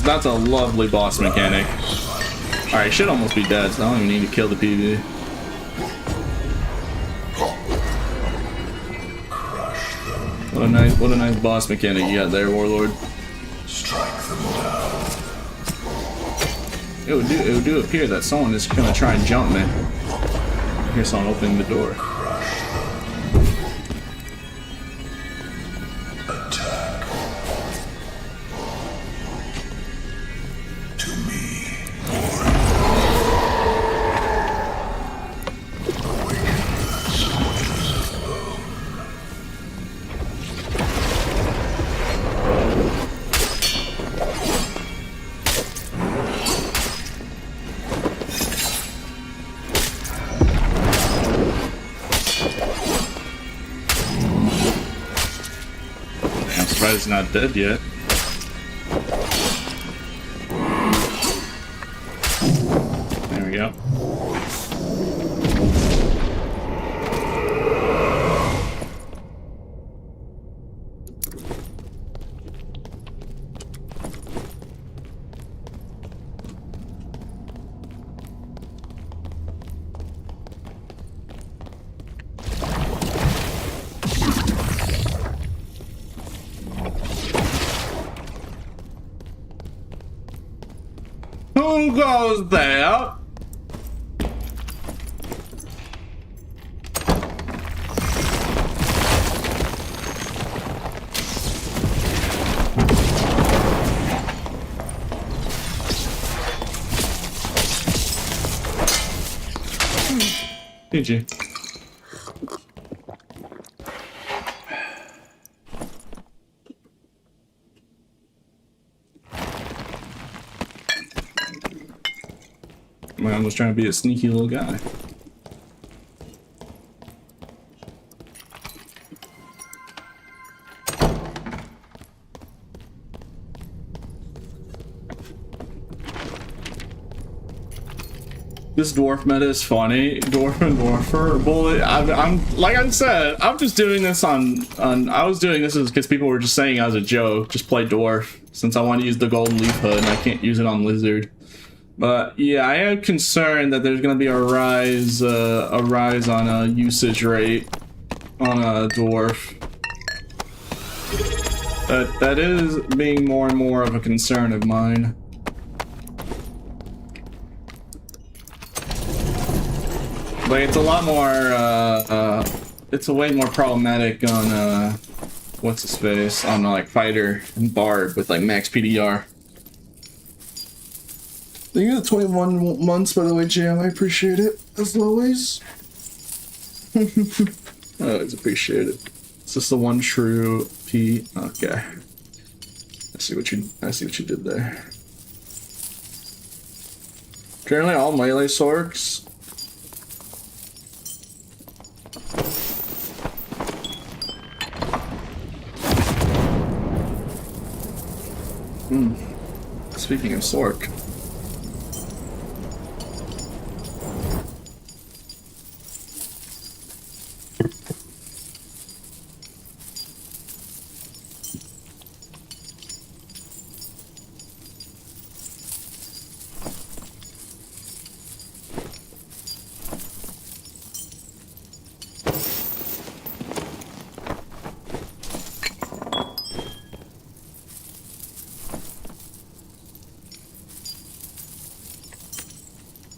That's a lovely boss mechanic. Alright, should almost be dead, so I don't even need to kill the PV. What a nice boss mechanic you got there, Warlord. Strike them down. It would do appear that someone is gonna try and jump me. I hear someone opening the door. Attack. To me. Awaken the soldiers of bone. I'm surprised he's not dead yet. There we go. Who goes there? GG. Man was trying to be a sneaky little guy. This dwarf meta is funny. Dwarf and dwarfer bullet. I'm like I said, I'm just doing this on I was doing this because people were just saying as a joke, just play dwarf since I want to use the golden leaf hood and I can't use it on lizard. But yeah, I am concerned that there's going to be a rise on a usage rate on a dwarf. That is being more and more of a concern of mine. Like it's a lot more. It's a way more problematic on what's his face on like fighter and barb with like max PDR. Thank you for the 21 months, by the way, Jam. I appreciate it, as always. I always appreciate it. Is this the one true P? Okay. I see what you did there. Currently, all melee sorks. Speaking of sork.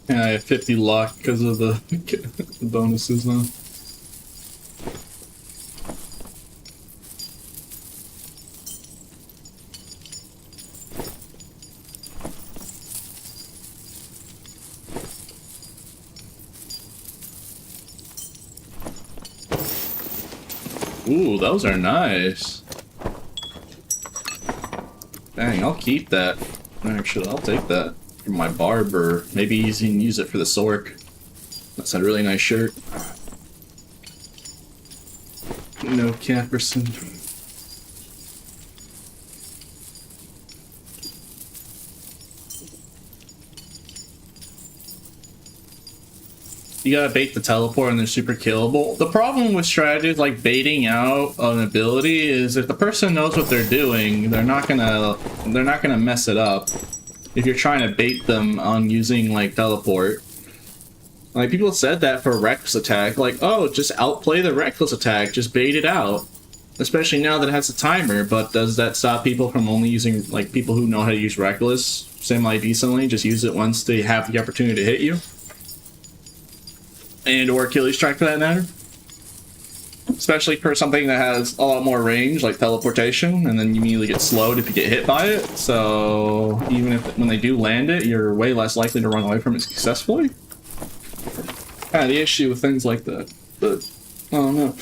Yeah, I have 50 luck because of the bonuses now. Ooh, those are nice. Dang, I'll keep that. Actually, I'll take that for my barb, or maybe you can use it for the sork. That's a really nice shirt. No Camperson. You gotta bait the teleport and they're super killable. The problem with strategies like baiting out an ability is if the person knows what they're doing, they're not gonna mess it up. If you're trying to bait them on using like teleport. Like people said that for reckless attack, like, oh, just outplay the reckless attack, just bait it out. Especially now that it has a timer, but does that stop people from only using, like, people who know how to use reckless semi-decently, just use it once they have the opportunity to hit you? And or Achilles strike for that matter. Especially for something that has a lot more range, like teleportation, and then you immediately get slowed if you get hit by it. So even if when they do land it, you're way less likely to run away from it successfully. Kind of the issue with things like that. But I don't know.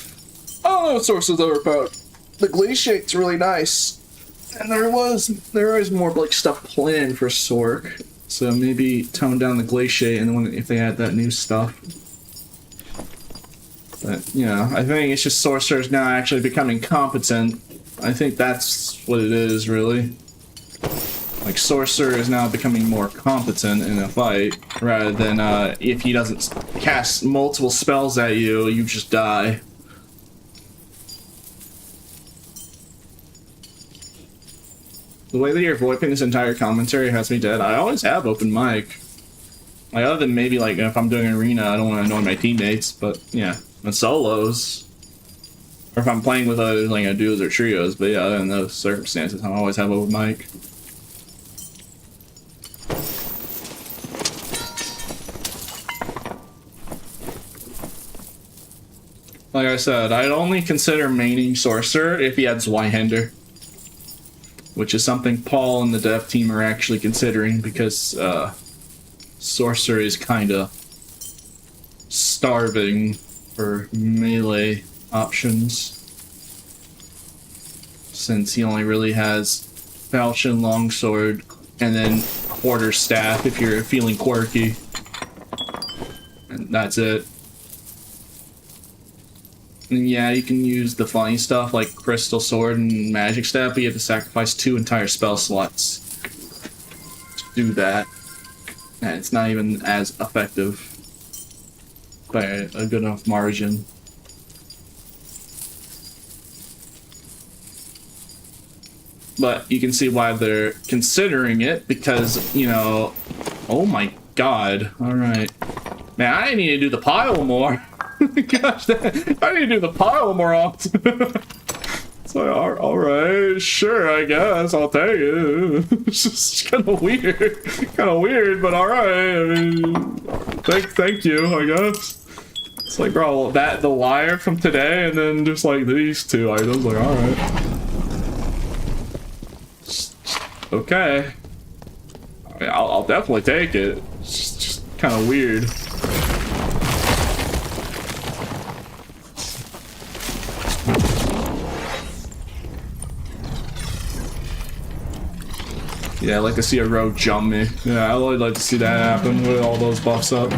I don't know what sources are about. The Glaciate's really nice. And there is more like stuff planned for Sork. So maybe tone down the Glaciate and when if they add that new stuff. But, you know, I think it's just sorcerers now actually becoming competent. I think that's what it is, really. Like, sorcerer is now becoming more competent in a fight, rather than, if he doesn't cast multiple spells at you, you just die. The way that you're VoIPing this entire commentary has me dead. I always have open mic. Like, other than maybe, like, if I'm doing an arena, I don't want to annoy my teammates, but, yeah. And solos, or if I'm playing with other like duos or trios, but yeah, in those circumstances, I always have open mic. Like I said, I'd only consider maining sorcerer if he adds Zweihander, which is something Paul and the dev team are actually considering because sorcerer is kind of starving for melee options, since he only really has falchion, longsword, and then quarter staff if you're feeling quirky, and that's it. And yeah, you can use the funny stuff like crystal sword and magic staff, but you have to sacrifice 2 entire spell slots to do that, and it's not even as effective by a good enough margin. But you can see why they're considering it, because, you know, oh my god, alright. Man, I need to do the pile more. Gosh, I need to do the pile more often. It's like, alright, sure, I guess, I'll take it. It's just kind of weird, but alright, I mean, thank you, I guess. It's like, bro, the wire from today, and then just like these 2 items, like, alright. Okay. I mean, I'll definitely take it. It's just kind of weird. Yeah, I'd like to see a rogue jump me. Yeah, I would like to see that happen with all those buffs up.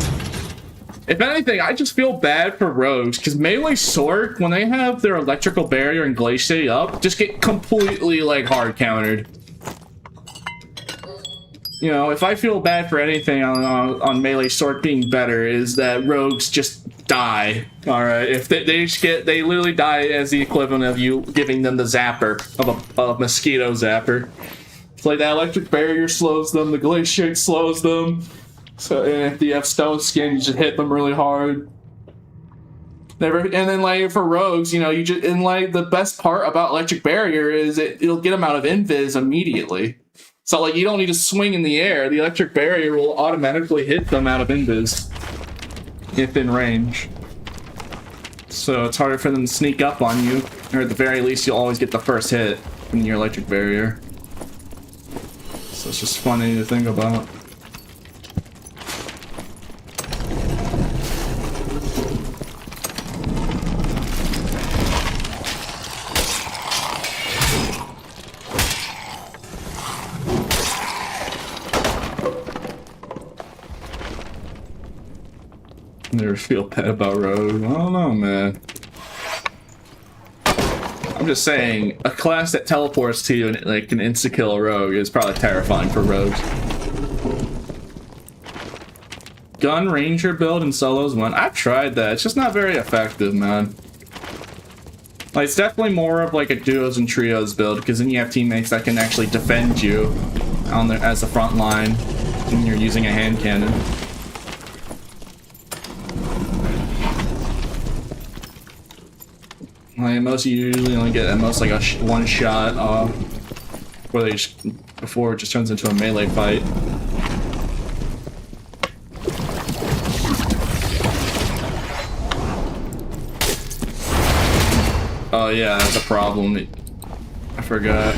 If anything, I just feel bad for rogues, because melee Sork, when they have their electrical barrier and glaciate up, just get completely, like, hard countered. You know, if I feel bad for anything on melee Sork being better, is that rogues just die. Alright, if they literally die as the equivalent of you giving them the zapper, of a mosquito zapper. It's like that electric barrier slows them, the glaciate slows them. So, and if you have stone skin, you just hit them really hard. And then, like, for rogues, you know, and like, the best part about electric barrier is it'll get them out of invis immediately. So, like, you don't need to swing in the air. The electric barrier will automatically hit them out of invis if in range. So it's harder for them to sneak up on you, or at the very least, you'll always get the first hit from your electric barrier. So it's just funny to think about. Never feel bad about rogue. I don't know, man. I'm just saying, a class that teleports to you and like can insta-kill a rogue is probably terrifying for rogues. Gun ranger build in solos 1. I've tried that. It's just not very effective, man. Like, it's definitely more of like a duos and trios build, because then you have teammates that can actually defend you on there as the front line when you're using a hand cannon. Like, most you usually only get at most like a one shot off before it just turns into a melee fight. Oh yeah, that's a problem. I forgot.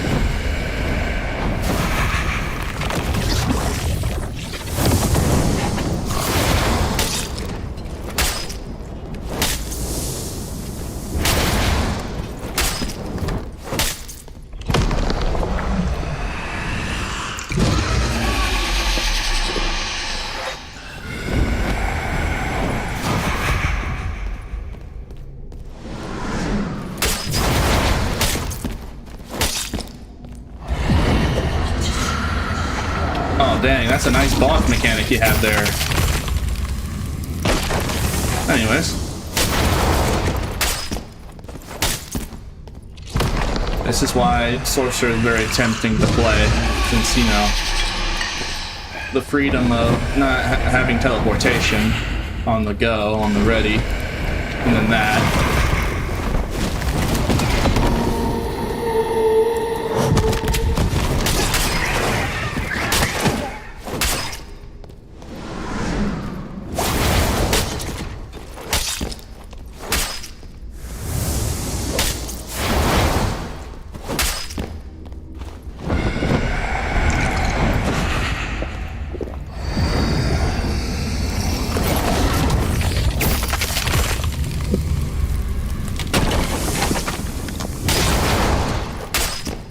Dang, that's a nice boss mechanic you have there. Anyways. This is why sorcerer is very tempting to play, since, you know, the freedom of not having teleportation on the go, on the ready, and then that.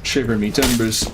Shiver me timbers.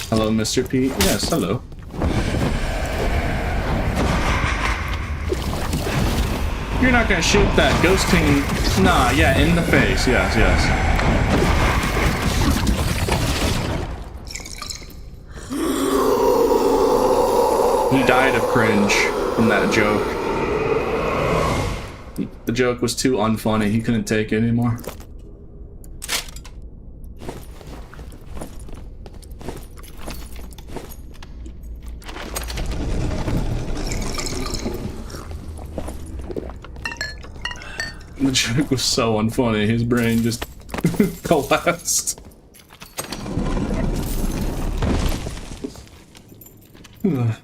Hello, Mr. P. Yes, hello. You're not gonna shoot that ghosting. Nah, yeah, in the face. Yes, yes. He died of cringe from that joke. The joke was too unfunny. He couldn't take it anymore. The joke was so unfunny, his brain just collapsed. Alright.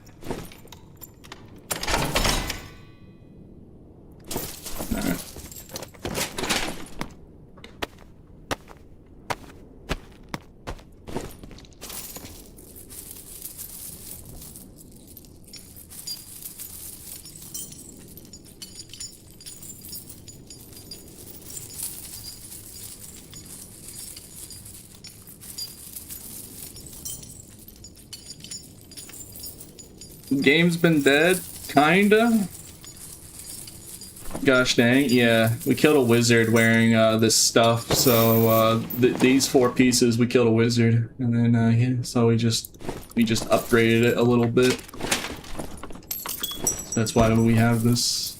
Game's been dead, kinda. Gosh dang, yeah. We killed a wizard wearing this stuff, so these 4 pieces we killed a wizard, and then yeah, so we just upgraded it a little bit. So that's why we have this.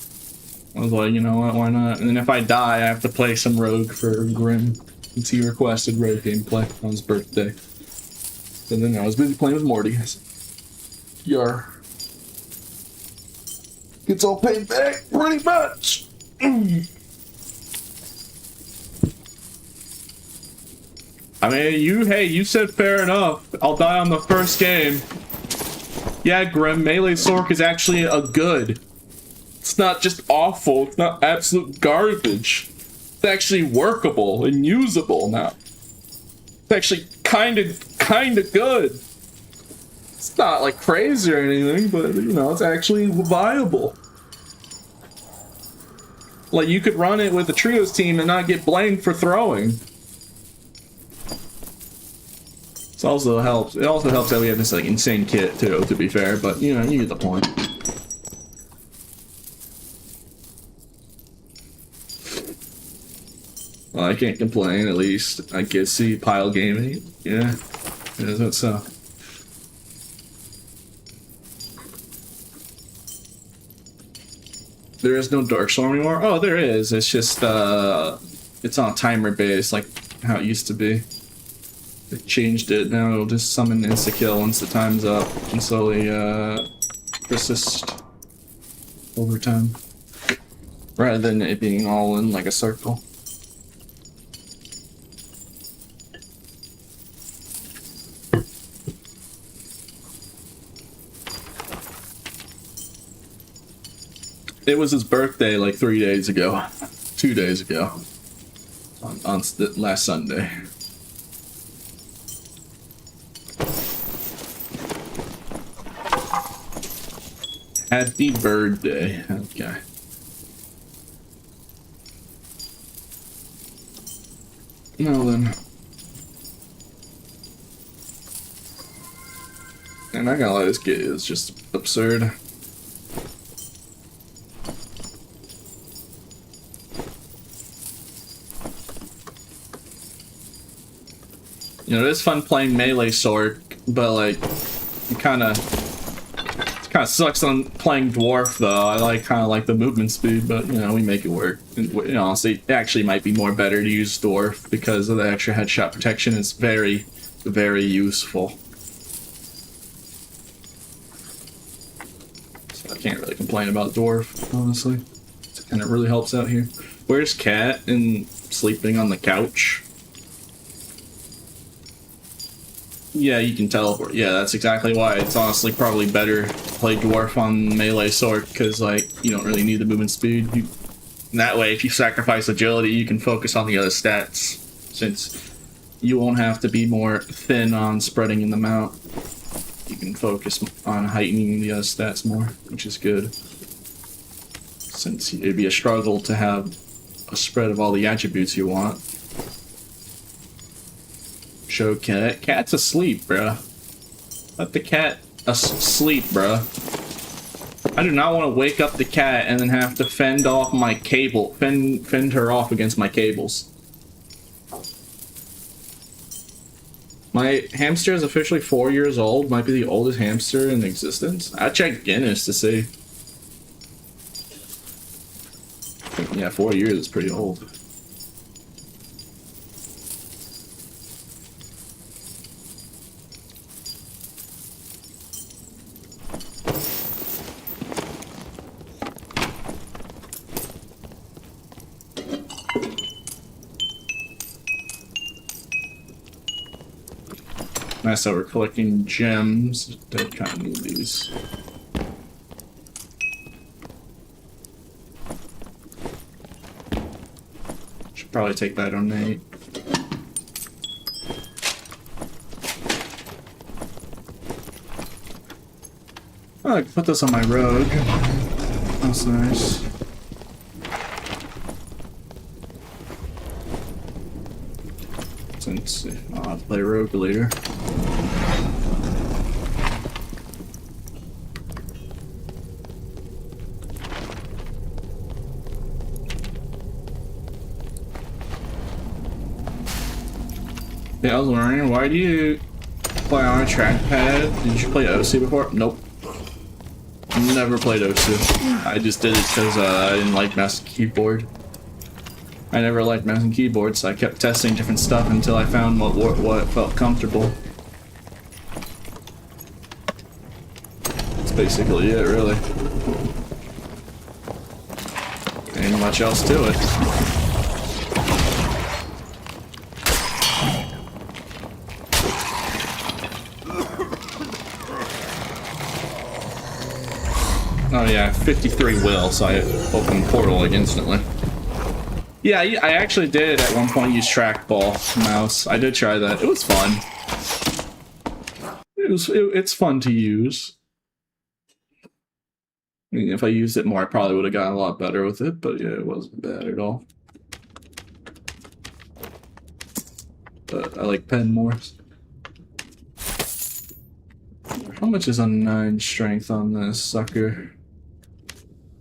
I was like, you know what, why not? And then if I die, I have to play some rogue for Grim, since he requested rogue gameplay on his birthday. And then I was busy playing with Morty. Yar. Gets all paid back, pretty much. I mean, you said fair enough. I'll die on the first game. Yeah, Grim, melee sword is actually a good. It's not just awful, it's not absolute garbage. It's actually workable and usable now. It's actually kinda good. It's not like crazy or anything, but you know, it's actually viable. Like, you could run it with the trios team and not get blamed for throwing. It also helps that we have this like insane kit too, to be fair, but you know, you get the point. Well, I can't complain, at least. I can see pile gaming. Yeah, that's so. There is no Darkstorm anymore? Oh, there is. It's just, it's on a timer base, like how it used to be. They changed it. Now it'll just summon insta-kill once the time's up and slowly, persist over time. Rather than it being all in like a circle. It was his birthday like 3 days ago. 2 days ago. On last Sunday. Happy birthday. Okay. Now then. And I gotta let this get is just absurd. You know, it is fun playing melee sword, but like, it kind of sucks on playing dwarf though. I kind of like the movement speed, but you know, we make it work. And, you know, honestly, it actually might be more better to use dwarf because of the extra headshot protection. It's very, very useful. So I can't really complain about dwarf, honestly. It kind of really helps out here. Where's Cat in sleeping on the couch? Yeah, you can teleport. Yeah, that's exactly why. It's honestly probably better to play dwarf on melee sword, because like you don't really need the movement speed. That way, if you sacrifice agility, you can focus on the other stats, since you won't have to be more thin on spreading them out. You can focus on heightening the other stats more, which is good. Since it'd be a struggle to have a spread of all the attributes you want. Show cat. Cat's asleep, bruh. Let the cat sleep, bruh. I do not want to wake up the cat and then have to fend off my cable. Fend her off against my cables. My hamster is officially 4 years old. Might be the oldest hamster in existence. I checked Guinness to see. Yeah, 4 years is pretty old. Nice that we're collecting gems. Don't kind of need these. Should probably take that on Nate. Oh, I can put this on my rogue. That's nice. Since I'll have to play rogue later. Yeah, I was wondering, why do you play on a trackpad? Did you play OC before? Nope. Never played OC. I just did it because I didn't like mouse and keyboard. I never liked mouse and keyboard, so I kept testing different stuff until I found what felt comfortable. That's basically it, really. Ain't much else to it. Oh yeah, 53 will, so I opened Portal like instantly. Yeah, I actually did at one point use trackball mouse. I did try that. It was fun. It's fun to use. I mean, if I used it more, I probably would have gotten a lot better with it, but yeah, it wasn't bad at all. But I like pen more. How much is a 9 strength on this sucker?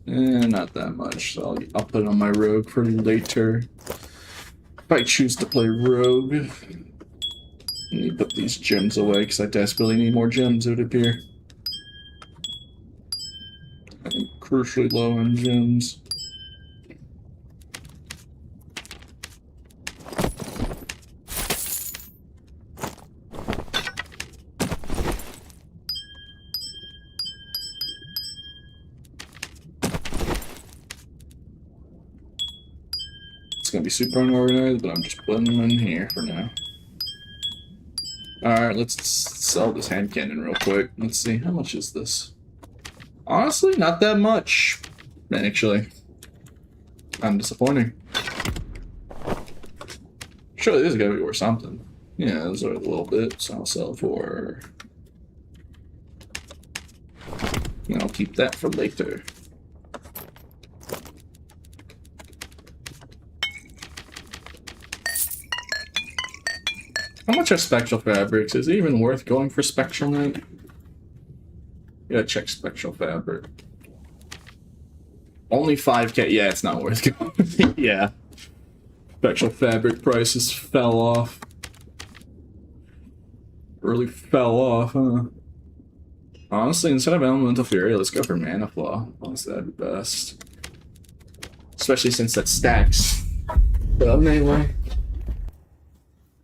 Not that much, so I'll put it on my rogue for later. If I choose to play rogue. Let me put these gems away, because I desperately need more gems, it would appear. I'm crucially low on gems. It's gonna be super unorganized, but I'm just putting them in here for now. Alright, let's sell this hand cannon real quick. Let's see, how much is this? Honestly, not that much, actually. I'm disappointing. Surely this is gotta be worth something. Yeah, this is worth a little bit, so I'll sell for... And I'll keep that for later. How much are Spectral Fabrics? Is it even worth going for Spectral Knight? Yeah, check Spectral Fabric. Only 5k. Yeah, it's not worth going. Yeah. Spectral Fabric prices fell off. Really fell off, huh? Honestly, instead of Elemental Fury, let's go for Mana Flaw. Honestly, that'd be best. Especially since that stacks. Melee.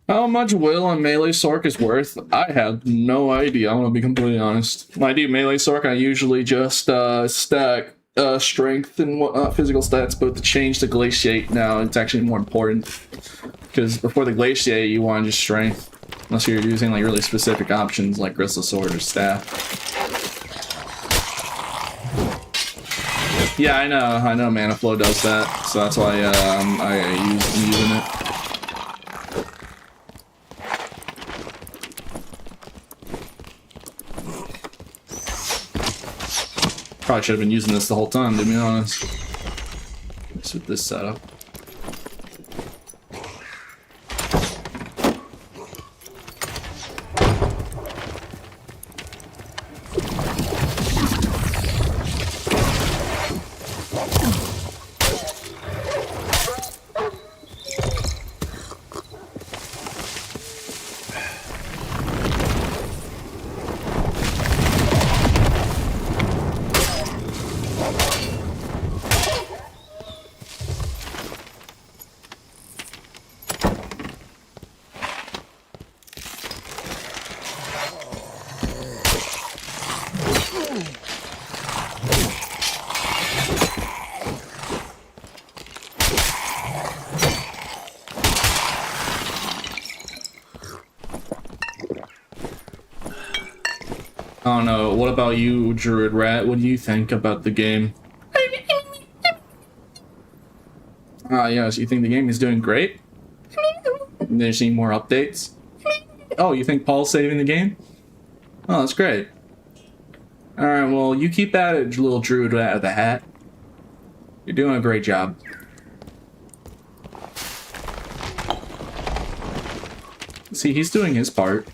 How much will on Melee Sorc is worth? I have no idea, I'm gonna be completely honest. When I do Melee Sorc, I usually just stack strength and whatnot, physical stats, but to change the Glaciate now, it's actually more important. Because before the Glaciate, you want just strength. Unless you're using like really specific options like Gristle Sword or Staff. Yeah, I know Mana Flow does that, so that's why I'm using it. Probably should have been using this the whole time, to be honest. Just with this setup. I don't know, what about you, Druid Rat? What do you think about the game? Yes, you think the game is doing great? There's any more updates? Oh, you think Paul's saving the game? Oh, that's great. Alright, well, you keep at it, little Druid Rat of the Hat. You're doing a great job. See, he's doing his part.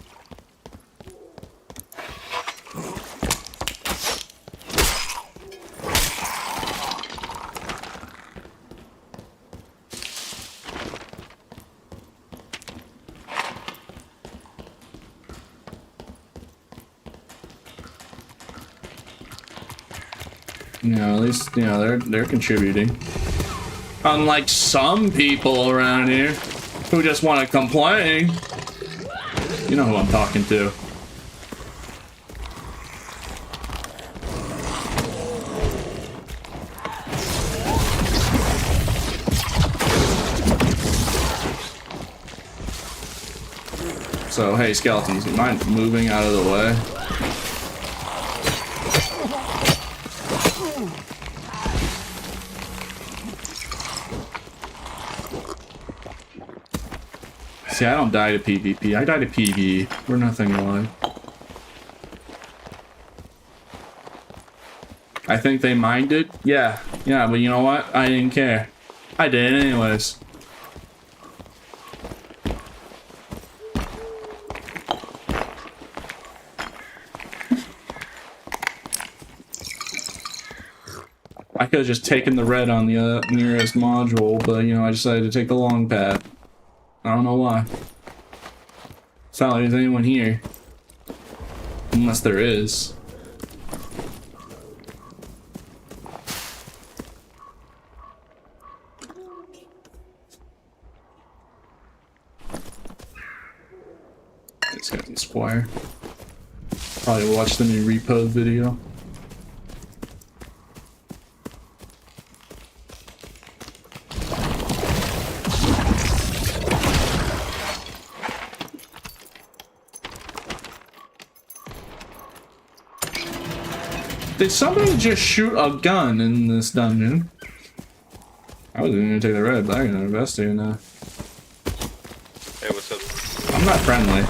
You know, at least, you know, they're contributing. Unlike some people around here who just want to complain. You know who I'm talking to. So, hey, skeletons, you mind moving out of the way? See, I don't die to PvP. I die to PvE. We're nothing alive. I think they minded. Yeah, but you know what? I didn't care. I did anyways. I could have just taken the red on the nearest module, but you know, I decided to take the long path. I don't know why. It's not like there's anyone here. Unless there is. This guy's Squire. Probably watch the new repo video. Did somebody just shoot a gun in this dungeon? I wasn't gonna take the red, but I'm gonna investigate in that. Hey, what's up? I'm not friendly.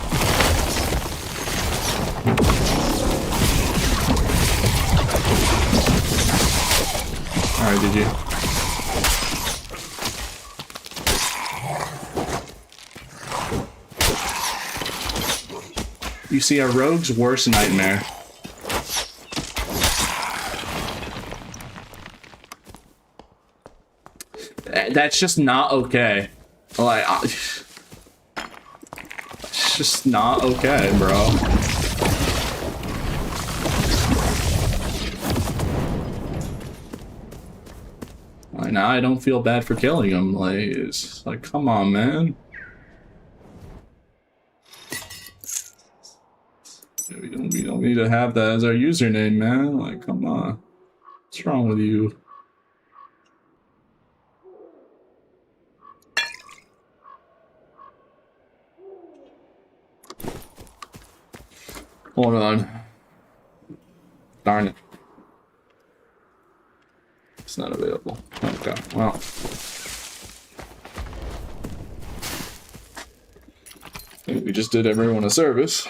Alright, did you? You see, a rogue's worst nightmare. That's just not okay. Like, it's just not okay, bro. Like, now I don't feel bad for killing him. Like, it's like, come on, man. We don't need to have that as our username, man. Like, come on. What's wrong with you? Hold on. Darn it. It's not available. Okay, well. I think we just did everyone a service.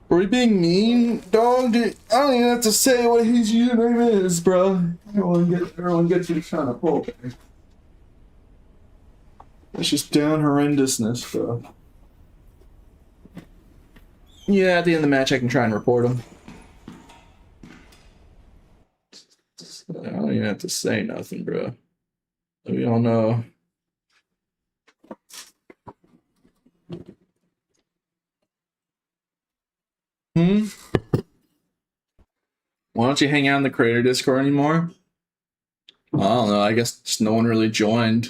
Are we being mean, dog? I don't even have to say what his username is, bro. Everyone gets what he's trying to pull. It's just down horrendousness, bro. Yeah, at the end of the match, I can try and report him. I don't even have to say nothing, bro. We all know. Why don't you hang out in the Creator Discord anymore? I don't know. I guess just no one really joined.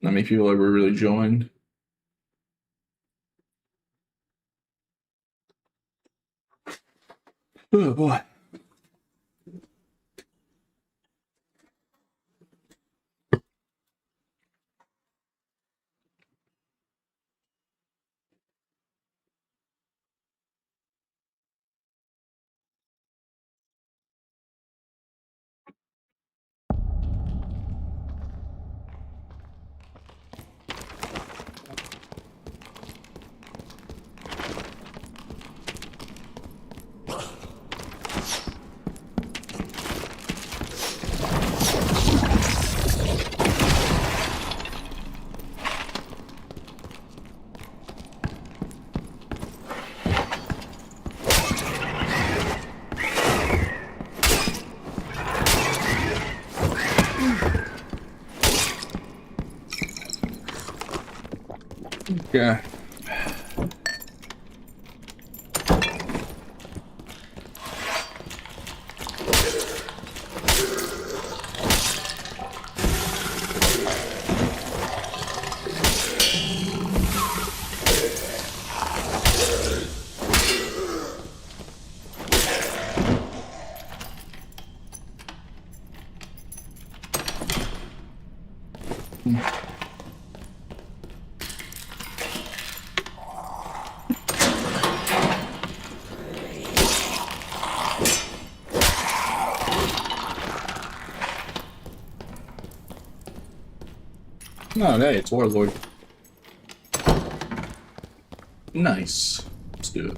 Not many people ever really joined. Oh boy. Yeah. Oh, hey, it's Warlord. Nice. Let's do it.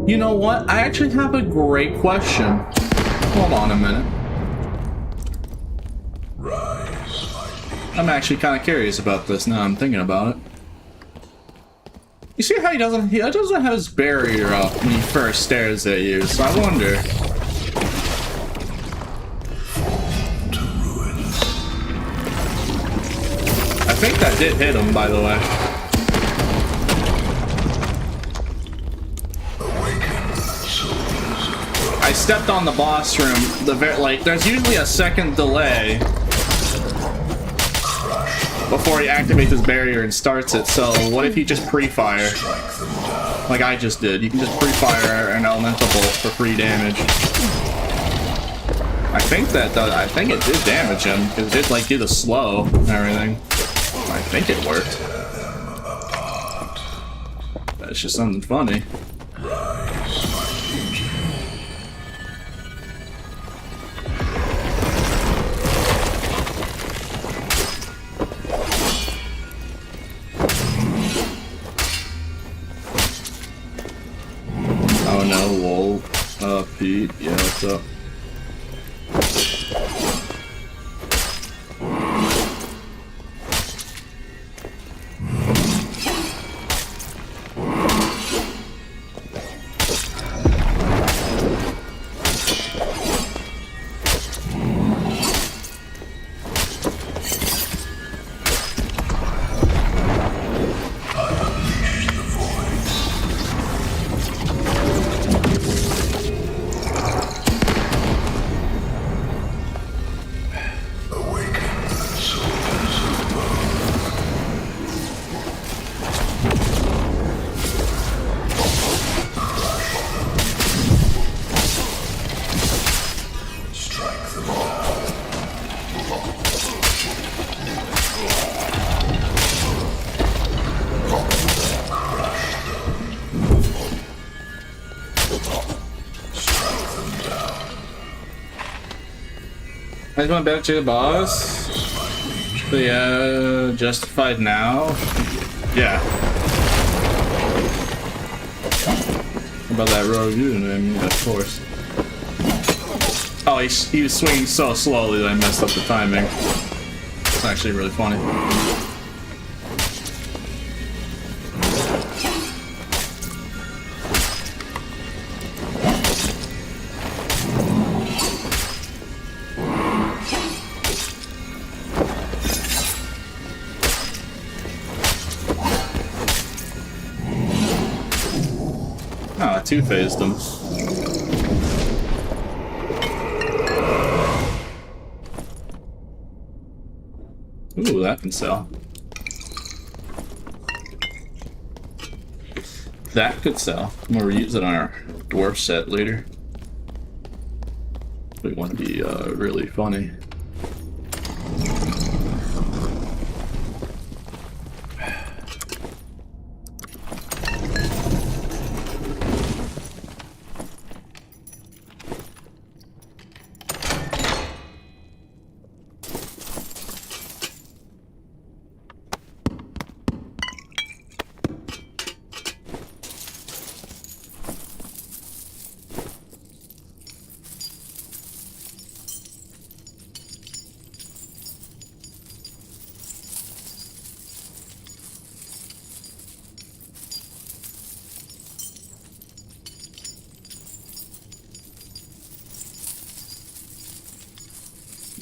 You know what? I actually have a great question. Hold on a minute. Rise, my legion. I'm actually kind of curious about this now I'm thinking about it. You see how he doesn't have his barrier up when he first stares at you, so I wonder. To ruin. I think that did hit him, by the way. Awaken, soldiers of I stepped on the boss room. There's usually a second delay before he activates his barrier and starts it. So what if you just pre-fire, strike them down. like I just did? You can just pre-fire an elemental bolt for free damage. I think it did damage him because it did like do the slow and everything. I think it worked. That's just something funny. Rise, my legion. Oh no, lol. Pete, yeah, what's up? I just went back to the boss. So yeah, justified now. Yeah. How about that rogue unit? I mean, of course. Oh, he was swinging so slowly that I messed up the timing. It's actually really funny. Oh, I two-phased him. Ooh, that can sell. That could sell. I'm gonna reuse it on our dwarf set later. We want to be really funny.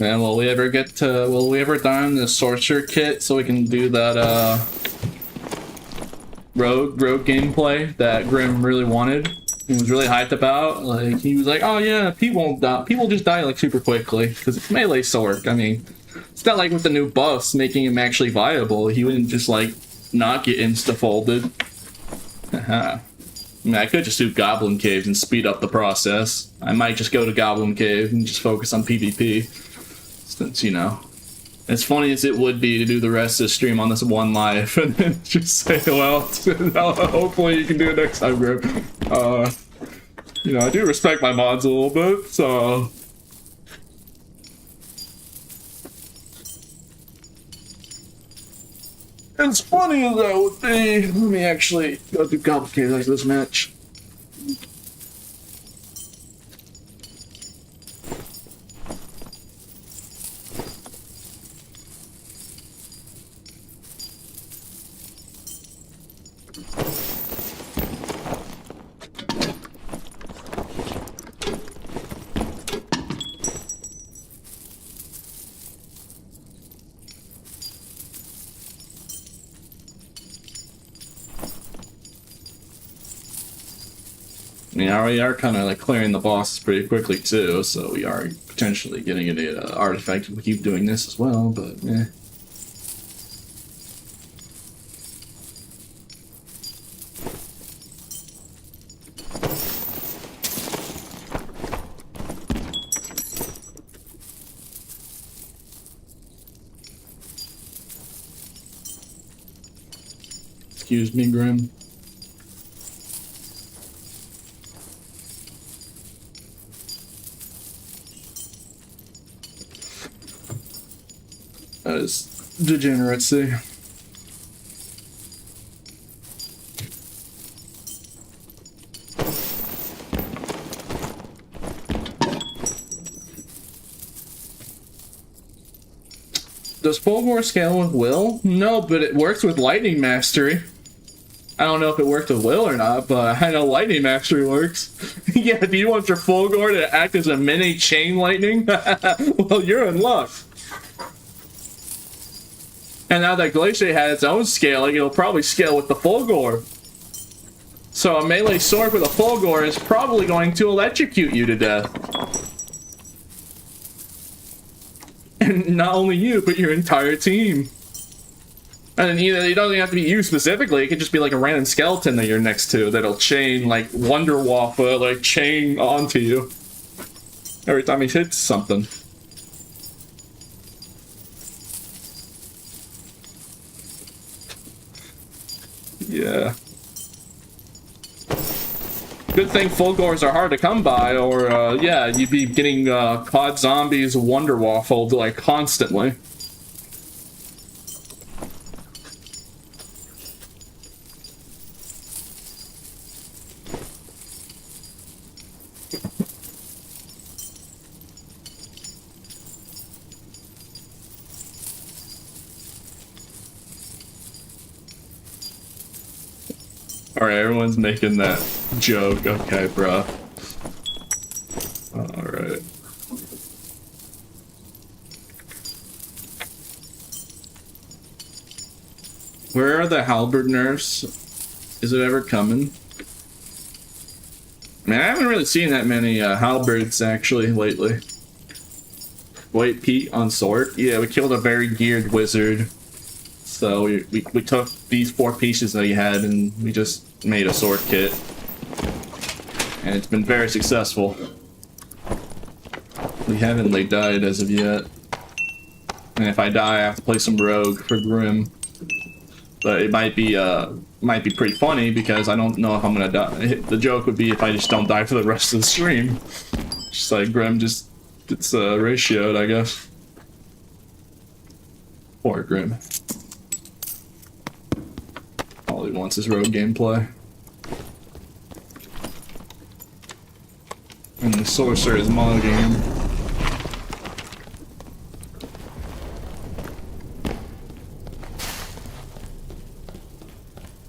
And will we ever dime the sorcerer kit so we can do that rogue gameplay that Grim really wanted? He was really hyped about. Like, he was like, oh yeah, people won't die. People just die like super quickly because it's melee sword. I mean, it's not like with the new buffs making him actually viable. He wouldn't just like not get insta folded. Haha. I mean, I could just do Goblin Cave and speed up the process. I might just go to Goblin Cave and just focus on PvP. Since, you know, as funny as it would be to do the rest of the stream on this one live and then just say, well, hopefully you can do it next time, bro. You know, I do respect my mods a little bit, so... As funny as that would be, let me actually go do Goblin Cave after this match. Yeah, we are kind of like clearing the bosses pretty quickly too, so we are potentially getting an artifact if we keep doing this as well, but yeah. Excuse me, Grim. That is degeneracy. Does Fulgore scale with Will? No, but it works with Lightning Mastery. I don't know if it worked with Will or not, but I know Lightning Mastery works. Yeah, if you want your Fulgore to act as a mini chain lightning, well, you're in luck. And now that Glacier had its own scaling, it'll probably scale with the Fulgore. So a melee sword with a Fulgore is probably going to electrocute you to death. And not only you, but your entire team. And it doesn't have to be you specifically, it could just be like a random skeleton that you're next to that'll chain, like Wonder Waffle, like chain onto you every time he hits something. Yeah. Good thing Fulgores are hard to come by, or yeah, you'd be getting COD Zombies Wonder Waffled like constantly. Alright, everyone's making that joke. Okay, bruh. Alright. Where are the halberd nerfs? Is it ever coming? I mean, I haven't really seen that many halberds actually lately. Wait, Pete on sword? Yeah, we killed a very geared wizard. So we took these 4 pieces that he had and we just made a sword kit. And it's been very successful. We haven't like died as of yet. And if I die, I have to play some rogue for Grim. But it might be pretty funny because I don't know if I'm gonna die. The joke would be if I just don't die for the rest of the stream. Just like Grim just gets ratioed, I guess. Poor Grim. All he wants is rogue gameplay. And the sorcerer is mugging him.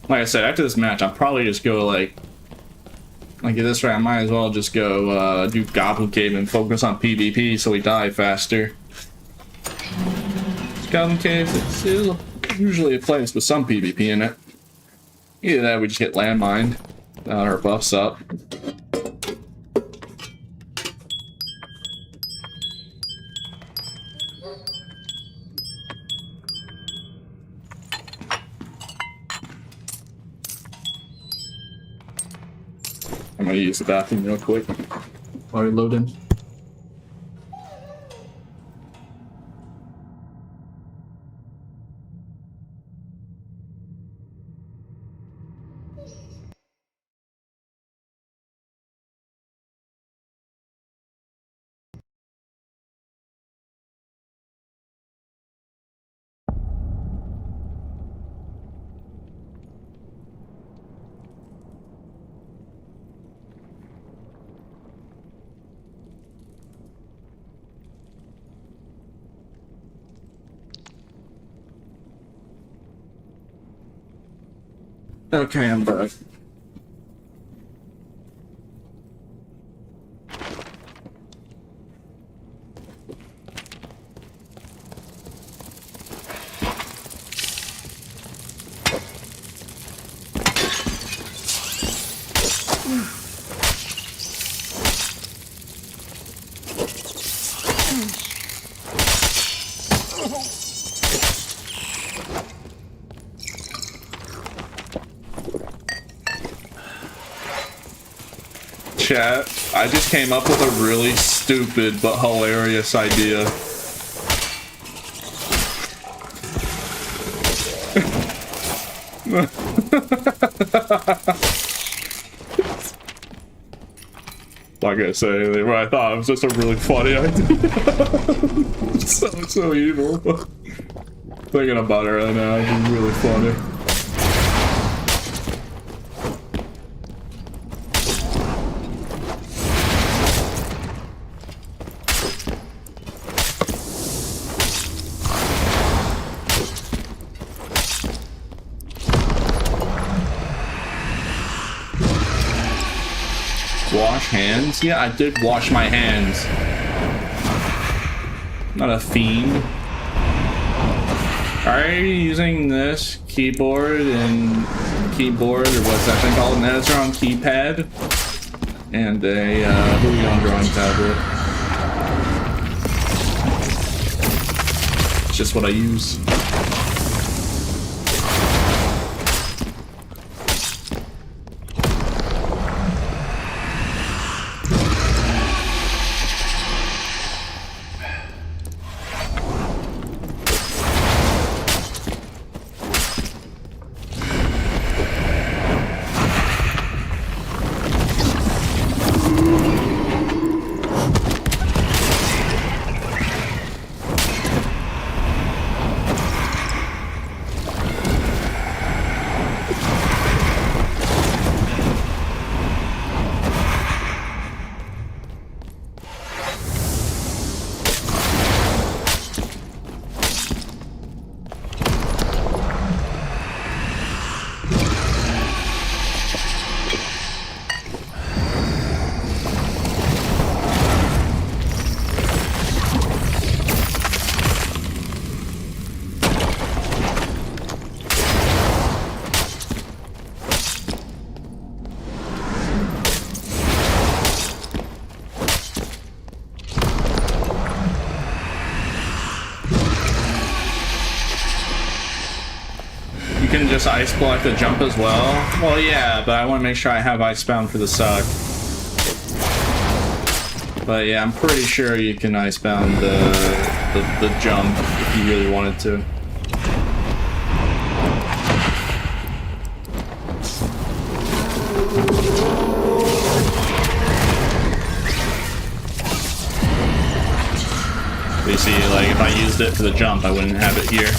Like I said, after this match, I'll probably just go like at this rate, I might as well just go do Goblin Cave and focus on PvP so we die faster. Goblin Cave is usually a place with some PvP in it. Either that, we just get landmined, our buffs up. gonna use the bathroom real quick while we load in. Okay, I'm back. Chat, I just came up with a really stupid but hilarious idea. Like I say, I thought it was just a really funny idea. so evil. Thinking about it right now, it's really funny. Hands? Yeah, I did wash my hands. Not a fiend. Are you using this keyboard and keyboard, or what's that thing called? An Ezron keypad and a Huion drawing tablet. It's just what I use. Just ice block the jump as well? Well, yeah, but I want to make sure I have icebound for the suck. But yeah, I'm pretty sure you can icebound the jump if you really wanted to. You see, like, if I used it for the jump, I wouldn't have it here.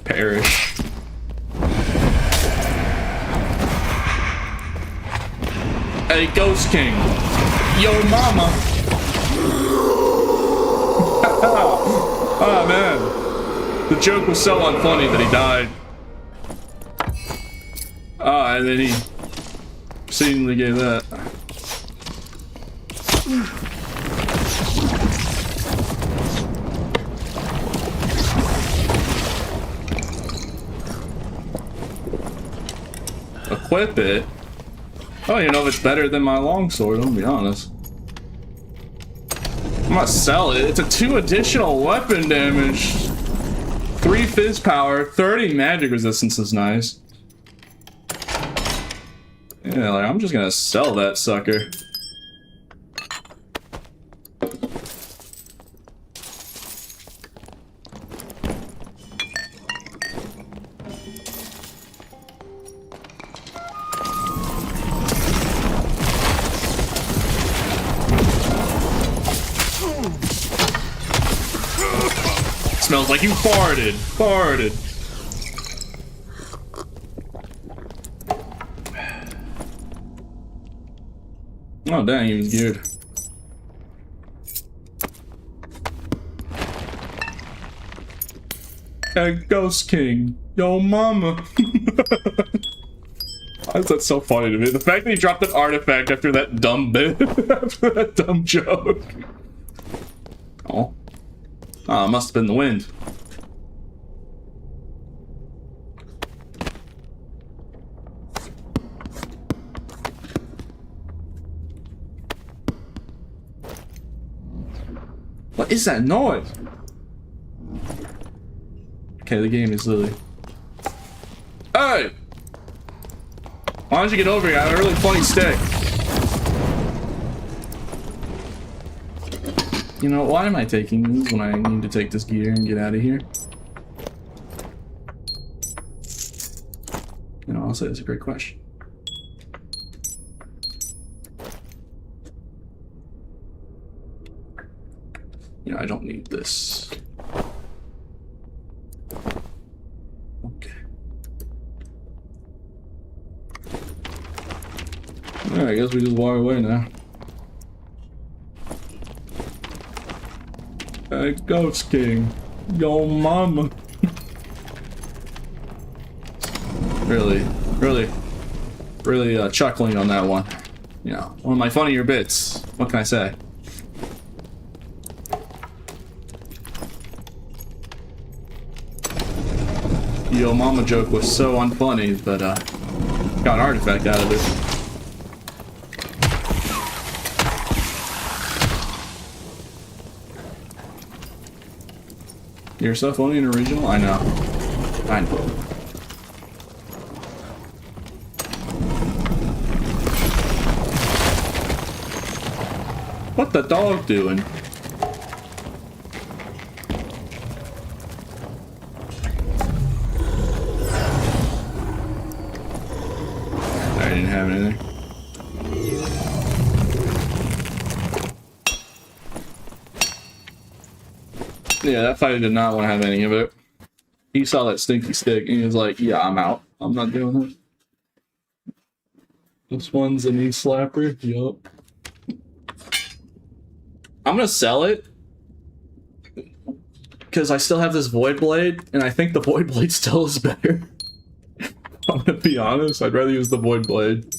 Perish. Hey, Ghost King. Yo, mama. Oh, man. The joke was so unfunny that he died. Ah, and then he seemingly gave that. Equip it? I don't even know if it's better than my longsword, I'm gonna be honest. I'm gonna sell it. It's a 2 additional weapon damage. 3 fizz power, 30 magic resistance is nice. Yeah, like, I'm just gonna sell that sucker. Smells like you farted. Farted. Oh, dang, he was geared. Hey, Ghost King. Yo, mama. Why is that so funny to me? The fact that he dropped an artifact after that dumb bit. After that dumb joke. Oh. Ah, it must have been the wind. What is that noise? Okay, the game is literally... Hey! Why don't you get over here? I have a really funny stick. You know, why am I taking these when I need to take this gear and get out of here? You know, I'll say that's a great question. You know, I don't need this. Okay. Alright, I guess we just walk away now. Hey, Ghost King. Yo, mama. really chuckling on that one. You know, one of my funnier bits. What can I say? Yo mama joke was so unfunny, but got an artifact out of it. Your stuff only in original? I know. I know. What the dog doing? I didn't have anything. Yeah, that fighter did not want to have any of it. He saw that stinky stick and he was like, yeah, I'm out. I'm not doing this. This one's a knee slapper. Yup. I'm gonna sell it because I still have this Void Blade, and I think the Void Blade still is better. I'm gonna be honest, I'd rather use the Void Blade.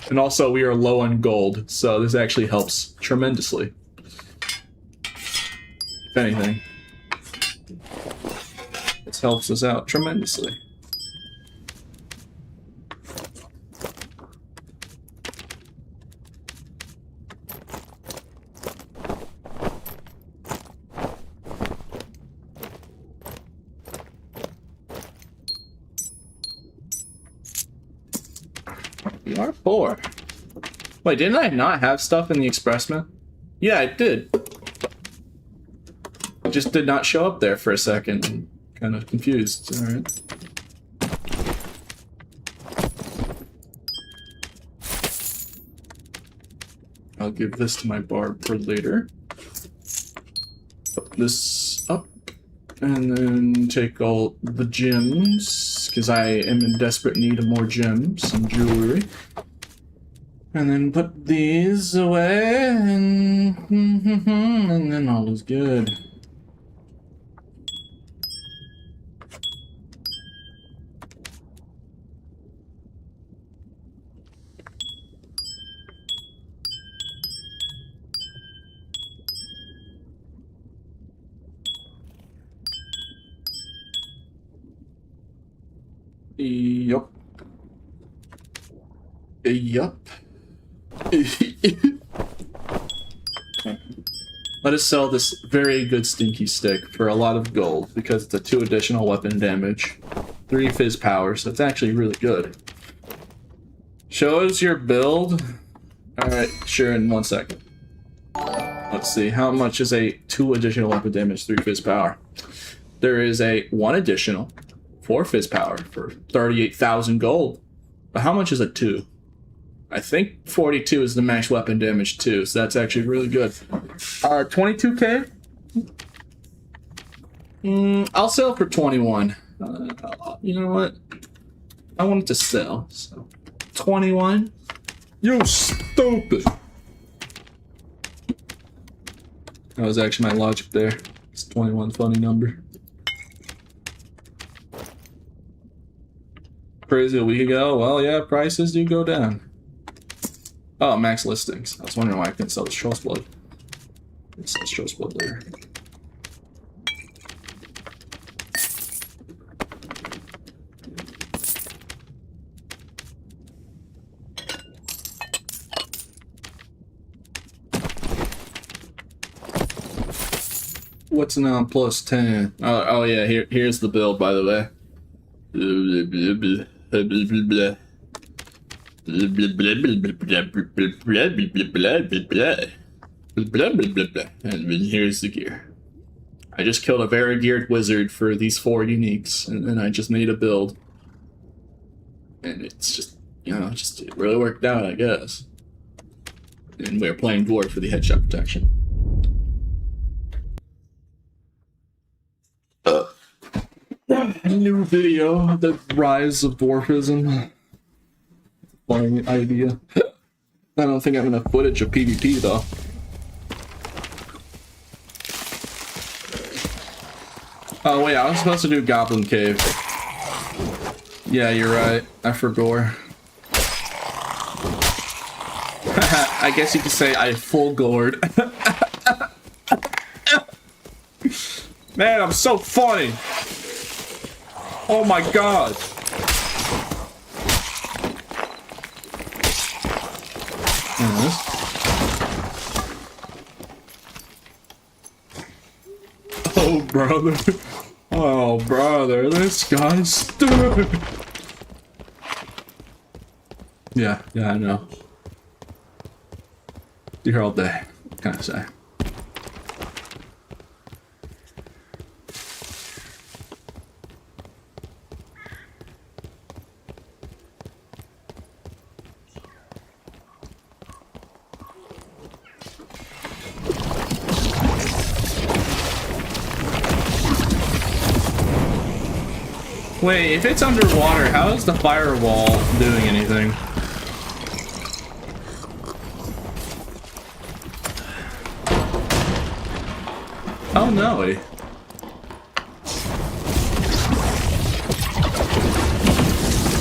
And also, we are low on gold, so this actually helps tremendously. If anything. This helps us out tremendously. We are poor. Wait, didn't I not have stuff in the expressman? Yeah, I did. It just did not show up there for a second. I'm kind of confused. Alright. I'll give this to my barb for later. Put this up. And then take all the gems, because I am in desperate need of more gems and jewelry. And then put these away, and then all is good. Yup. Yup. Let us sell this very good stinky stick for a lot of gold because it's a 2 additional weapon damage, 3 fizz power, so it's actually really good. Show us your build. Alright, sure, in 1 second. Let's see, how much is a 2 additional weapon damage, 3 fizz power? There is a 1 additional, 4 fizz power for 38,000 gold. But how much is a 2? I think 42 is the max weapon damage too, so that's actually really good. 22k? I'll sell for 21. You know what? I want it to sell, so 21. You stupid. That was actually my logic there. It's 21 funny number. Crazy a week ago? Well, yeah, prices do go down. Oh, max listings. I was wondering why I couldn't sell this Troll's Blood. Let's sell this Troll's Blood later. What's now plus 10? Oh yeah, here's the build, by the way. And here's the gear. I just killed a very geared wizard for these 4 uniques, and then I just made a build. And it's just, you know, it really worked out, I guess. And we're playing Dwarf for the headshot protection. New video, the rise of dwarfism. Funny idea. I don't think I have enough footage of PvP though. Oh wait, I was supposed to do Goblin Cave. Yeah, you're right. I forgot. I guess you could say I full gored. Man, I'm so funny. Oh my god. Oh brother. Oh brother, this guy's stupid. Yeah, I know. You're here all day. What can I say? Wait, if it's underwater, how is the firewall doing anything? Oh no.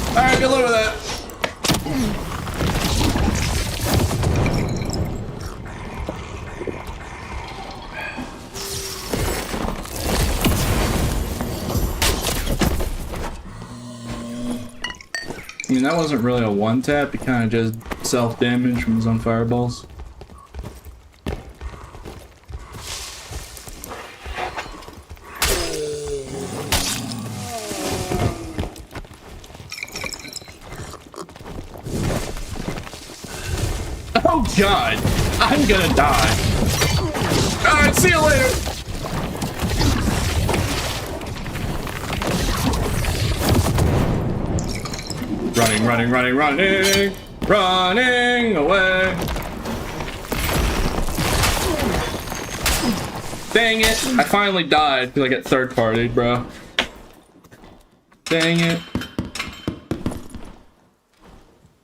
Alright, good luck with that. I mean, that wasn't really a one-tap, he kind of just self-damage from his own fireballs. Oh god! I'm gonna die! Alright, see you later! Running away. Dang it, I finally died because I get third-partied, bro. Dang it.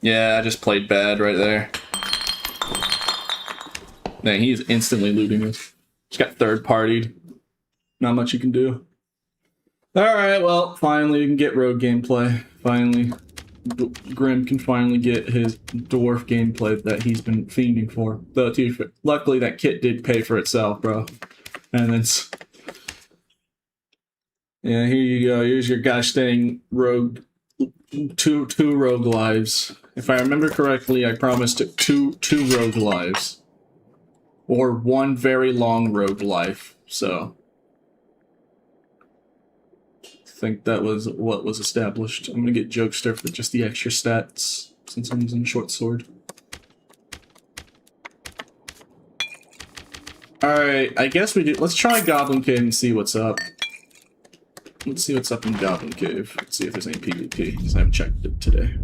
Yeah, I just played bad right there. Dang, he's instantly looting us. Just got third-partied. Not much you can do. Alright, well, finally we can get rogue gameplay. Finally. Grim can finally get his dwarf gameplay that he's been fiending for. Though, luckily that kit did pay for itself, bro. And then, yeah, here you go. Here's your guy staying rogue, two rogue lives. If I remember correctly, I promised two rogue lives. or one very long rogue life. So I think that was what was established. I'm gonna get Jokester for just the extra stats since I'm using short sword. Alright, I guess we do. Let's try Goblin Cave and see what's up. Let's see what's up in Goblin Cave. Let's see if there's any PvP, because I haven't checked it today.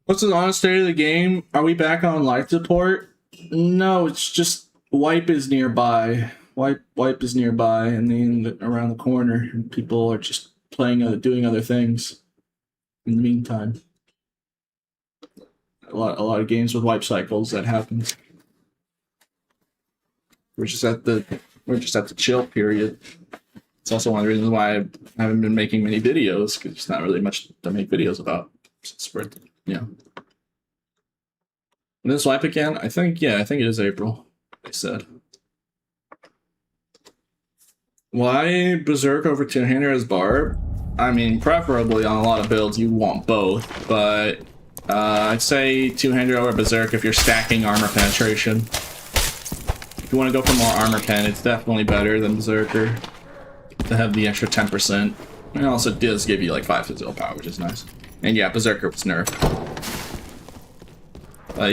What's the honest state of the game? Are we back on life support? No, it's just wipe is nearby. Wipe is nearby, and then around the corner, and people are just playing, doing other things in the meantime. A lot of games with wipe cycles that happens. We're just at the chill period. It's also one of the reasons why I haven't been making many videos, because there's not really much to make videos about. Yeah. When is wipe again? I think it is April, they said. Why Berserk over Two-Hander as Barb? I mean, preferably on a lot of builds you want both, but I'd say Two-Hander over Berserk if you're stacking armor penetration. If you want to go for more armor pen, it's definitely better than Berserker to have the extra 10%. And it also does give you like 5 physical power, which is nice. And yeah, Berserker was nerfed.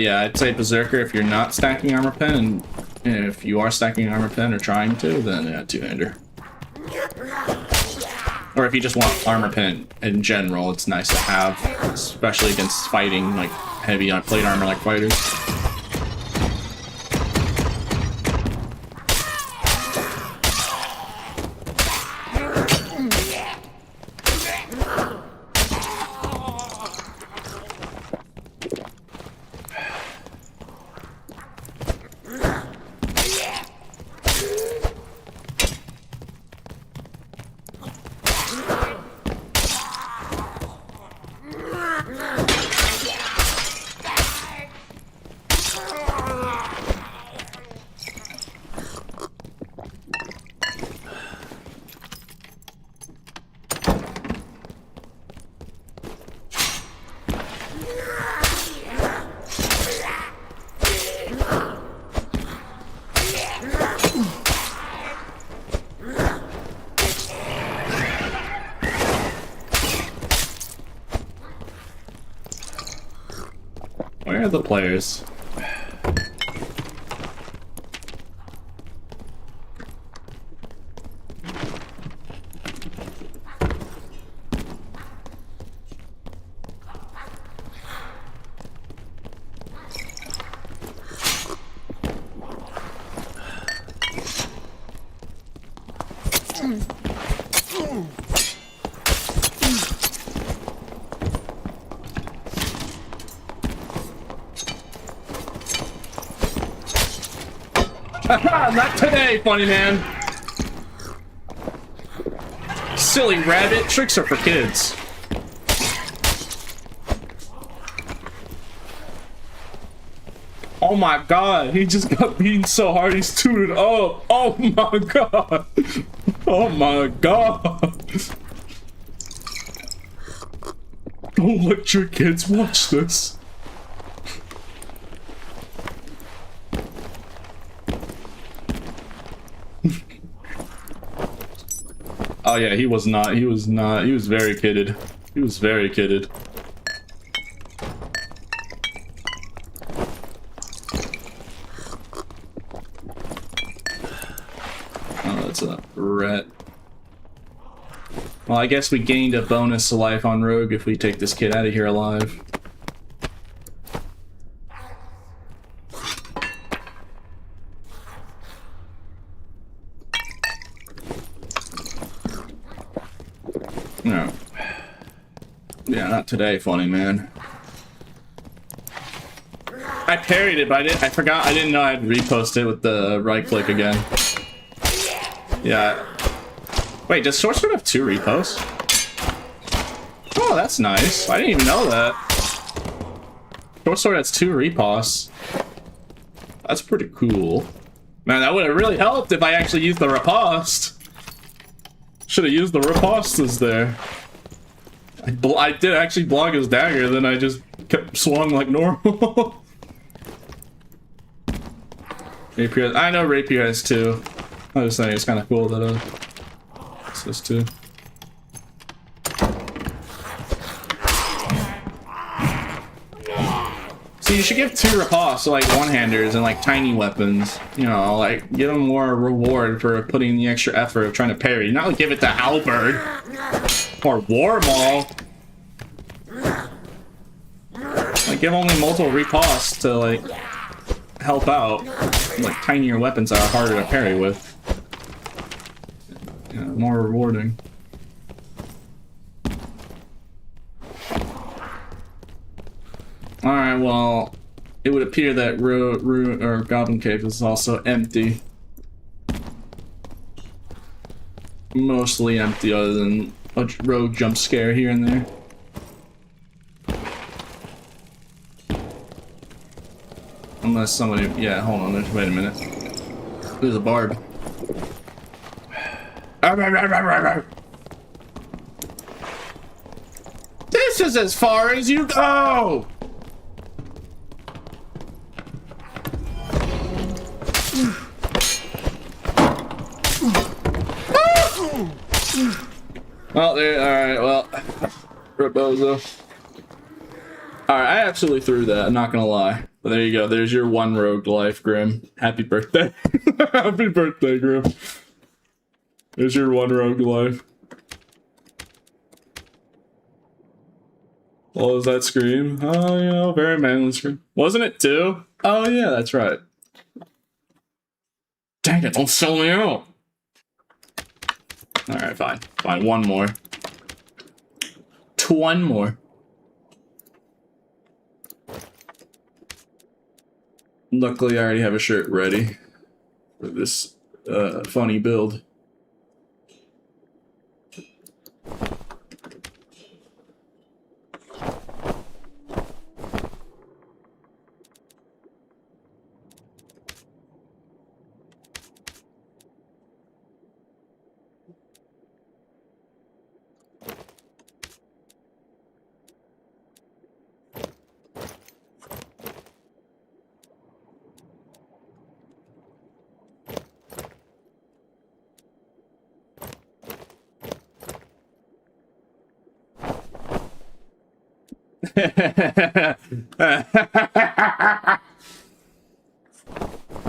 Yeah, I'd say Berserker if you're not stacking armor pen, and if you are stacking armor pen or trying to, then yeah, Two-Hander. Or if you just want armor pen in general, it's nice to have, especially against fighting like heavy plate armor like fighters. Where are the players? Not today, funny man. Silly rabbit. Tricks are for kids. Oh my god, he just got beaten so hard he's tooted up. Oh my god. Oh my god. Don't let your kids watch this. Oh yeah, he was very kidded. He was very kidded. Oh, that's a rat. Well, I guess we gained a bonus to life on Rogue if we take this kid out of here alive. No. Yeah, not today, funny man. I parried it, but I forgot. I didn't know I'd repost it with the right click again. Yeah. Wait, does sorcerer have 2 reposts? Oh, that's nice. I didn't even know that. Sorcerer has 2 reposts. That's pretty cool. Man, that would have really helped if I actually used the riposte. Should have used the ripostas there. I did actually block his dagger, then I just kept swung like normal. Rapier, I know Rapier has 2. I was saying it's kind of cool that it's just 2. So you should give 2 riposte to like one-handers and like tiny weapons. You know, like give them more reward for putting the extra effort of trying to parry. Not like give it to Halberd or War Maul. Like give only multiple riposte to like help out. Like tinier weapons that are harder to parry with. Yeah, more rewarding. Alright, well, it would appear that Goblin Cave is also empty. Mostly empty, other than a rogue jump scare here and there. Unless somebody... Yeah, hold on, wait a minute. There's a barb. This is as far as you go! Well, there. Alright, well. Rebozo. Alright, I absolutely threw that, I'm not gonna lie. But there you go, there's your 1 rogue life, Grim. Happy birthday. Happy birthday, Grim. There's your 1 rogue life. What was that scream? Oh, you know, very manly scream. Wasn't it 2? Oh, yeah, that's right. Dang it, don't sell me out. Alright, fine. Fine, 1 more. 1 more. Luckily, I already have a shirt ready for this funny build.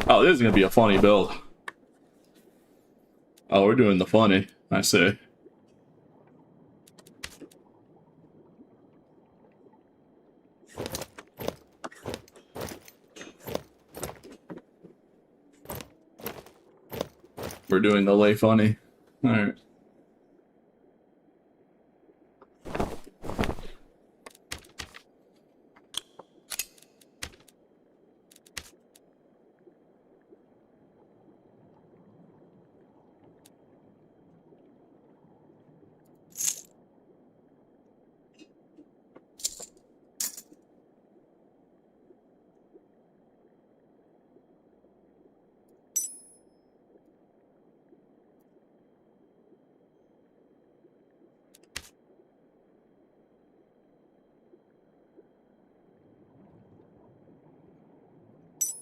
Oh, this is gonna be a funny build. Oh, we're doing the funny, I say. We're doing the lay funny. Alright.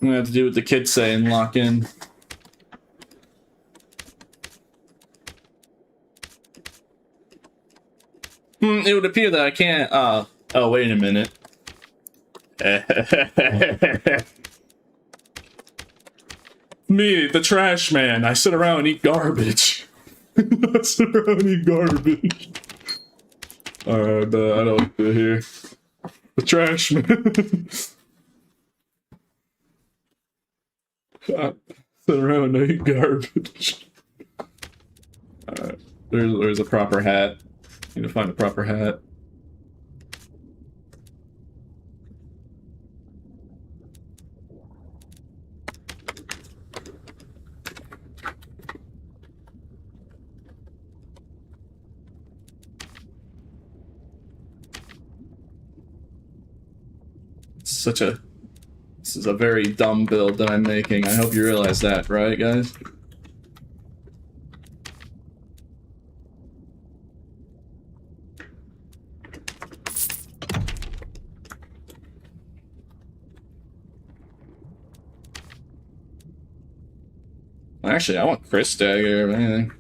I'm gonna have to do what the kids say and lock in. It would appear that I can't, oh, wait a minute. Me, the trash man. I sit around and eat garbage. I sit around and eat garbage. Alright, but I don't do here. The trash man. I sit around and eat garbage. Alright, there's a proper hat. Need to find a proper hat. This is a very dumb build that I'm making. I hope you realize that, right, guys? Actually, I want Chris Dagger, if anything.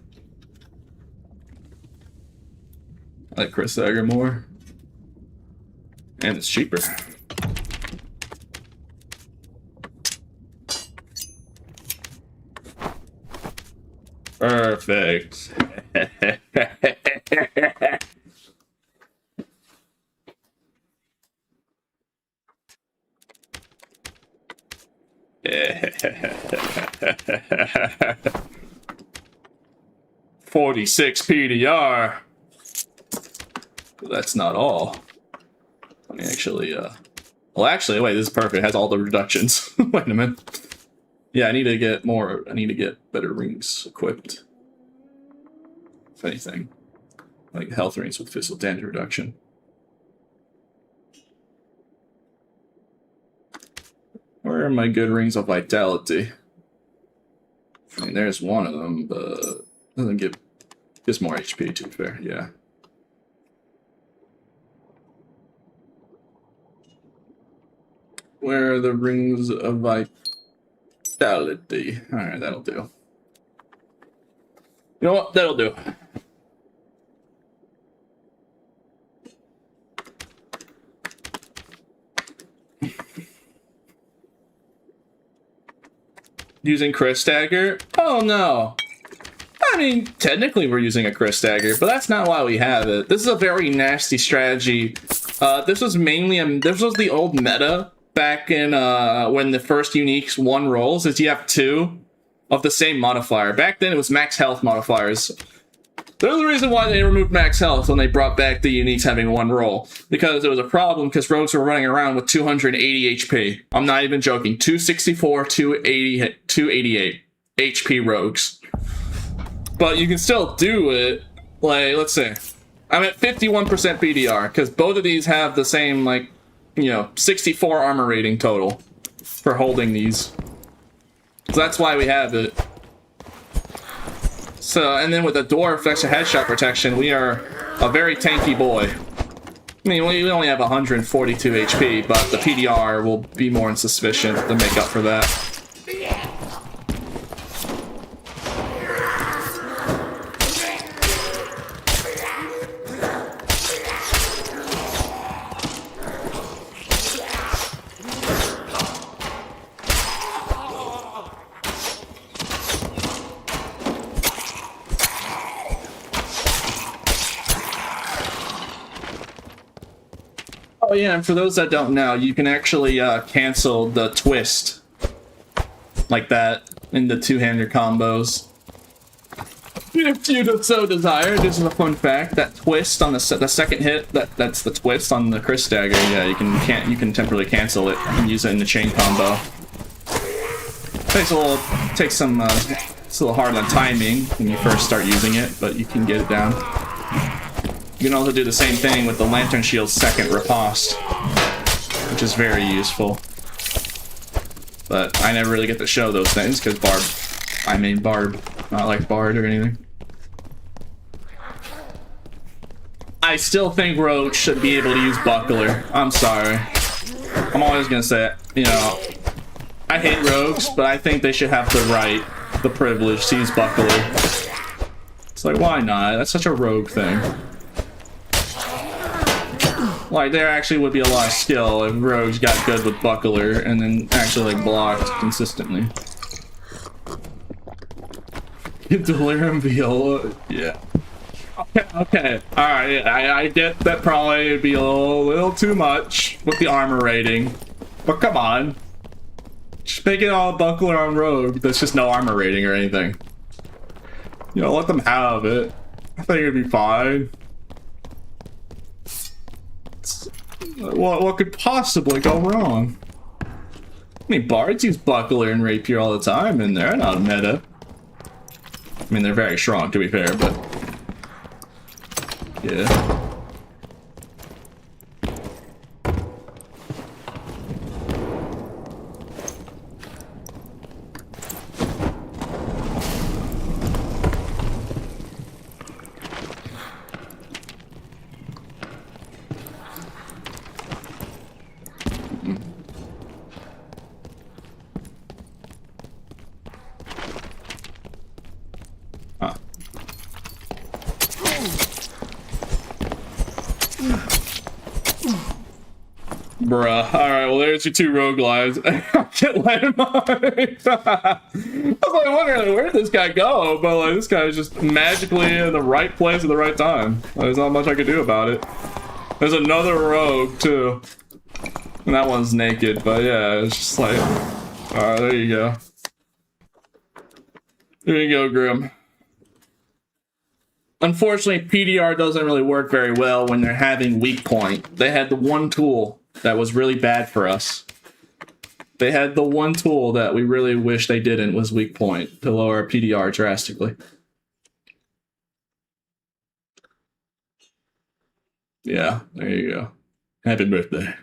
I like Chris Dagger more. And it's cheaper. Perfect. $46 PDR. That's not all. Let me actually, well, actually, wait, this is perfect. It has all the reductions. Wait a minute. Yeah, I need to get more. I need to get better rings equipped. If anything. Like health rings with physical damage reduction. Where are my good rings of vitality? I mean, there's one of them, but doesn't give gives more HP, to be fair, yeah. Where are the rings of vitality? Alright, that'll do. You know what? That'll do. Using Chris Dagger? Oh no. I mean, technically we're using a Chris Dagger, but that's not why we have it. This is a very nasty strategy. This was the old meta back in when the first uniques one rolls, is you have two of the same modifier. Back then it was max health modifiers. There's the reason why they removed max health when they brought back the uniques having one roll. Because there was a problem because rogues were running around with 280 HP. I'm not even joking. 264, 280, 288 HP rogues. But you can still do it. Like, let's see. I'm at 51% BDR because both of these have the same, like, you know, 64 armor rating total for holding these. So that's why we have it. So, and then with the Dwarf extra headshot protection, we are a very tanky boy. I mean, we only have 142 HP, but the PDR will be more than sufficient to make up for that. Oh yeah, and for those that don't know, you can actually cancel the twist like that in the two-hander combos. If you so desire, this is a fun fact. That twist on the second hit, that's the twist on the Chris Dagger. Yeah, you can temporarily cancel it and use it in the chain combo. It's a little hard on timing when you first start using it, but you can get it down. You can also do the same thing with the Lantern Shield's second riposte, which is very useful. But I never really get to show those things because Barb, not like Bard or anything. I still think Rogue should be able to use Buckler. I'm sorry. I'm always gonna say it. You know, I hate rogues, but I think they should have the privilege to use Buckler. It's like, why not? That's such a rogue thing. Like, there actually would be a lot of skill if rogues got good with Buckler and then actually, like, blocked consistently. Delirium Viola? Yeah. Okay. Alright, I get that probably would be a little too much with the armor rating. But come on. Just make it all Buckler on Rogue. There's just no armor rating or anything. You know, let them have it. I think it'd be fine. What could possibly go wrong? I mean, bards use Buckler and Rapier all the time, and they're not meta. I mean, they're very strong, to be fair, but... yeah. Bruh. Alright, well, there's your 2 rogue lives. I can't let him on. I was like wondering where did this guy go, but like this guy is just magically in the right place at the right time. There's not much I could do about it. There's another rogue too. And that one's naked, but yeah, it's just like, alright, there you go. There you go, Grim. Unfortunately, PDR doesn't really work very well when they're having weak point. They had the one tool that was really bad for us. They had the one tool that we really wish they didn't was weak point to lower our PDR drastically. Yeah, there you go. Happy birthday.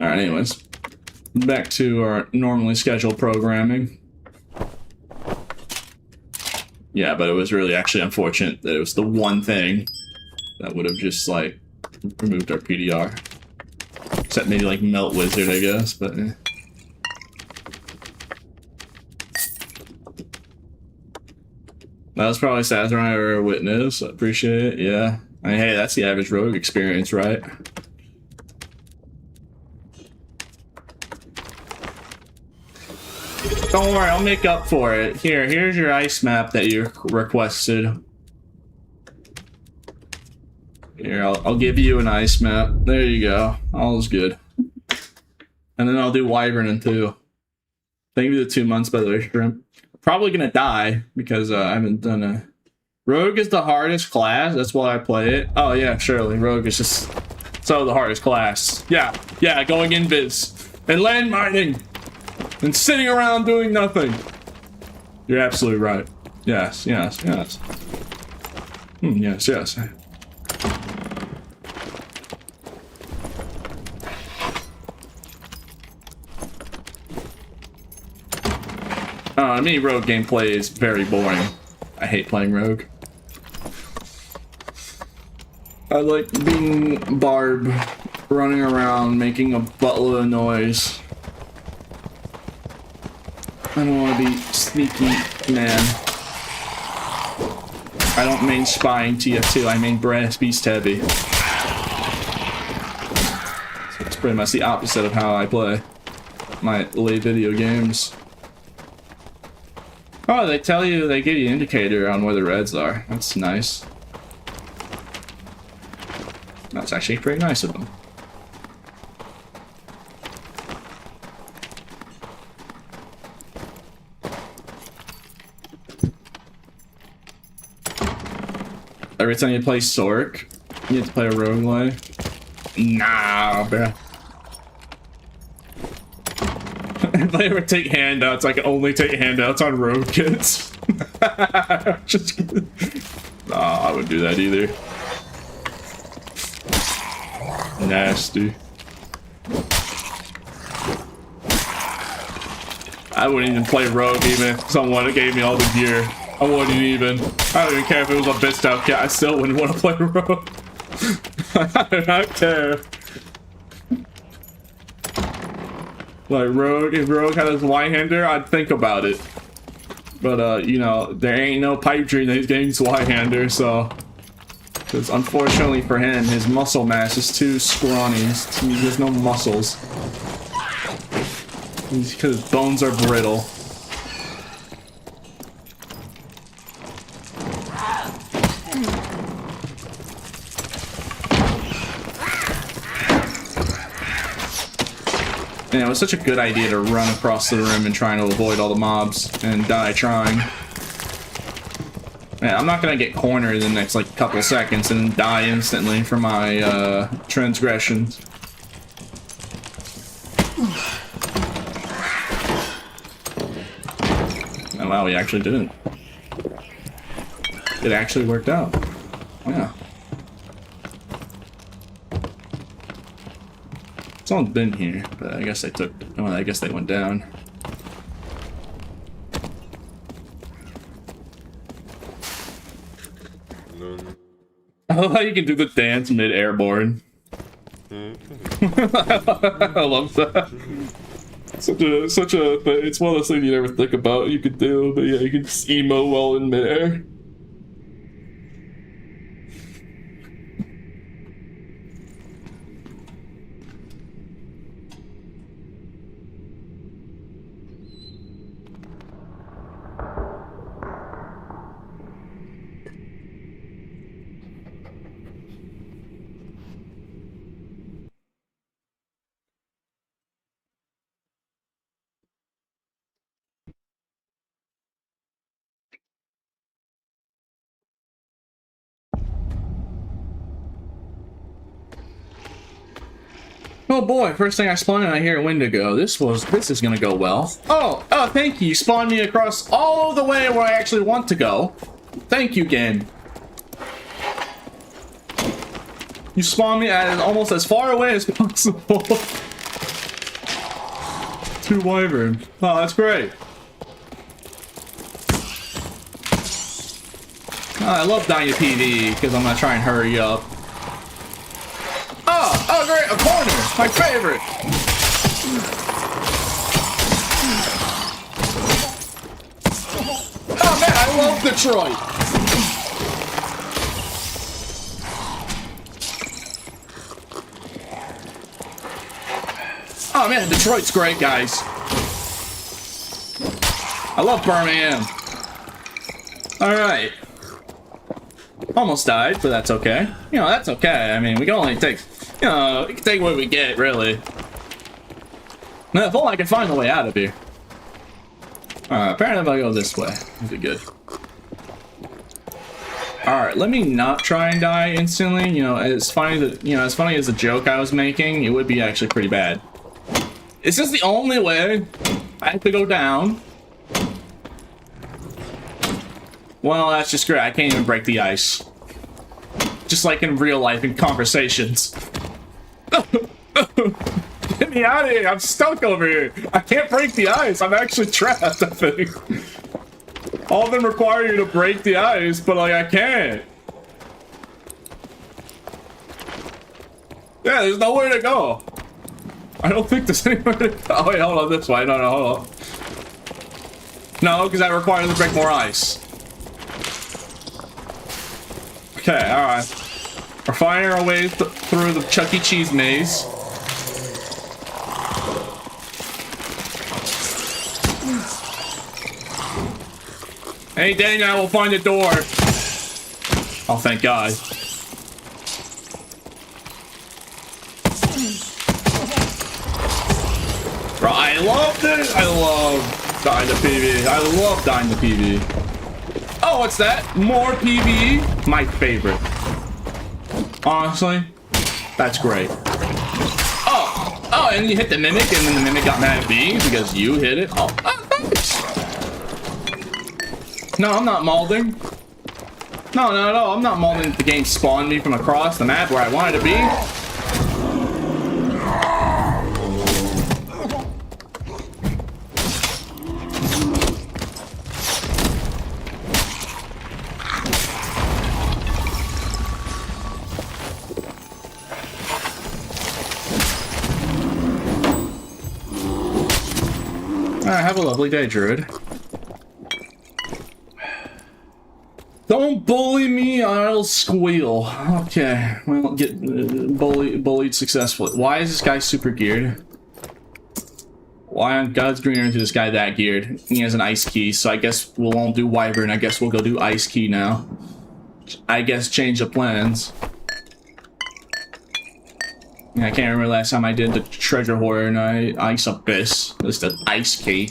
Alright, anyways. Back to our normally scheduled programming. Yeah, but it was really actually unfortunate that it was the one thing that would have just, like, removed our PDR. Except maybe, like, Melt Wizard, I guess, but... Eh. That was probably sadder than I ever witnessed. I appreciate it, yeah. I mean, hey, that's the average rogue experience, right? Don't worry, I'll make up for it. Here's your ice map that you requested. Here, I'll give you an ice map. There you go. All is good. And then I'll do Wyvern too. Thank you for the 2 months, by the way, Shrimp. Probably gonna die because I haven't done a... Rogue is the hardest class. That's why I play it. Oh yeah, surely. Rogue is just so the hardest class. Yeah, going invis. And land mining. And sitting around doing nothing. You're absolutely right. Yes. Yes. Me, rogue gameplay is very boring. I hate playing rogue. I like being barb, running around, making a buttload of noise. I don't want to be sneaky, man. I don't main spying TF2, I main brass beast heavy. So it's pretty much the opposite of how I play my late video games. Oh, they tell you, they give you an indicator on where the reds are. That's nice. That's actually pretty nice of them. Every time you play Sork, you have to play a roguelike. Nah, bruh. If I ever take handouts, I can only take handouts on rogue kits. Just nah, I wouldn't do that either. Nasty. I wouldn't even play rogue even if someone gave me all the gear. I wouldn't even. I don't even care if it was a bitched out kit. I still wouldn't want to play rogue. I do not care. Like rogue, if rogue had his Y-hander, I'd think about it. But you know, there ain't no pipe dream that he's getting his Y-hander, so. Because unfortunately for him, his muscle mass is too scrawny. He has no muscles. Because his bones are brittle. Yeah, it was such a good idea to run across the room and trying to avoid all the mobs and die trying. Yeah, I'm not gonna get cornered in the next like couple seconds and die instantly for my transgressions. Oh wow, we actually didn't. It actually worked out. Yeah. Someone's been here, but I guess they took. Oh, I guess they went down. I love how you can do the dance mid-airborne. I love that. Such a. It's one of those things you never think about you could do, but yeah, you can just emo while in mid-air. Oh boy, first thing I spawn and I hear Wendigo. This is gonna go well. Oh, thank you. You spawned me across all the way where I actually want to go. Thank you, game. You spawned me at almost as far away as possible. To Wyvern. Oh, that's great. Oh, I love dying to PvE because I'm gonna try and hurry up. Oh, great, a corner, my favorite. Oh man, I love Detroit. Oh man, Detroit's great, guys. I love Birmingham. All right. Almost died, but that's okay. You know, that's okay. I mean, we can only take, you know, we can take what we get, really. Now, if only I can find a way out of here. Alright, apparently if I go this way, it'll be good. Alright, let me not try and die instantly. You know, it's funny that, you know, as funny as the joke I was making, it would be actually pretty bad. Is this the only way I have to go down? Well, that's just great. I can't even break the ice. Just like in real life in conversations. Get me out of here. I'm stuck over here. I can't break the ice. I'm actually trapped, I think. All of them require you to break the ice, but like I can't. Yeah, there's nowhere to go. I don't think there's anywhere to go. Oh, wait, hold on this way. No, hold on. No, because that requires to break more ice. Okay, alright. We're finding our way through the Chuck E. Cheese maze. Any day now we'll find a door. Oh, thank God. Bro, I love this. I love dying to PvE. I love dying to PvE. Oh, what's that? More PVE? My favorite. Honestly, that's great. Oh, and you hit the mimic, and then the mimic got mad at me because you hit it. Oh, thanks. No, I'm not mauling. No, I'm not mauling. The game spawned me from across the map where I wanted to be. Have a lovely day, Druid. Don't bully me, I'll squeal. Okay, well, get bullied successfully. Why is this guy super geared? Why on God's green earth is this guy that geared? He has an ice key, so I guess we won't do Wyvern. I guess we'll go do ice key now. I guess change the plans. I can't remember last time I did the treasure hoard and ice abyss. It's the ice key.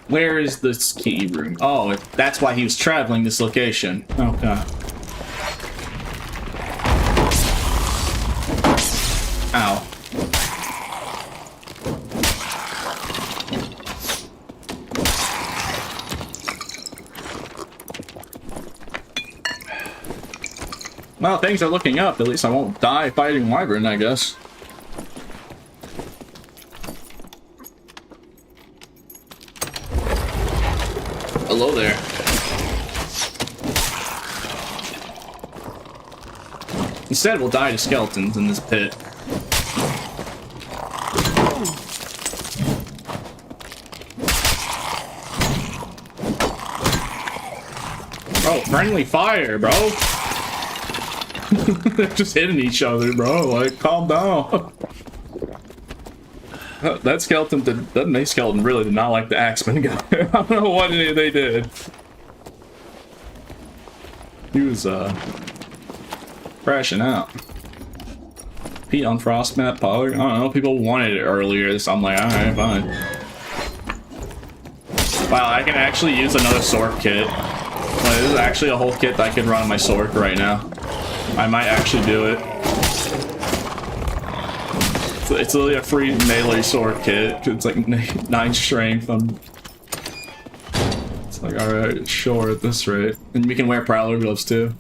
Where is this key room? Oh, that's why he was traveling this location. Okay. Ow. Well, things are looking up. At least I won't die fighting Wyvern, I guess. Hello there. Instead, we'll die to skeletons in this pit. Bro, friendly fire, bro. They're just hitting each other, bro. Like, calm down. That skeleton that mace skeleton really did not like the axeman guy. I don't know what they did. He was crashing out. Pete on frost map power. I don't know. People wanted it earlier, so I'm like, alright, fine. Wow, I can actually use another sword kit. Like, this is actually a whole kit that I can run on my sword right now. I might actually do it. It's literally a free melee sword kit. It's like 9 strength. It's like, alright, sure, at this rate. And we can wear Prowler gloves too.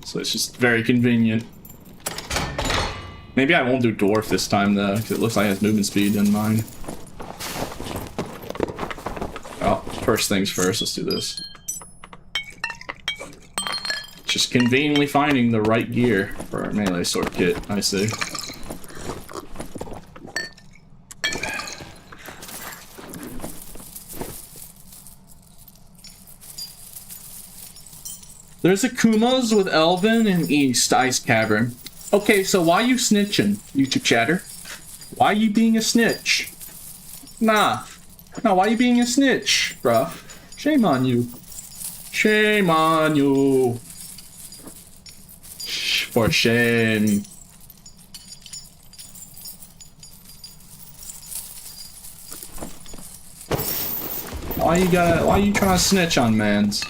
So it's just very convenient. Maybe I won't do Dwarf this time though, because it looks like it has movement speed in mine. Oh, first things first, let's do this. Just conveniently finding the right gear for our melee sword kit, I see. There's Akumas with Elven and East Ice Cavern. Okay, so why you snitching, YouTube chatter? Why you being a snitch? Nah, why you being a snitch, bruh? Shame on you. Shame on you. For shame. Why you trying to snitch on mans?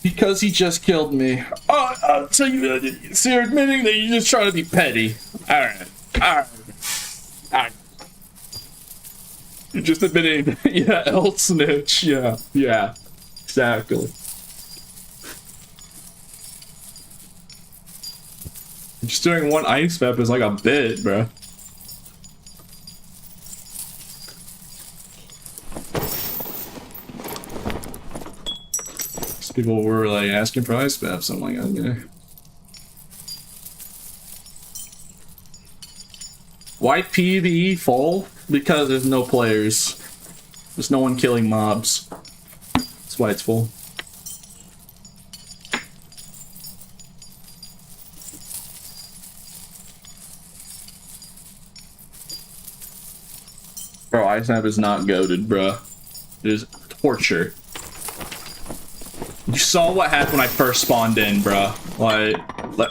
Because he just killed me. Oh, so you're admitting that you're just trying to be petty. Alright. You're just admitting, yeah, El snitch. Yeah, exactly. Just doing one ice map is like a bit, bro. People were like asking for ice maps. I'm like, okay. Why PVE full? Because there's no players. There's no one killing mobs. That's why it's full. Bro, ice map is not goated, bro. It is torture. You saw what happened when I first spawned in, bruh. Like,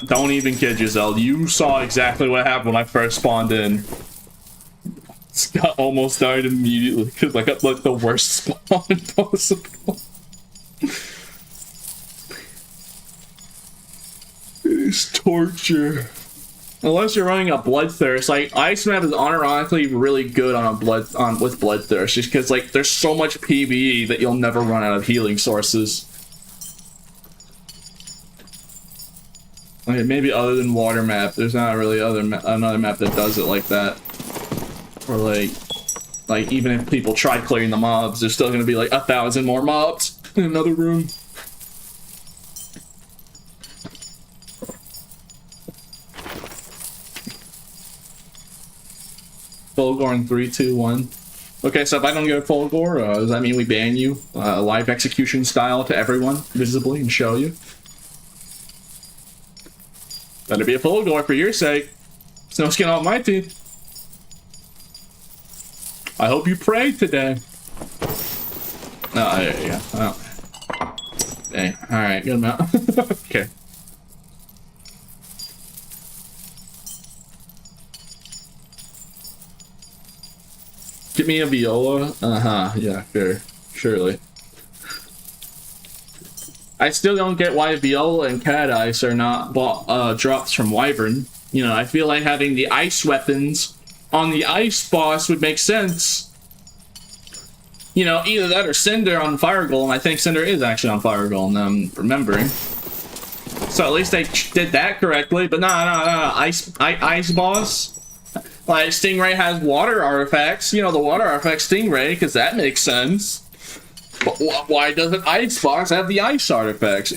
don't even kid yourself. You saw exactly what happened when I first spawned in. Scott almost died immediately because I got like the worst spawn possible. It is torture. Unless you're running a Bloodthirst, like Ice Map is unironically really good on a with Bloodthirst, just because like there's so much PVE that you'll never run out of healing sources. Like, maybe other than Water Map, there's not really another map that does it like that. Or like even if people try clearing the mobs, there's still gonna be like 1,000 more mobs in another room. Fulgor in 3, 2, 1. Okay, so if I don't get a Fulgor, does that mean we ban you? Live execution style to everyone, visibly, and show you? Better be a Fulgor for your sake. There's no skin off my teeth. I hope you prayed today. Oh, there you go. Oh. Dang. Alright, good amount. Okay. Get me a Viola? Uh-huh, yeah, fair. Surely. I still don't get why Viola and Cat Ice are not drops from Wyvern. You know, I feel like having the ice weapons on the ice boss would make sense. You know, either that or Cinder on Fire Golem. I think Cinder is actually on Fire Golem, I'm remembering. So at least they did that correctly, but no, ice boss. Like, Stingray has water artifacts. You know, the water artifact Stingray, because that makes sense. But why doesn't Ice Boss have the ice artifacts?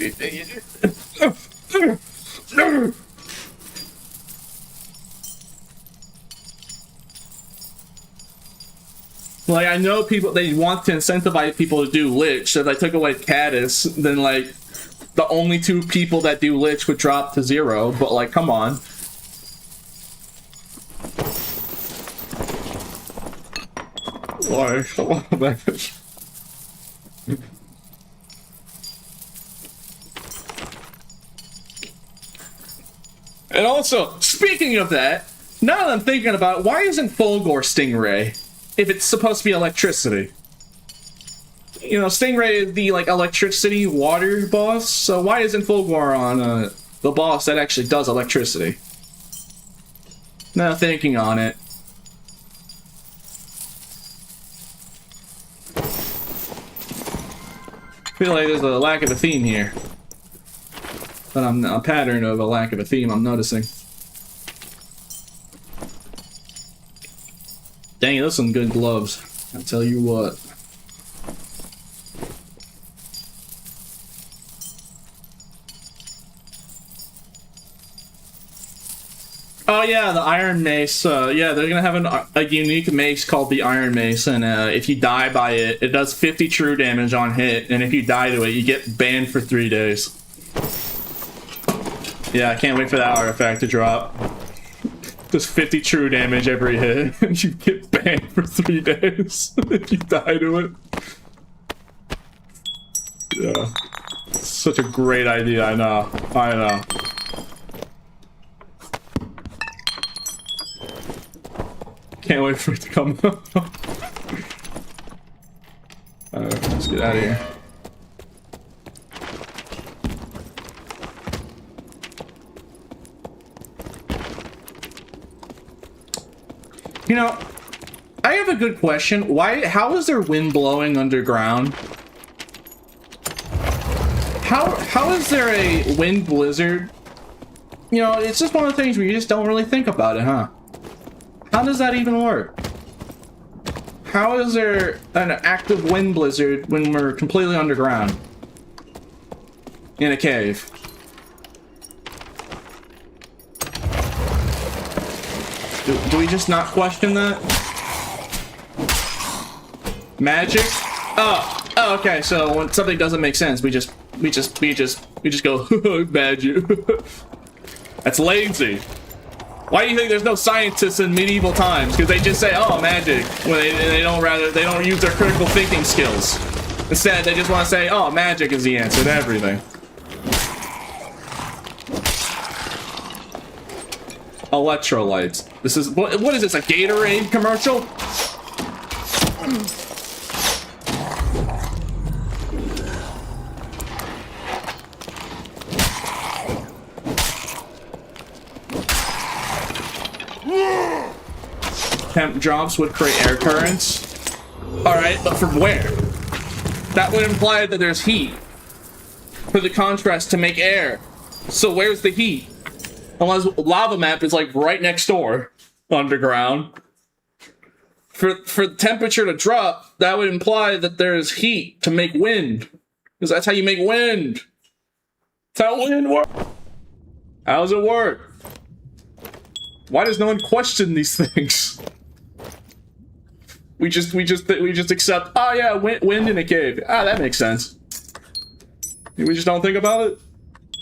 Like, I know people, they want to incentivize people to do Lich, so if I took away Caddis, then, like, the only 2 people that do Lich would drop to 0, but, like, come on. Why? Come on, man. And also, speaking of that, now that I'm thinking about it, why isn't Fulgor Stingray if it's supposed to be electricity? You know, Stingray is the, like, electricity water boss, so why isn't Fulgor on, the boss that actually does electricity? Now thinking on it. I feel like there's a lack of a theme here. But I'm a pattern of a lack of a theme I'm noticing. Dang, those are some good gloves. I'll tell you what. Oh yeah, the Iron Mace. Yeah, they're gonna have a unique mace called the Iron Mace, and if you die by it, it does 50 true damage on hit, and if you die to it, you get banned for 3 days. Yeah, I can't wait for that artifact to drop. Just 50 true damage every hit, and you get banned for 3 days if you die to it. Yeah. Such a great idea, I know. I know. Can't wait for it to come out. Alright, let's get out of here. You know, I have a good question. How is there wind blowing underground? How is there a wind blizzard? You know, it's just one of the things where you just don't really think about it, huh? How does that even work? How is there an active wind blizzard when we're completely underground? In a cave. Do we just not question that? Magic? Oh, okay, so when something doesn't make sense, we just go magic. That's lazy. Why do you think there's no scientists in medieval times? Because they just say, "Oh, magic," when they don't use their critical thinking skills. Instead, they just want to say, "Oh, magic is the answer to everything." Electrolytes. This is what is this? A Gatorade commercial? Temp drops would create air currents. Alright, but from where? That would imply that there's heat for the contrast to make air. So where's the heat? Unless lava map is like right next door underground. For temperature to drop, that would imply that there's heat to make wind. Because that's how you make wind. That's how wind works. How does it work? Why does no one question these things? We just accept, oh yeah, wind in a cave. Ah, that makes sense. We just don't think about it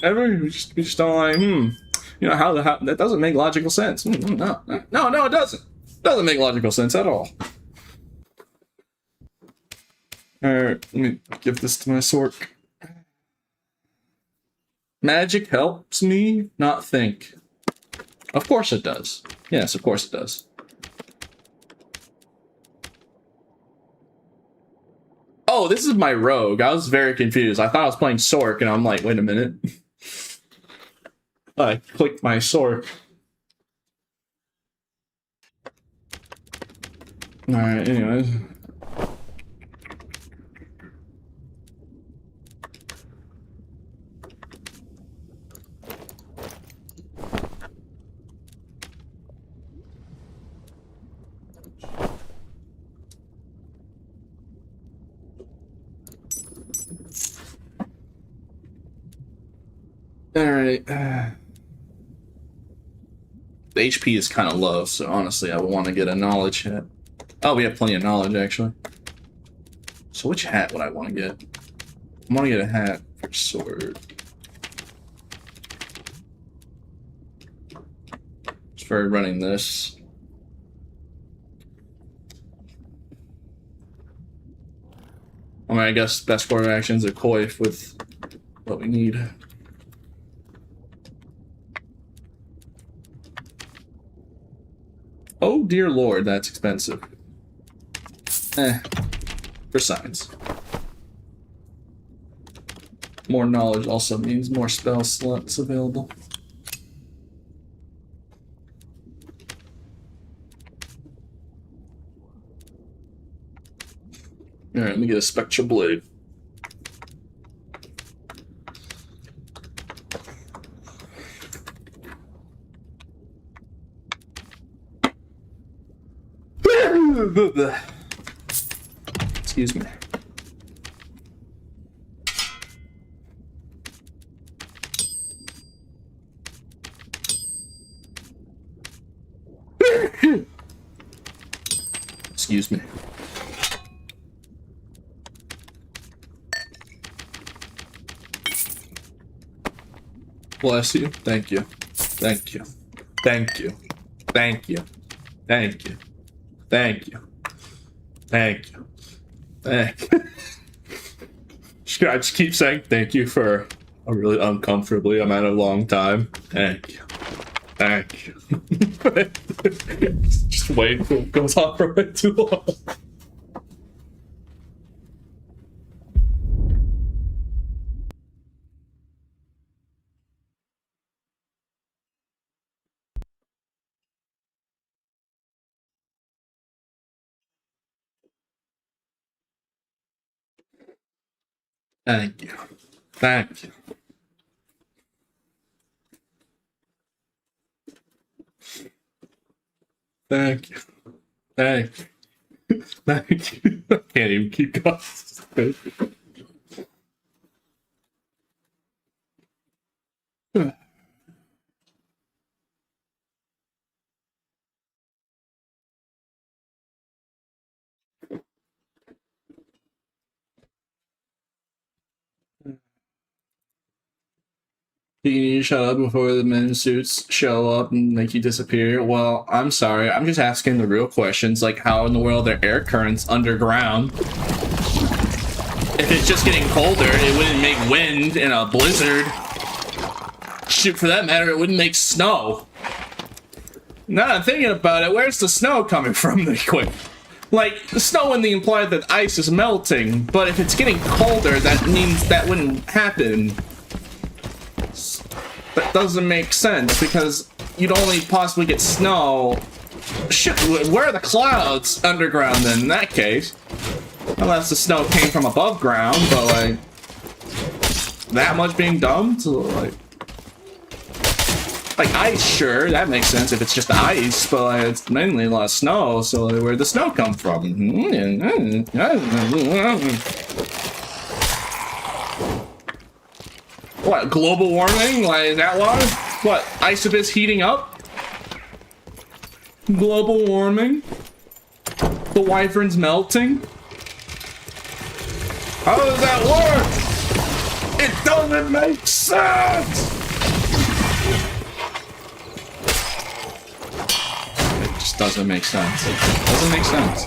ever. We just don't like, you know, how that doesn't make logical sense. No, it doesn't. It doesn't make logical sense at all. Alright, let me give this to my sork. Magic helps me not think. Of course it does. Yes, of course it does. Oh, this is my rogue. I was very confused. I thought I was playing Sork, and I'm like, wait a minute. I clicked my Sork. Alright, anyways. Alright. The HP is kind of low, so honestly, I would want to get a knowledge hat. Oh, we have plenty of knowledge, actually. So which hat would I want to get? I want to get a hat for sword. Just for running this. I mean, I guess best course of actions are coif with what we need. Oh dear lord, that's expensive. For science. More knowledge also means more spell slots available. Alright, let me get a spectral blade. Excuse me. Excuse me. Bless you. Thank you. Thank you. Thank you. Thank you. Thank you. Thank you. Thank you. Thank you. I just keep saying thank you for a really uncomfortably amount of long time. Thank you. Thank you. Just wait until it goes on for way too long. Thank you. Thank you. Thank you. Thank you. Thank you. I can't even keep going. You need to shut up before the men in suits show up and make you disappear. Well, I'm sorry. I'm just asking the real questions, like how in the world are air currents underground? If it's just getting colder, it wouldn't make wind in a blizzard. Shoot, for that matter, it wouldn't make snow. Now that I'm thinking about it, where's the snow coming from really quick? Like, the snow wouldn't imply that ice is melting, but if it's getting colder, that means that wouldn't happen. That doesn't make sense, because you'd only possibly get snow. Shit, where are the clouds underground then, in that case? Unless the snow came from above ground, but like... that much being dumped? Like ice, sure, that makes sense if it's just ice, but like, it's mainly a lot of snow, so like, where'd the snow come from? What, global warming? Like, is that why? What, ice is heating up? Global warming? The Wyvern's melting? How does that work? It doesn't make sense! It just doesn't make sense. It doesn't make sense.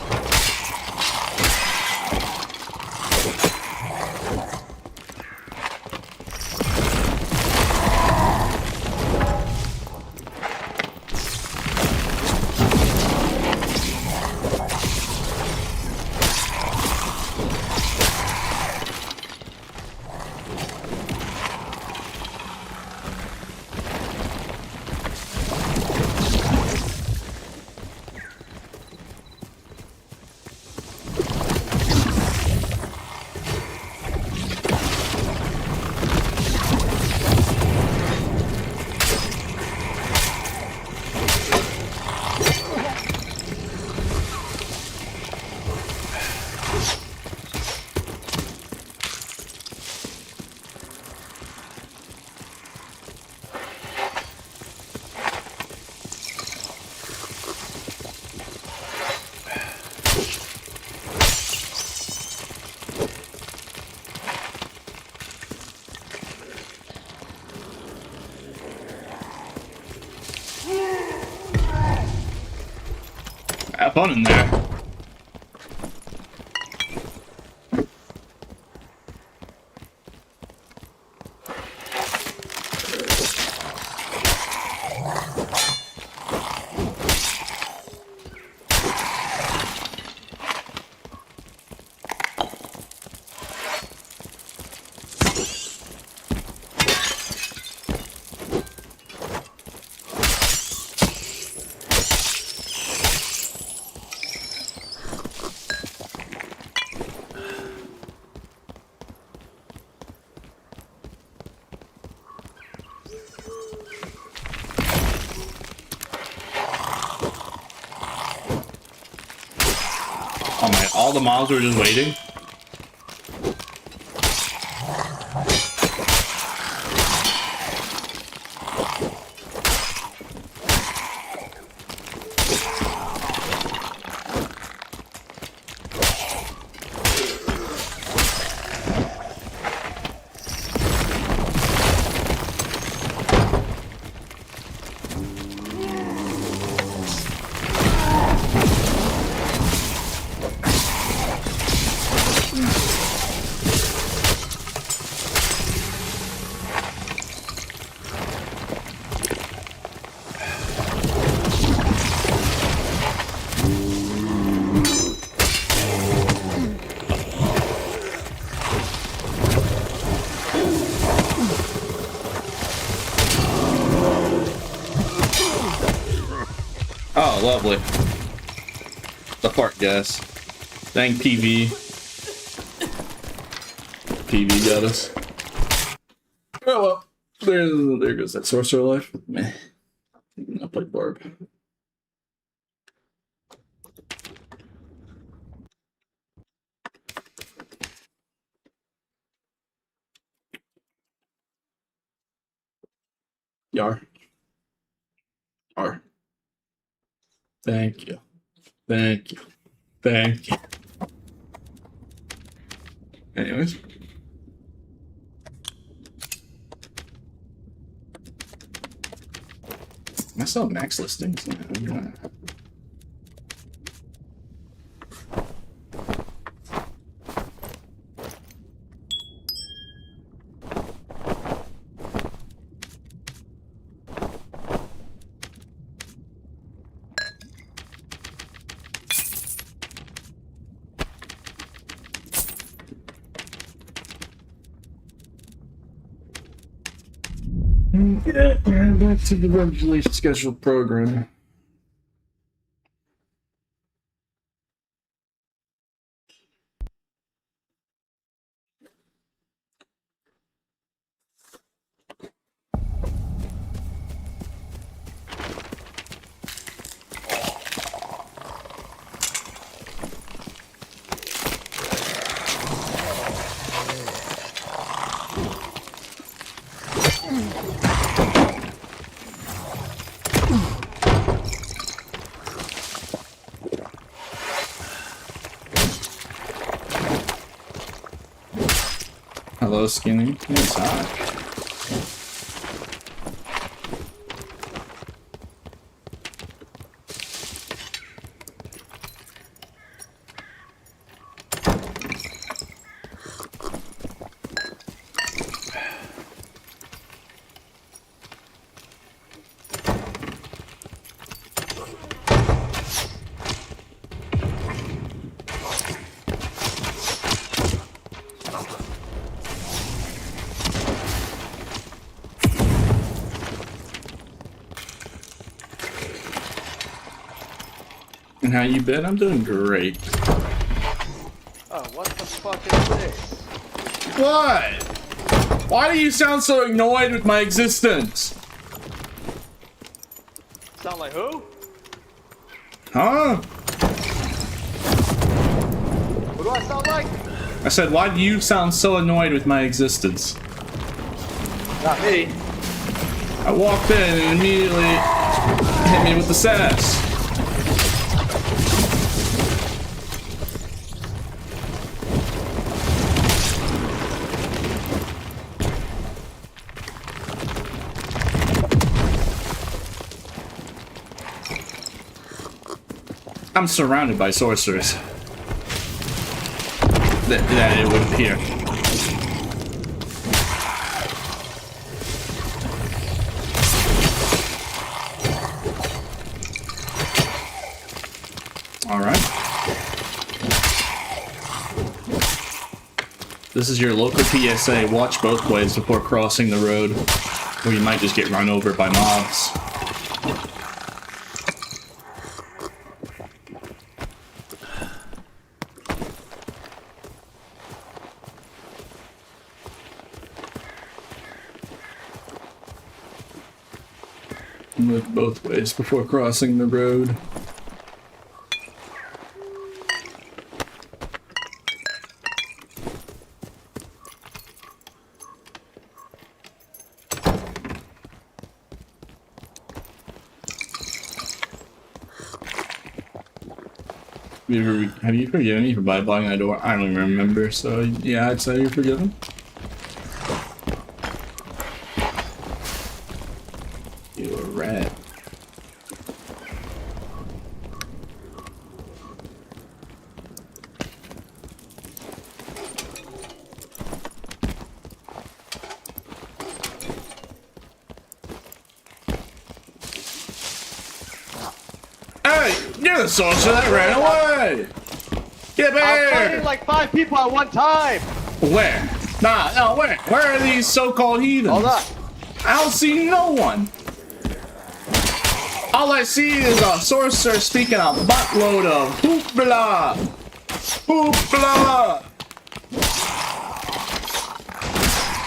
Have fun in there. all the mobs were just waiting. Oh, lovely. The fart gas. Dang PV. PV got us. Oh well. There goes that sorcerer life. Meh. I'll play barb. Yar. R. Thank you. Thank you. Thank you. Anyways. I still have max listings. Yeah, back to the regularly scheduled program. Hello, Skinny. It's hot. And how you been? I'm doing great. Oh, what the fuck is this? What? Why do you sound so annoyed with my existence? Sound like who? Huh? What do I sound like? I said, why do you sound so annoyed with my existence? Not me. I walked in and immediately hit me with the sass. I'm surrounded by sorcerers. That it would appear. Alright. This is your local PSA. Watch both ways before crossing the road, or you might just get run over by mobs. Look both ways before crossing the road. Have you forgiven me for blocking that door? I don't even remember, so yeah, I'd say you're forgiven. You a rat. Hey, you're the sorcerer that ran away! Get I'm fighting back! like 5 people at one time! Where? Nah, no, where? Where are these so-called heathens? Hold on. I don't see no one. All I see is a sorcerer speaking a buttload of hoopla! Hoopla!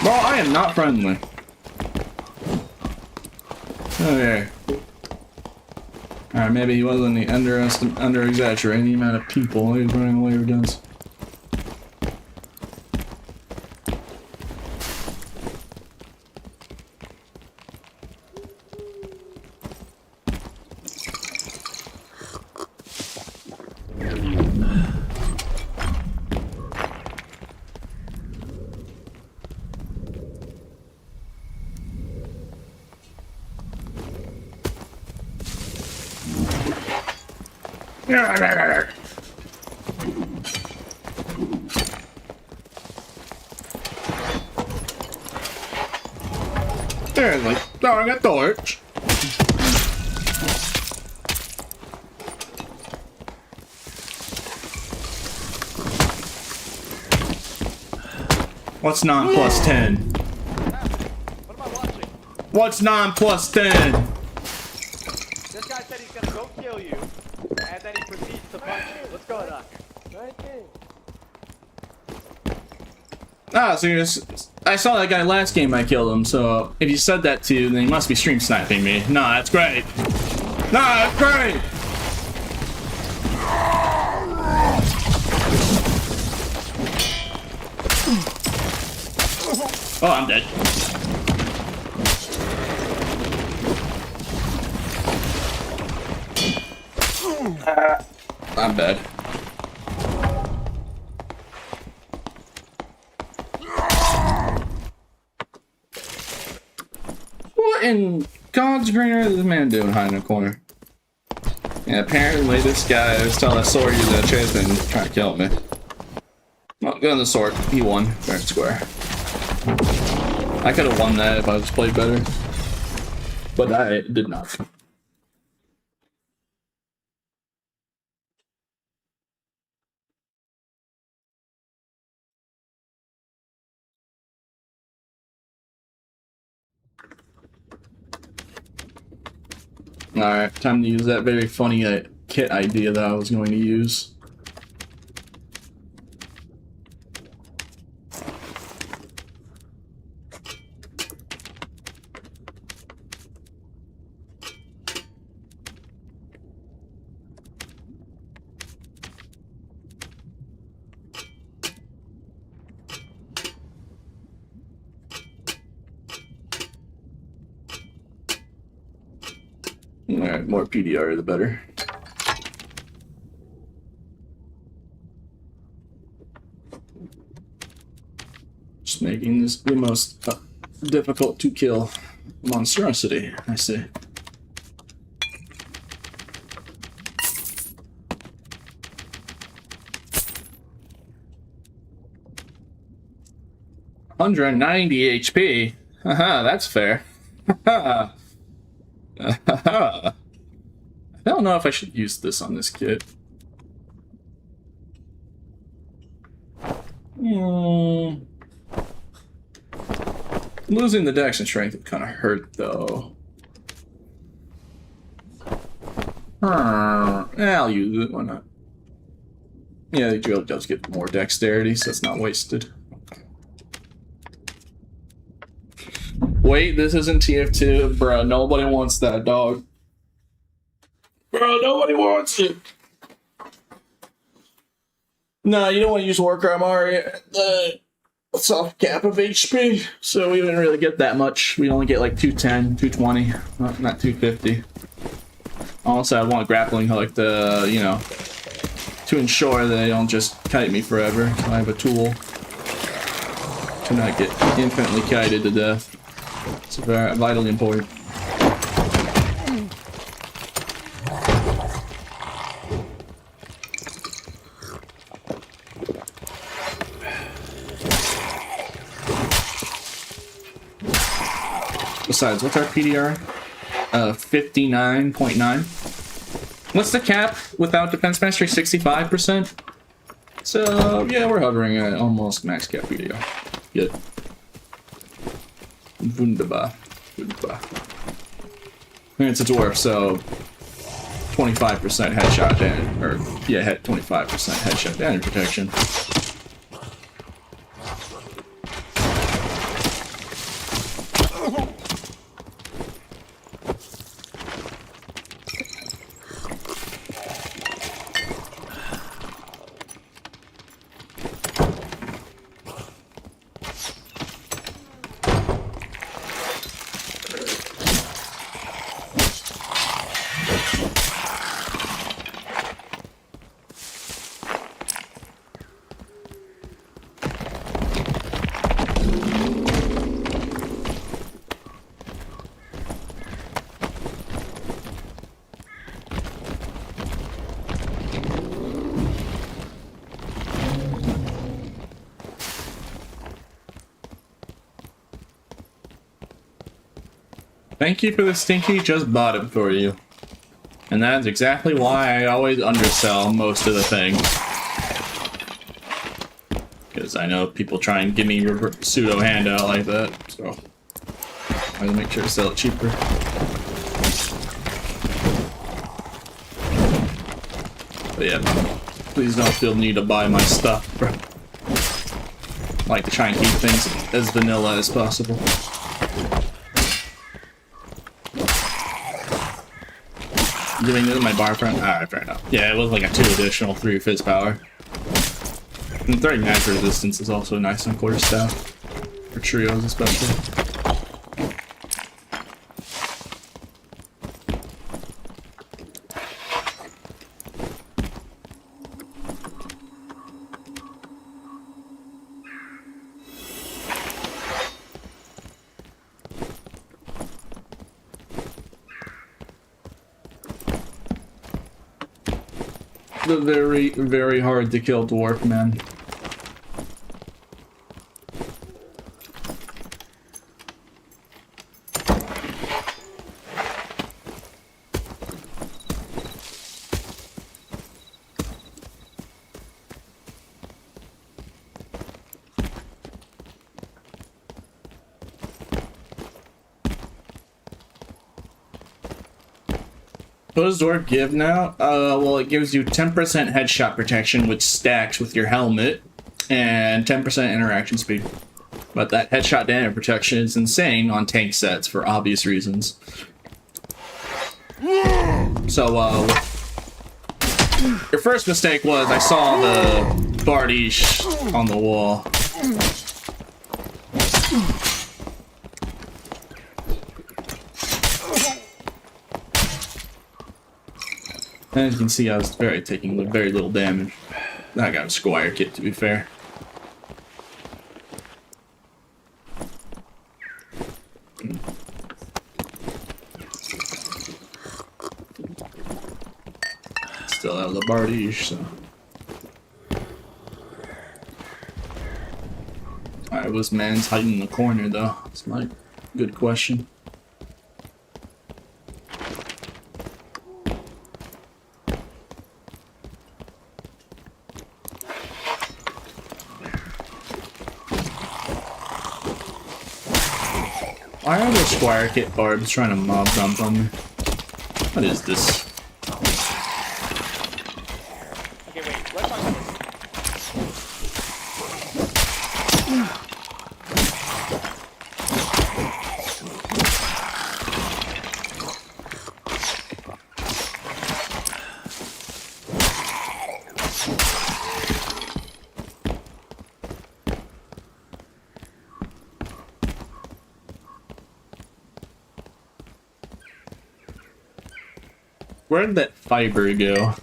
Bro, I am not friendly. Okay. Alright, maybe he wasn't under-exaggerating the amount of people he was running away against. There's like throwing a torch. What's 9 plus 10? What am I watching? What's 9 plus 10? This guy said he's gonna go kill you, and then he proceeds to punch you. What's going on here? Ah, so you're just, I saw that guy last game I killed him, so if you said that to you, then you must be stream sniping me. Nah, that's great. Nah, that's great! Oh, I'm dead. I'm dead. What in God's green earth is this man doing hiding in a corner? And apparently this guy was telling a sword user the truth and trying to kill me. Well, go on the sword. He won. Fair and square. I could have won that if I was played better. But I did not. Alright, time to use that very funny kit idea that I was going to use. Alright, more PDR the better. Just making this the most difficult to kill monstrosity, I see. $190 HP. Haha, that's fair. Haha. I don't know if I should use this on this kid. Losing the dex and strength would kind of hurt, though. I'll use it. Why not? Yeah, the drill does get more dexterity, so it's not wasted. Wait, this isn't TF2, bro. Nobody wants that, dog. Bro, nobody wants it. No, you don't want to use Warcry Mario. Soft cap of HP, so we didn't really get that much. We only get like 210, 220, not 250. Also, I want grappling hook to, you know, to ensure that they don't just kite me forever. I have a tool to not get infinitely kited to death. It's very vitally important. Besides, what's our PDR? 59.9. What's the cap without defense mastery? 65%. So yeah, we're hovering at almost max cap PDR. Good. Wunderbar. Wunderbar. And it's a dwarf, so 25% headshot damage, or yeah, 25% headshot damage protection. Thank you for the stinky, just bought it for you. And that's exactly why I always undersell most of the things. Because I know people try and give me a pseudo handout like that, so I gotta make sure to sell it cheaper. But yeah, please don't feel the need to buy my stuff, bro. I like to try and keep things as vanilla as possible. Giving it to my bar friend. Alright, fair enough. Yeah, it was like a 2 additional 3 fizz power. And 30 natural resistance is also nice on quarterstaff. For trios especially. The very, very hard to kill dwarf, man. What does Dwarf give now? Well, it gives you 10% headshot protection, which stacks with your helmet, and 10% interaction speed. But that headshot damage protection is insane on tank sets for obvious reasons. So, your first mistake was I saw the Bardish on the wall. As you can see, I was taking very little damage. I got a Squire kit, to be fair. Still have the Bardish, so. Alright, was man's hiding in the corner, though? That's my good question. Why are those Squire Kit barbs trying to mob dump on me? What is this? Okay, wait, let's talk about this. Where did that fiber go?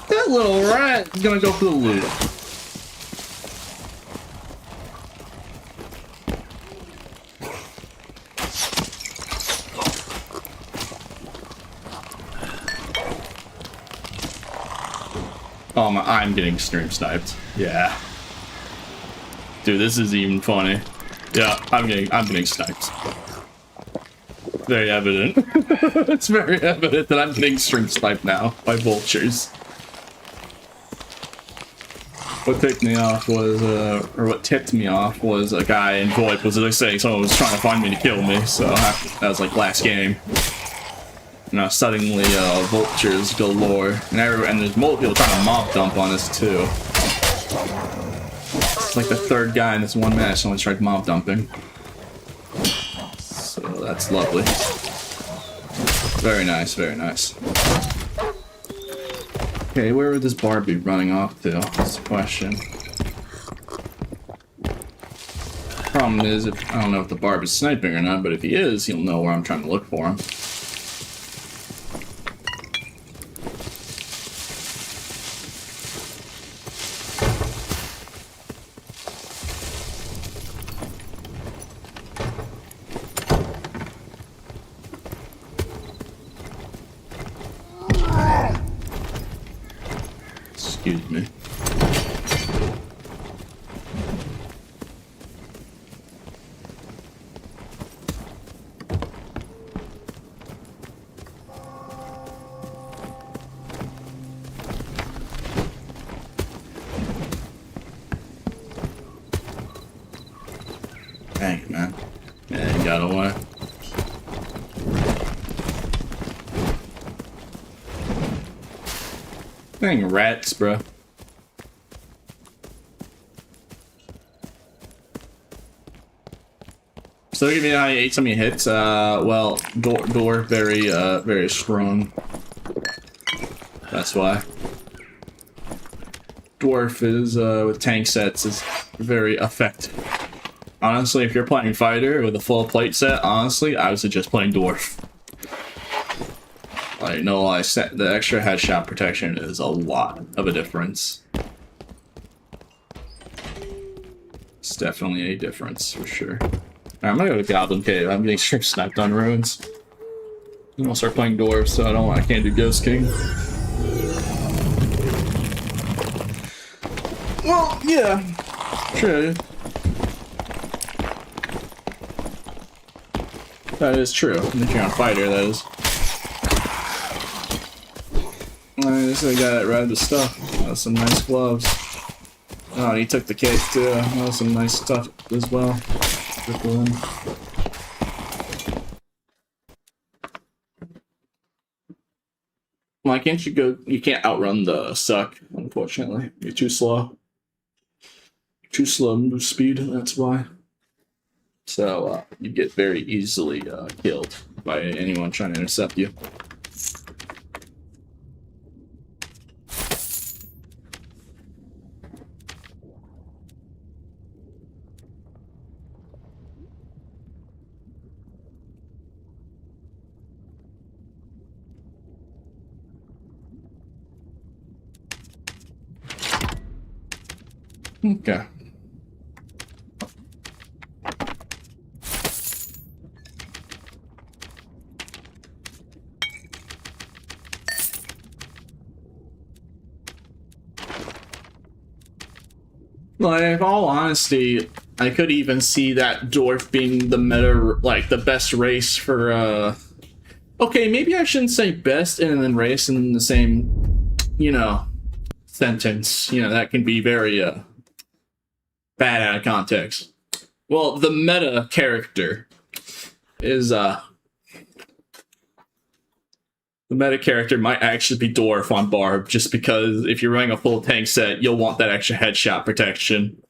That little rat is gonna go for the loot. Oh my, I'm getting stream sniped. Yeah. Dude, this is even funny. Yeah, I'm getting sniped. Very evident. It's very evident that I'm getting stream sniped now by vultures. What ticked me off was, or what tipped me off was a guy in VoIP was like saying someone was trying to find me to kill me, so that was like last game. And suddenly, vultures galore, and there's multiple people trying to mob dump on us too. It's like the third guy in this one match someone tried mob dumping. So that's lovely. Very nice, very nice. Okay, where would this barb be running off to? That's the question. Problem is, I don't know if the barb is sniping or not, but if he is, he'll know where I'm trying to look for him. Excuse me. Dang it, man. Yeah, he got away. Dang rats, bro. So give me how you ate some of your hits. Well, Dwarf very strong. That's why. Dwarf is with tank sets is very effective. Honestly, if you're playing fighter with a full plate set, honestly, I would suggest playing Dwarf. Like, no lie, the extra headshot protection is a lot of a difference. It's definitely a difference, for sure. Alright, I'm gonna go to Goblin Cave. I'm getting strip sniped on ruins. I'm gonna start playing Dwarf, so I can't do Ghost King. Well, yeah. Sure. That is true. If you're on fighter, that is. This guy got right at the stuff. That's some nice gloves. Oh, and he took the cake too. That was some nice stuff as well. Why can't you go? You can't outrun the suck, unfortunately. You're too slow. Too slow move speed, that's why. So, you get very easily killed by anyone trying to intercept you. Okay. Like, in all honesty, I could even see that Dwarf being the meta, like, the best race for, okay, maybe I shouldn't say best and then race in the same, you know, sentence. You know, that can be very, bad out of context. Well, the meta character is, the meta character might actually be Dwarf on Barb, just because if you're running a full tank set, you'll want that extra headshot protection.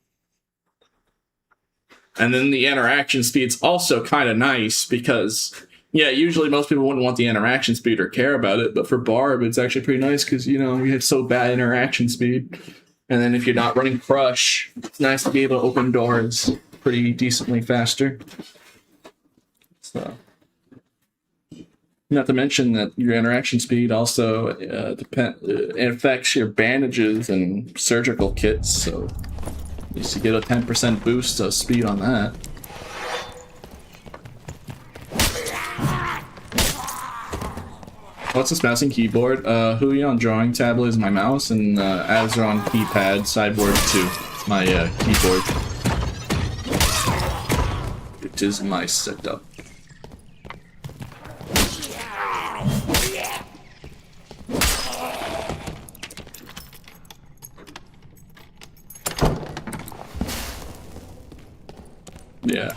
And then the interaction speed's also kind of nice, because Yeah, usually most people wouldn't want the interaction speed or care about it, but for Barb, it's actually pretty nice because, you know, you have so bad interaction speed. And then if you're not running Crush, it's nice to be able to open doors pretty decently faster. So, not to mention that your interaction speed also affects your bandages and surgical kits, so you should get a 10% boost of speed on that. What's this mouse and keyboard? Hui on drawing tablet is my mouse, and Azure on keypad, sideboard 2, my keyboard. It is my setup. Yeah.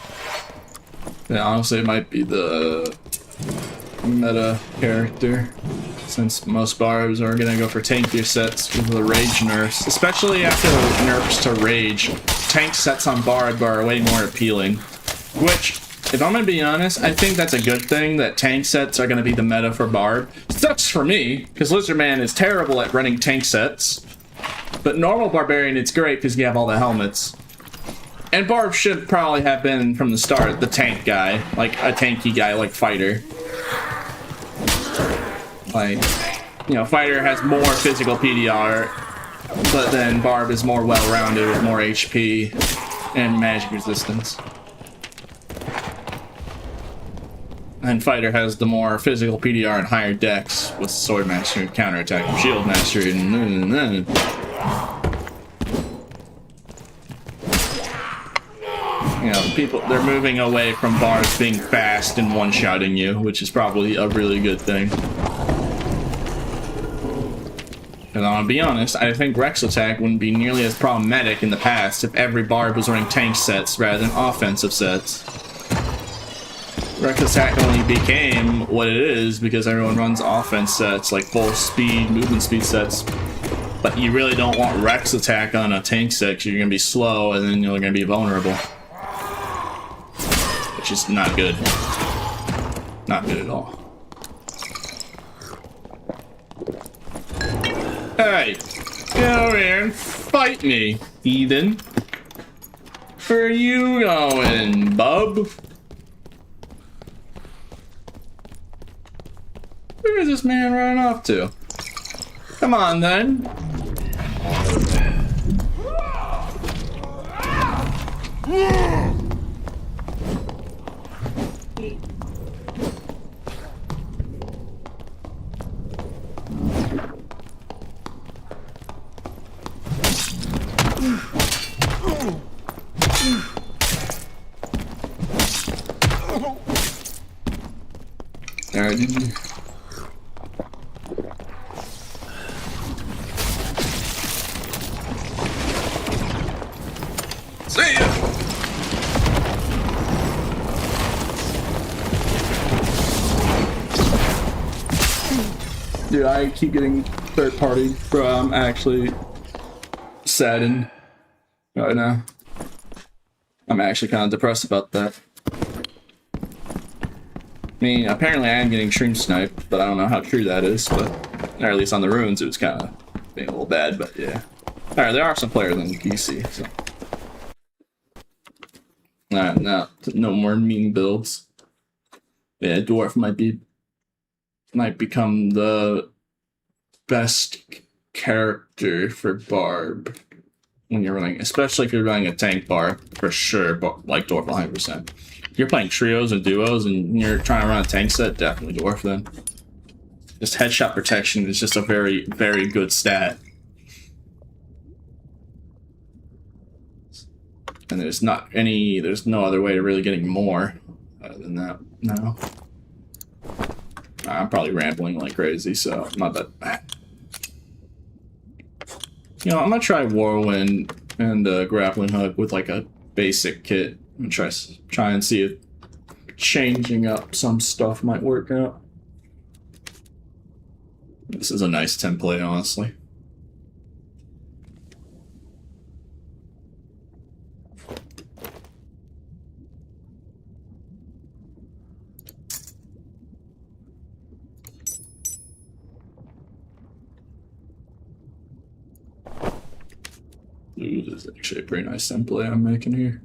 Yeah, honestly, it might be the meta character, since most barbs are gonna go for tankier sets with the rage nerfs, especially after nerfs to rage. Tank sets on barb are way more appealing, which, if I'm gonna be honest, I think that's a good thing that tank sets are gonna be the meta for barb. Sucks for me, because Lizardman is terrible at running tank sets, but normal Barbarian, it's great because you have all the helmets. And Barb should probably have been, from the start, the tank guy. Like, a tanky guy like Fighter. Like, you know, Fighter has more physical PDR, but then Barb is more well-rounded with more HP and magic resistance. And Fighter has the more physical PDR and higher dex with Sword Mastery, Counterattack, and Shield Mastery, and you know, people, they're moving away from barbs being fast and one-shotting you, which is probably a really good thing. And I'll be honest, I think Rex attack wouldn't be nearly as problematic in the past if every barb was running tank sets rather than offensive sets. Rex attack only became what it is because everyone runs offense sets, like full speed, movement speed sets. But you really don't want Rex attack on a tank set because you're going to be slow and then you're going to be vulnerable. Which is not good. Not good at all. Hey! Get over here and fight me, heathen. Where are you going, bub? Where is this man running off to? Come on, then. Alright, did you... See ya! Dude, I keep getting third party, bro. I'm actually saddened right now. I'm actually kind of depressed about that. I mean, apparently I am getting stream sniped, but I don't know how true that is, but... Or at least on the runes, it was kind of being a little bad, but yeah. Alright, there are some players on the PC, so... Alright, no more mean builds. Yeah, Dwarf might become the best character for Barb when you're running, especially if you're running a tank Barb, for sure, but like Dwarf 100%. If you're playing trios or duos and you're trying to run a tank set, definitely Dwarf then. Just headshot protection is just a very, very good stat. And there's no other way to really getting more other than that. No. I'm probably rambling like crazy, so my bad. You know, I'm gonna try Whirlwind and Grappling Hook with like a basic kit and try and see if changing up some stuff might work out. This is a nice template, honestly. Ooh, this is actually a pretty nice template I'm making here.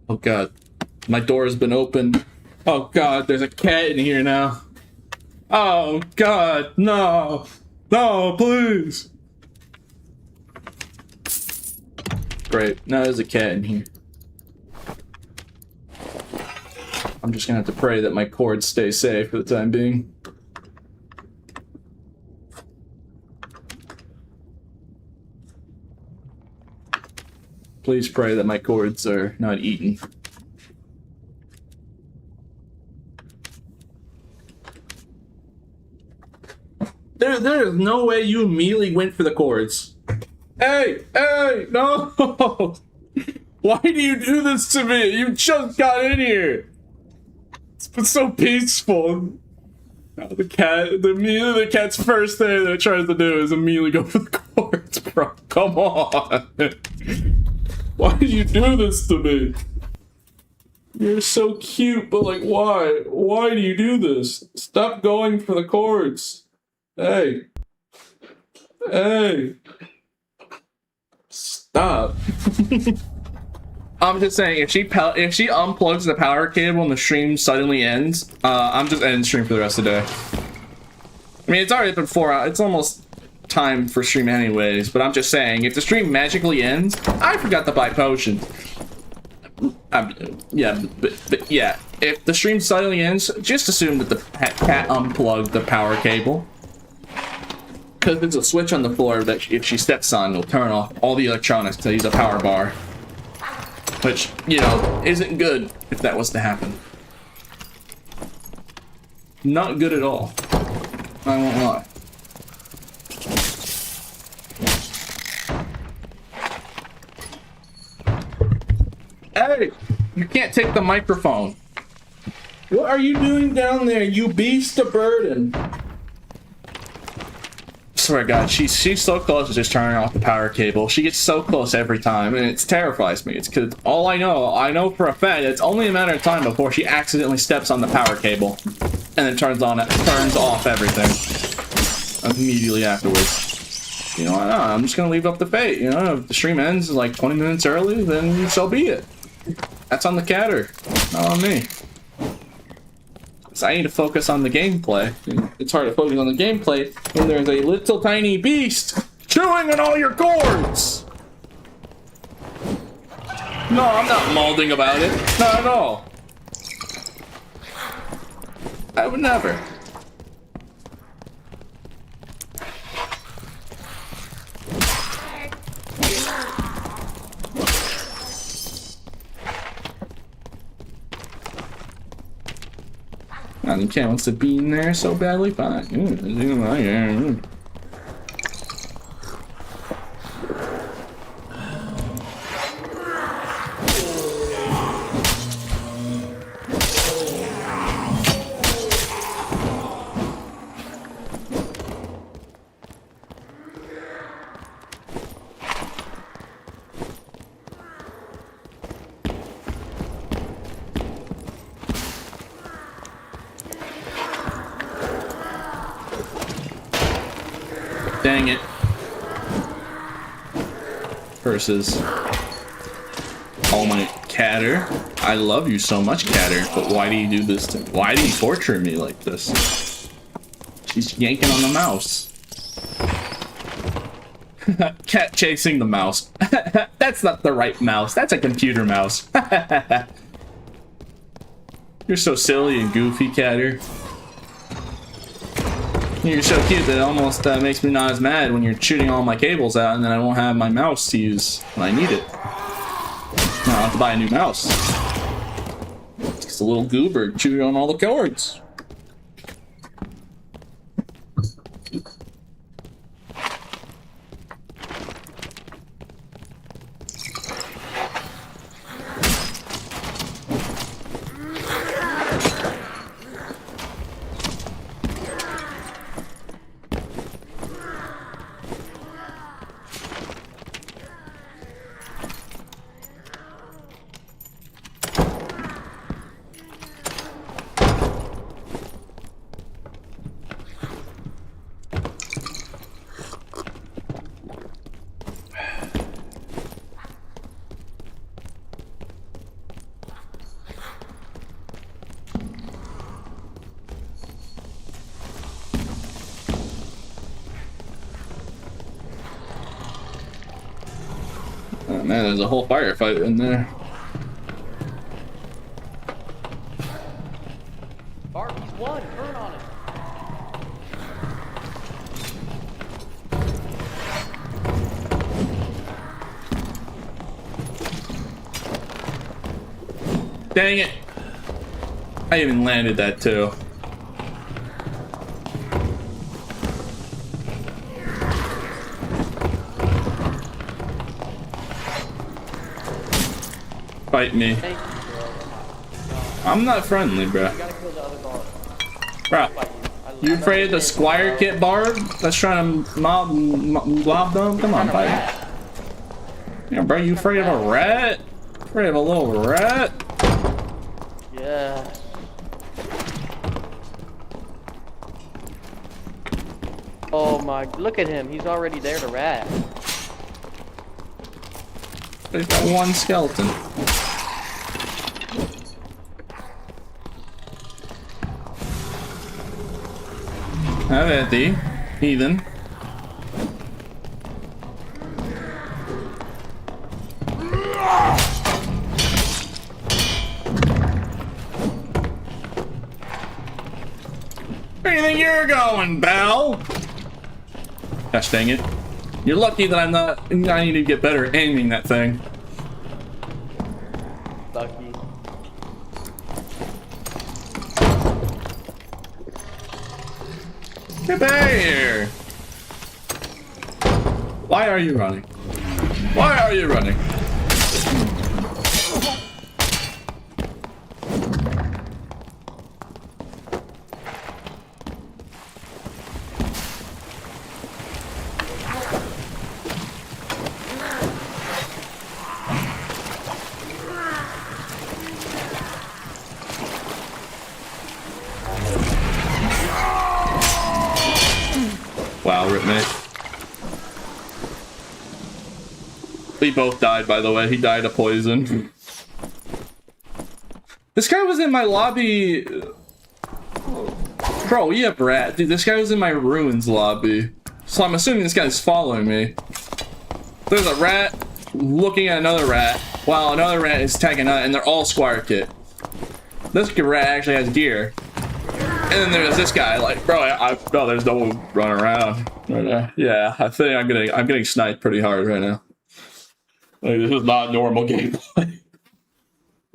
Oh god, my door has been opened. Oh god, there's a cat in here now. Oh god, no. No, please. Great, now there's a cat in here. I'm just gonna have to pray that my cords stay safe for the time being. Please pray that my cords are not eaten. There is no way you immediately went for the cords. Hey, no! Why do you do this to me? You just got in here. It's been so peaceful. Now the cat's first thing that it tries to do is immediately go for the cords, bro. Come on. Why did you do this to me? You're so cute, but like, why? Why do you do this? Stop going for the cords. Hey. Hey. Stop. I'm just saying, if she unplugs the power cable and the stream suddenly ends, I'm just ending stream for the rest of the day. I mean, it's already been 4 hours. It's almost time for stream anyways, but I'm just saying, if the stream magically ends, I forgot to buy potions. Yeah, but yeah, if the stream suddenly ends, just assume that the cat unplugged the power cable. Because there's a switch on the floor that if she steps on, it'll turn off all the electronics to use a power bar. Which, you know, isn't good if that was to happen. Not good at all. I won't lie. Hey! You can't take the microphone. What are you doing down there, you beast of burden? Swear to God, she's so close to just turning off the power cable. She gets so close every time, and it terrifies me. It's because all I know for a fact, it's only a matter of time before she accidentally steps on the power cable, and then turns off everything immediately afterwards. You know, I'm just gonna leave up to fate. You know, if the stream ends like 20 minutes early, then so be it. That's on the catter, not on me. So I need to focus on the gameplay. It's hard to focus on the gameplay when there's a little tiny beast chewing on all your cords. No, I'm not molding about it. Not at all. I would never. The cat wants to be in there so badly. Fine. Dang it. Versus. Oh my catter. I love you so much, catter, but why do you do this to me? Why do you torture me like this? She's yanking on the mouse. Cat chasing the mouse. That's not the right mouse. That's a computer mouse. You're so silly and goofy, catter. You're so cute that it almost makes me not as mad when you're shooting all my cables out and then I won't have my mouse to use when I need it. Now I'll have to buy a new mouse. It's just a little goober chewing on all the cords. Oh man, there's a whole firefight in there. Barb, he's one. Turn on him. Dang it! I even landed that too. Fight me. Thank you, bro. I'm not friendly, bro. You gotta kill the other Barb. Bro, you afraid of the Squire Kit Barb that's trying to mob them? Come on, fight. Yeah, bro, you afraid of a rat? Afraid of a little rat? Yeah. Oh my, look at him. He's already there to rat. There's got one skeleton. Have at thee, heathen. Where do you think you're going, pal? Gosh dang it. You're lucky that I'm not. I need to get better at aiming that thing. Lucky. Get back here! Why are you running? Why are you running? Wow, rip me. We both died, by the way. He died of poison. This guy was in my lobby. Bro, you have rat. Dude, this guy was in my ruins lobby. So I'm assuming this guy's following me. There's a rat looking at another rat while another rat is tagging out, and they're all Squire Kit. This rat actually has gear. And then there's this guy, like, bro, no, there's no one running around right now. Yeah, I think I'm getting sniped pretty hard right now. Like, this is not normal gameplay.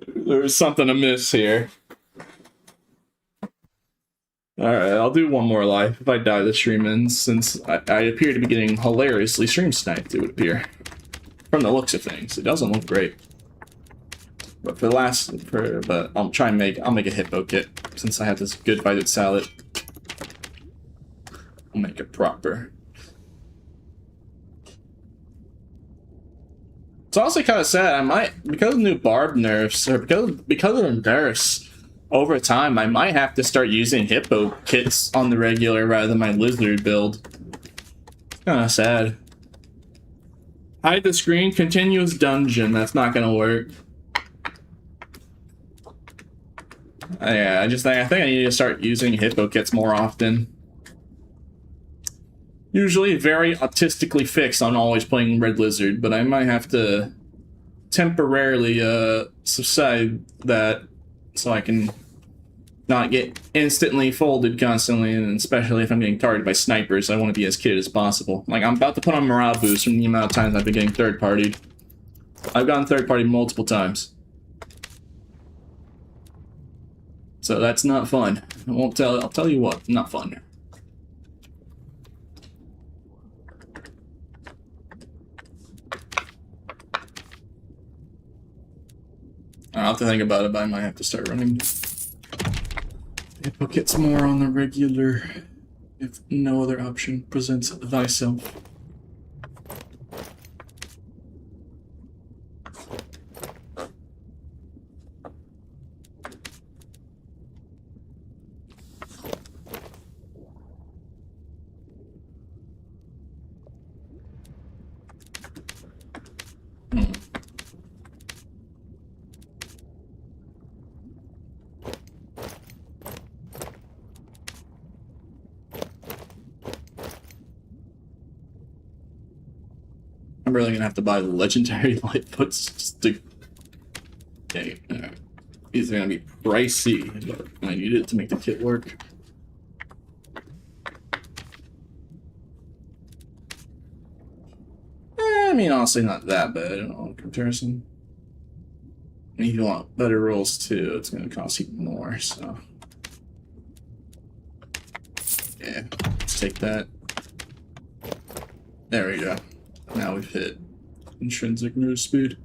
There's something amiss here. Alright, I'll do one more life. If I die, the stream ends, since I appear to be getting hilariously stream sniped, it would appear. From the looks of things. It doesn't look great. But but I'll make a Hippo kit, since I have this good vitamin salad. I'll make it proper. It's also kind of sad. I might, because of new barb nerfs, or because of the nerfs, over time, I might have to start using Hippo kits on the regular rather than my lizard build. It's kind of sad. Hide the screen, continuous dungeon. That's not gonna work. Yeah, I think I need to start using Hippo kits more often. Usually very autistically fixed on always playing Red Lizard, but I might have to temporarily subside that so I can not get instantly folded constantly, and especially if I'm getting targeted by snipers, I want to be as kitted as possible. Like, I'm about to put on morale boost from the amount of times I've been getting third-partied. I've gotten third-partied multiple times. So that's not fun. I'll tell you what, not fun. I'll have to think about it, but I might have to start running Hippo kits more on the regular if no other option presents thyself. I'm really gonna have to buy the legendary lightfoots just to. Okay, these are gonna be pricey, but I need it to make the kit work. I mean, honestly, not that bad in all comparison. And if you want better rolls too, it's gonna cost even more. So, yeah, let's take that. There we go. Now we've hit intrinsic move speed.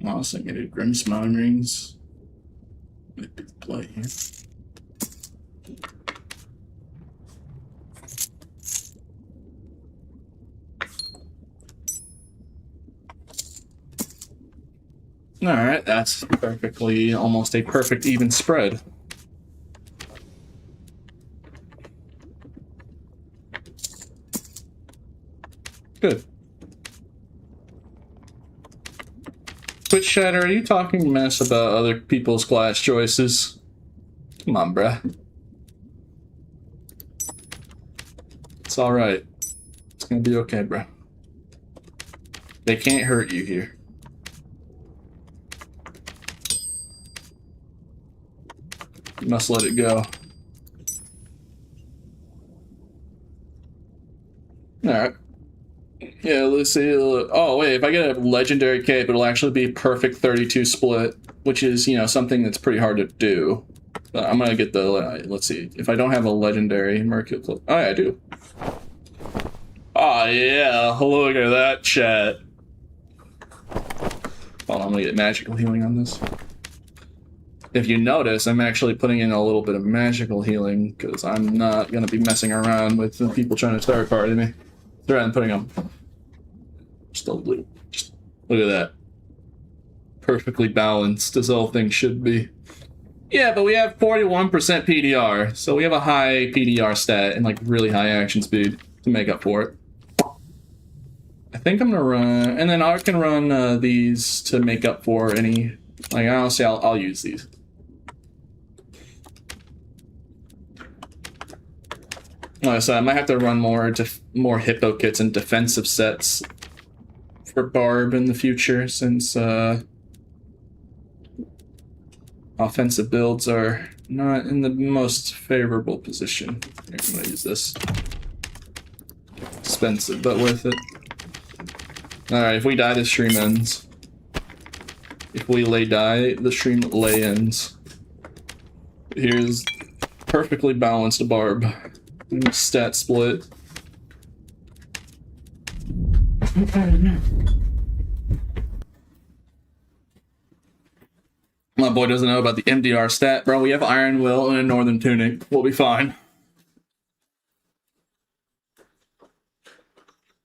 Also, I'm gonna Grim Smiling Rings. Might be the play here. Alright, that's perfectly, almost a perfect even spread. Good. Twitch chatter, are you talking mess about other people's class choices? Come on, bruh. It's alright. It's gonna be okay, bruh. They can't hurt you here. You must let it go. Alright. Yeah, let's see. Oh, wait, if I get a legendary cape, it'll actually be a perfect 32 split, which is, you know, something that's pretty hard to do. I'm gonna get the, let's see. If I don't have a legendary Mercule... Oh, yeah, I do. Oh, yeah. Look at that, chat. Hold on, I'm gonna get magical healing on this. If you notice, I'm actually putting in a little bit of magical healing, because I'm not gonna be messing around with the people trying to start party me. Rather than putting them... Just a little... Just look at that. Perfectly balanced, as all things should be. Yeah, but we have 41% PDR, so we have a high PDR stat and like really high action speed to make up for it. I think I'm gonna run... And then I can run these to make up for any... Like, honestly, I'll use these. So I might have to run more Hippo kits and defensive sets for Barb in the future, since offensive builds are not in the most favorable position. Here, I'm gonna use this. Expensive, but worth it. Alright, if we die, the stream ends. If we die, the stream ends. Here's perfectly balanced Barb. Stat split. My boy doesn't know about the MDR stat, bro. We have Iron Will and a Northern Tunic. We'll be fine.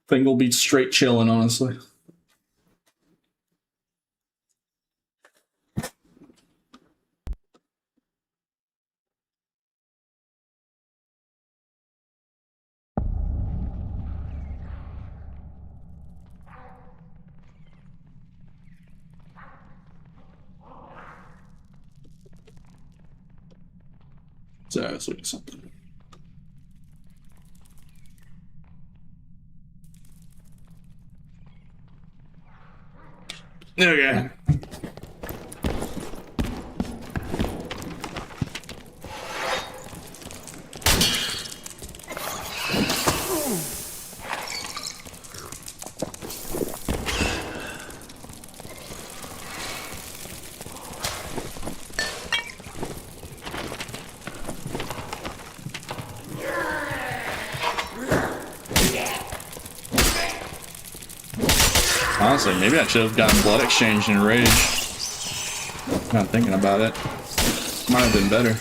Think we'll be straight chilling, honestly. So let's look at something. Okay. Honestly, maybe I should have gotten blood exchange and rage. Not thinking about it. Might have been better.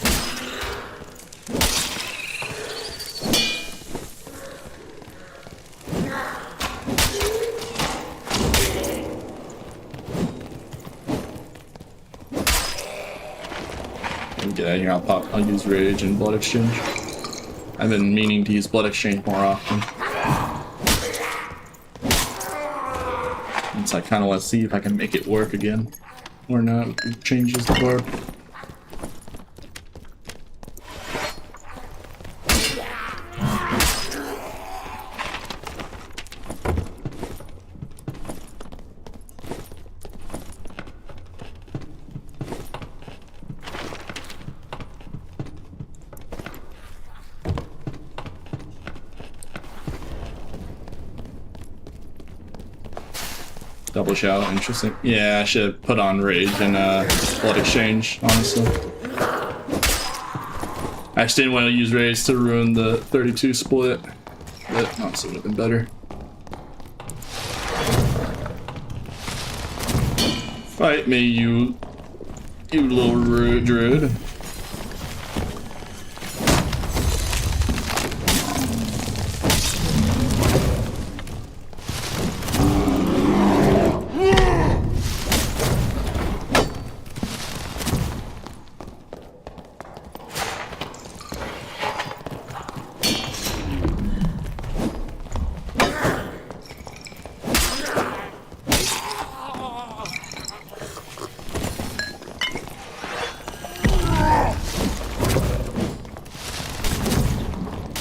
Get out of here here, I'll use Rage and Blood Exchange. I've been meaning to use Blood Exchange more often. So I kind of want to see if I can make it work again. Or not, it changes the barb. Double shot, interesting. Yeah, I should have put on Rage and Blood Exchange, honestly. I just didn't want to use Rage to ruin the 32 split, but honestly would have been better. Fight me, you little druid.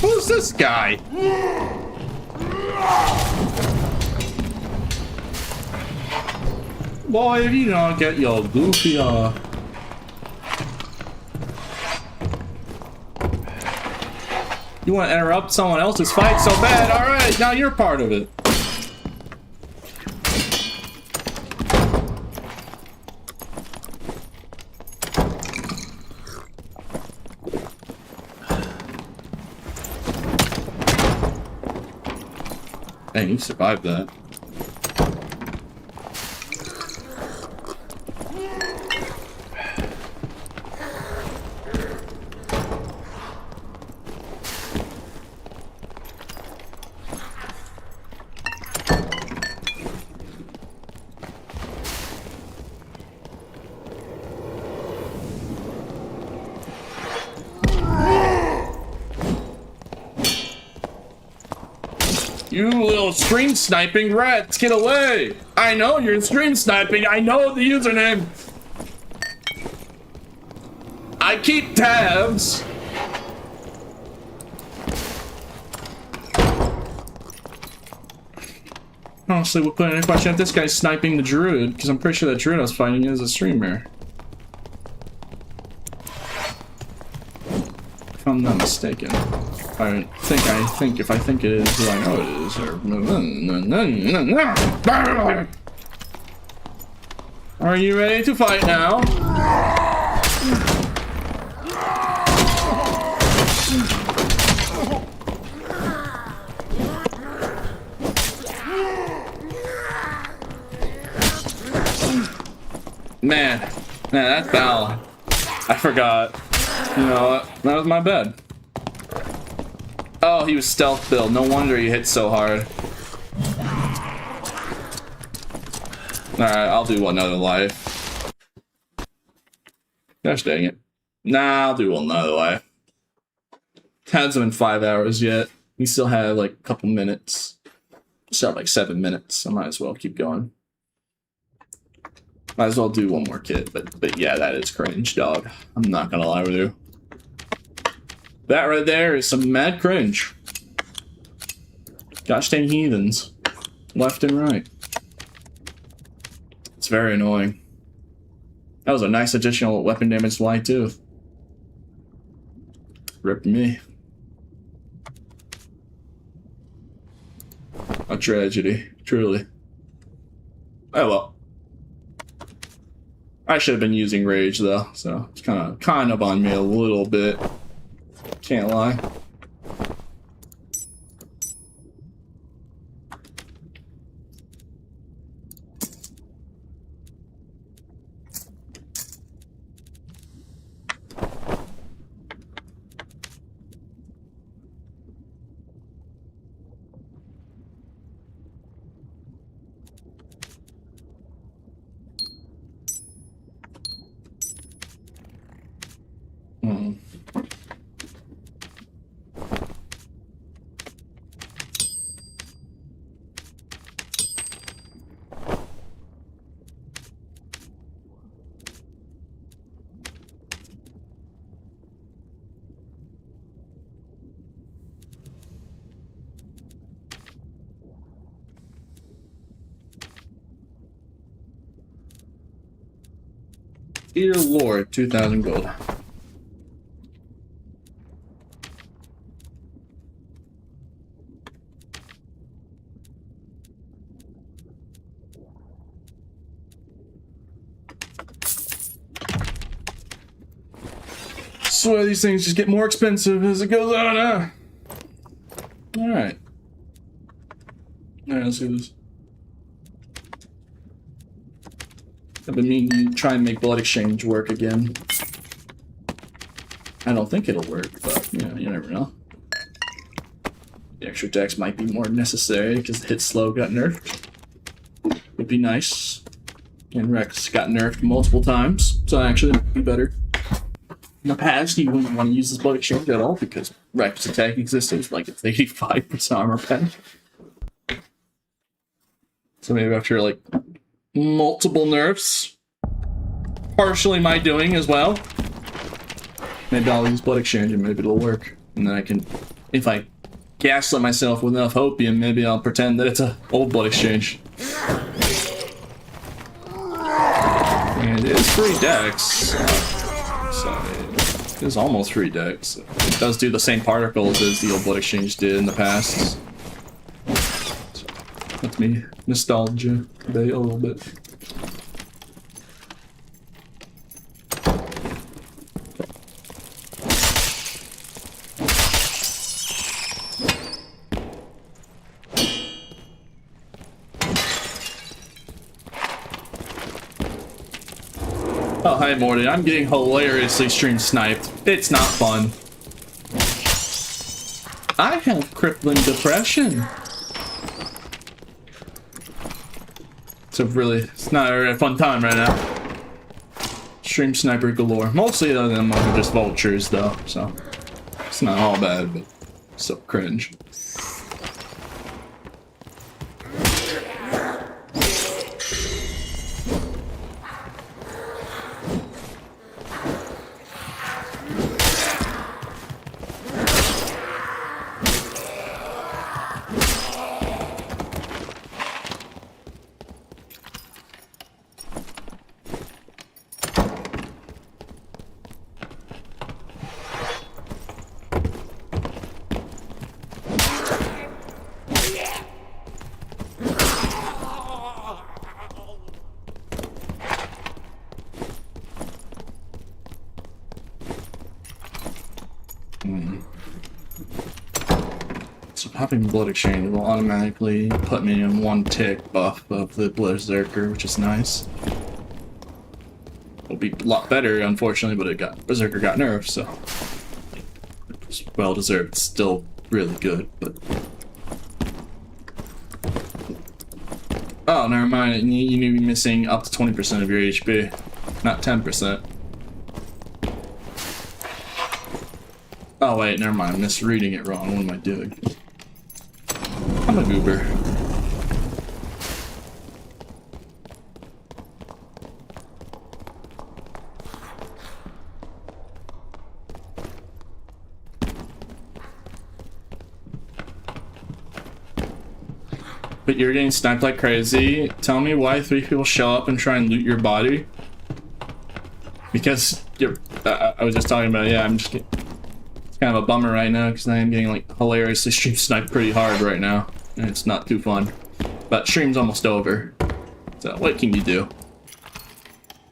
Who's this guy? Boy, if you don't get your goofy You want to interrupt someone else's fight so bad? Alright, now you're part of it. Dang, you survived that. You little stream sniping rats, get away! I know you're stream sniping, I know the username! I keep tabs! Honestly, we'll put in a question if this guy's sniping the druid, because I'm pretty sure that druid I was fighting is a streamer. If I'm not mistaken. I think if I think it is who I know it is, or... Are you ready to fight now? Man, that foul. I forgot. You know what? That was my bad. Oh, he was stealth build. No wonder he hit so hard. Alright, I'll do another life. Gosh dang it. Nah, I'll do another life. Hasn't been 5 hours yet. We still have like a couple minutes. Still have like 7 minutes. I might as well keep going. Might as well do one more kit, but yeah, that is cringe, dog. I'm not gonna lie with you. That right there is some mad cringe. Gosh dang heathens. Left and right. It's very annoying. That was a nice additional weapon damage to light too. Rip me. A tragedy, truly. Oh well. I should have been using rage though, so it's kind of on me a little bit. Can't lie. Dear Lord, 2,000 gold. Swear these things just get more expensive as it goes on. Alright. Alright, let's do this. I've been meaning to try and make Blood Exchange work again. I don't think it'll work, but you know, you never know. The extra dex might be more necessary because the hit slow got nerfed. Would be nice. And Rex got nerfed multiple times, so actually it would be better. In the past, you wouldn't want to use this Blood Exchange at all because Rex attack existence like it's 85% armor pen. So maybe after like multiple nerfs, partially my doing as well, maybe I'll use Blood Exchange and maybe it'll work. And then I can, if I gaslight myself with enough opium, maybe I'll pretend that it's a old Blood Exchange. And it is free dex, so it is almost free dex. It does do the same particles as the old Blood Exchange did in the past. So that's me nostalgia today a little bit. Oh, hi Morty, I'm getting hilariously stream sniped. It's not fun. I have crippling depression. It's not a fun time right now. Stream sniper galore. Mostly of them are just vultures though, so it's not all bad, but still cringe. So having Blood Exchange will automatically put me in 1 tick buff of the Berserker, which is nice. It'll be a lot better, unfortunately, but Berserker got nerfed, so it's well deserved. It's still really good, but oh, never mind. You need to be missing up to 20% of your HP, not 10%. Oh wait, never mind. I'm misreading it wrong. What am I doing? I'm a goober. But you're getting sniped like crazy. Tell me why 3 people show up and try and loot your body. Because you're. I was just talking about. Yeah, I'm just. It's kind of a bummer right now because I am getting like hilariously stream sniped pretty hard right now, and it's not too fun. But stream's almost over, so what can you do?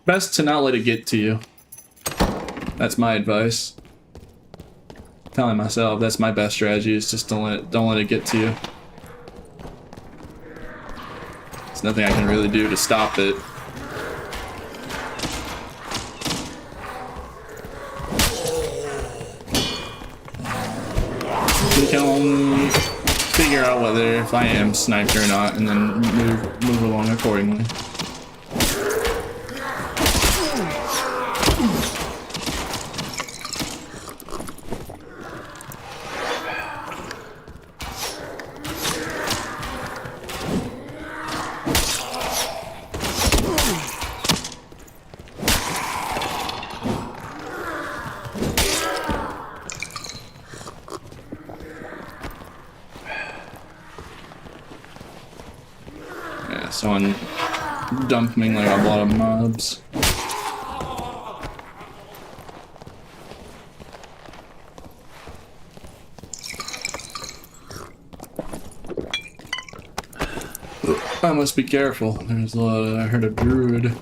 Best to not let it get to you. That's my advice. Telling myself that's my best strategy is just don't let it get to you. There's nothing I can really do to stop it. You can only figure out whether if I am sniped or not, and then move along accordingly. Someone dumped me like a lot of mobs. I must be careful. There's a lot of, I heard a druid.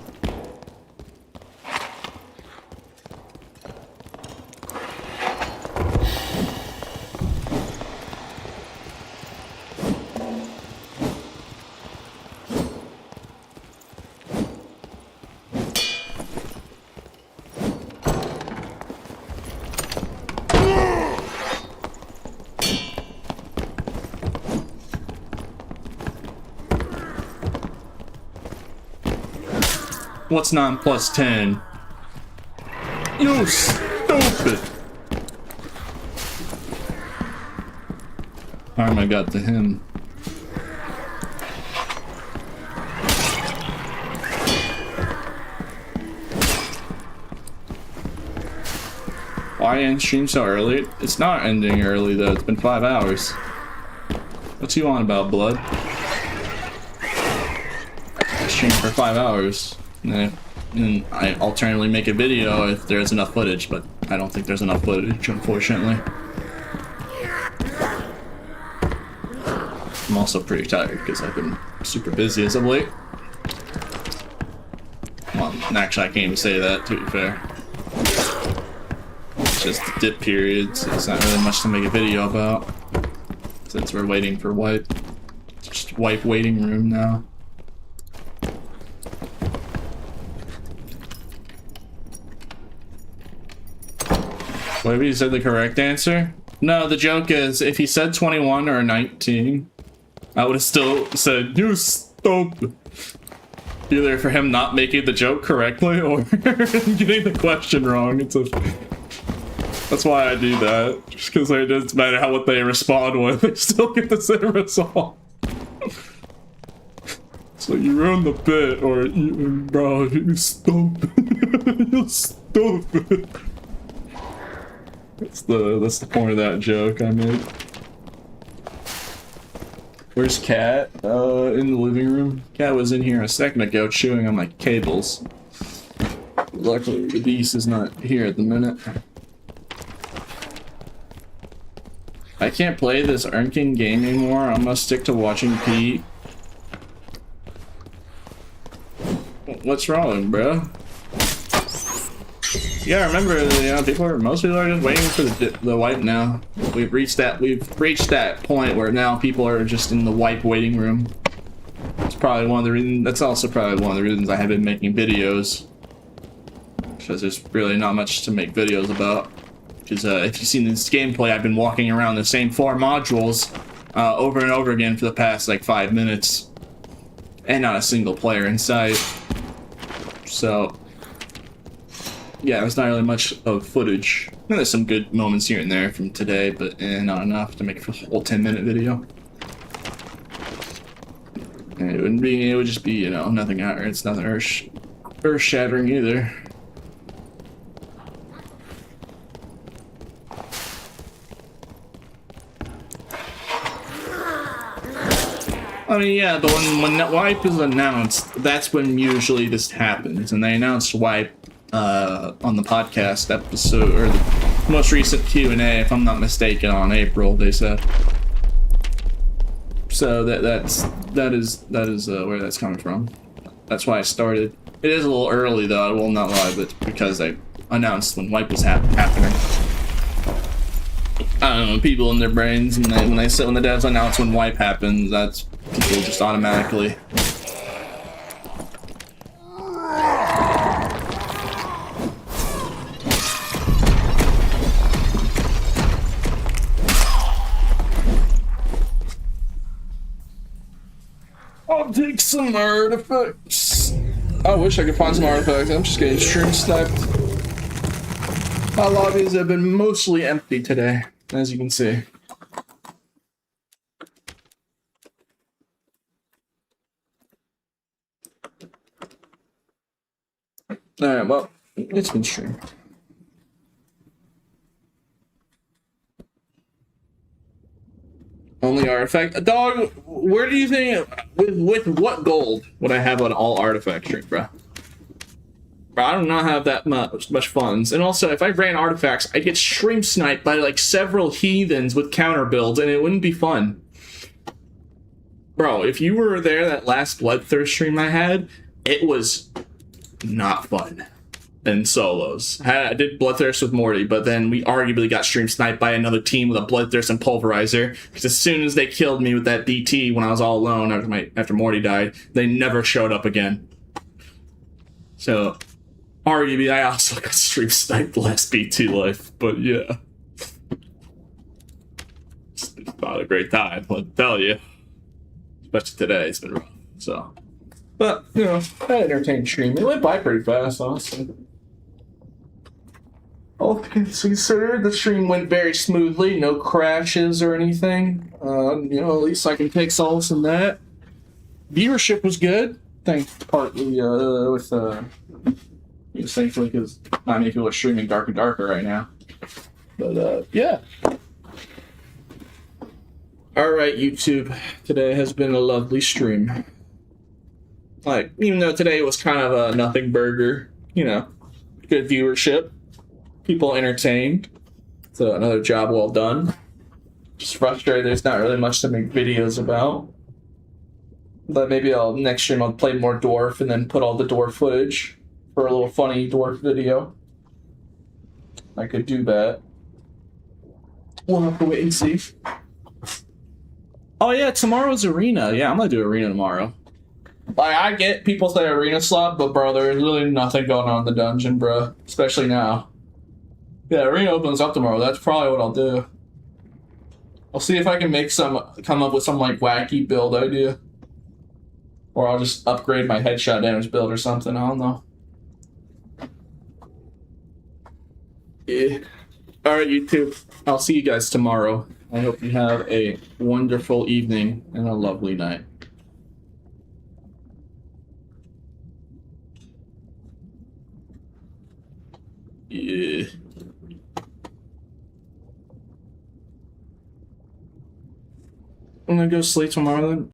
What's 9 plus 10? You stupid! Karma got to him. Why end stream so early? It's not ending early though, it's been 5 hours. What's you on about, blood? I streamed for 5 hours. And I alternately make a video if there's enough footage, but I don't think there's enough footage, unfortunately. I'm also pretty tired because I've been super busy as of late. Well, actually, I can't even say that, to be fair. It's just the dip periods, so it's not really much to make a video about. Since we're waiting for wipe. It's just wipe waiting room now. What if he said the correct answer? No, the joke is, if he said 21 or 19, I would have still said, you stupid. Either for him not making the joke correctly or getting the question wrong. That's why I do that. Just because it doesn't matter what they respond with, they still get the same result. So you ruined the bit, or bro, you stupid. You stupid. That's the point of that joke I made. Where's Cat? In the living room. Cat was in here a second ago chewing on my cables. Luckily the beast is not here at the minute. I can't play this Ernkin game anymore. I'm gonna stick to watching Pete. What's wrong, bro? Yeah, remember, most people are just waiting for the wipe now. We've reached that point where now people are just in the wipe waiting room. It's probably one of the reasons. That's also probably one of the reasons I have been making videos, because there's really not much to make videos about. Because if you've seen this gameplay, I've been walking around the same 4 modules over and over again for the past like 5 minutes, and not a single player in sight. So. Yeah, there's not really much of footage. There's some good moments here and there from today, but not enough to make a whole 10-minute video. And it would just be, you know, nothing out. It's nothing earth-shattering either. I mean, yeah, but when that wipe is announced, that's when usually this happens, and they announced wipe on the podcast episode, or the most recent Q&A, if I'm not mistaken, on April, they said. So that is where that's coming from. That's why I started. It is a little early though, I will not lie, but because they announced when wipe was happening. I don't know, people in their brains, and when the devs announce when wipe happens, that's people just automatically. I'll take some artifacts. I wish I could find some artifacts. I'm just getting stream sniped. My lobbies have been mostly empty today, as you can see. Alright, well, it's been streamed. Only artifact. Dog, where do you think, with what gold would I have on all artifact stream, bro? Bro, I do not have that much funds. And also, if I ran artifacts, I'd get stream sniped by like several heathens with counter builds, and it wouldn't be fun. Bro, if you were there that last Bloodthirst stream I had, it was not fun. In solos. I did Bloodthirst with Morty, but then we arguably got stream sniped by another team with a Bloodthirst and Pulverizer. Because as soon as they killed me with that BT when I was all alone after Morty died, they never showed up again. So, arguably, I also got stream sniped last BT life, but yeah. It's not a great time, I'll tell you. Especially today, it's been rough, so. But, you know, I entertained stream. It went by pretty fast, honestly. All things considered, the stream went very smoothly, no crashes or anything. You know, at least I can take solace in that. Viewership was good, thanks partly with thankfully because not many people are streaming Dark and Darker right now. But yeah. Alright, YouTube. Today has been a lovely stream. Like, even though today was kind of a nothing burger, you know, good viewership, people entertained. So another job well done. Just frustrated there's not really much to make videos about. But maybe next stream I'll play more Dwarf and then put all the Dwarf footage for a little funny Dwarf video. I could do that. We'll have to wait and see. Oh yeah, tomorrow's Arena. Yeah, I'm gonna do Arena tomorrow. Like, I get people say Arena slot, but bro, there's really nothing going on in the dungeon, bro. Especially now. Yeah, Arena opens up tomorrow. That's probably what I'll do. I'll see if I can come up with some like wacky build idea. Or I'll just upgrade my headshot damage build or something. I don't know. Yeah. Alright, YouTube. I'll see you guys tomorrow. I hope you have a wonderful evening and a lovely night. Yeah. I'm gonna go sleep tomorrow then.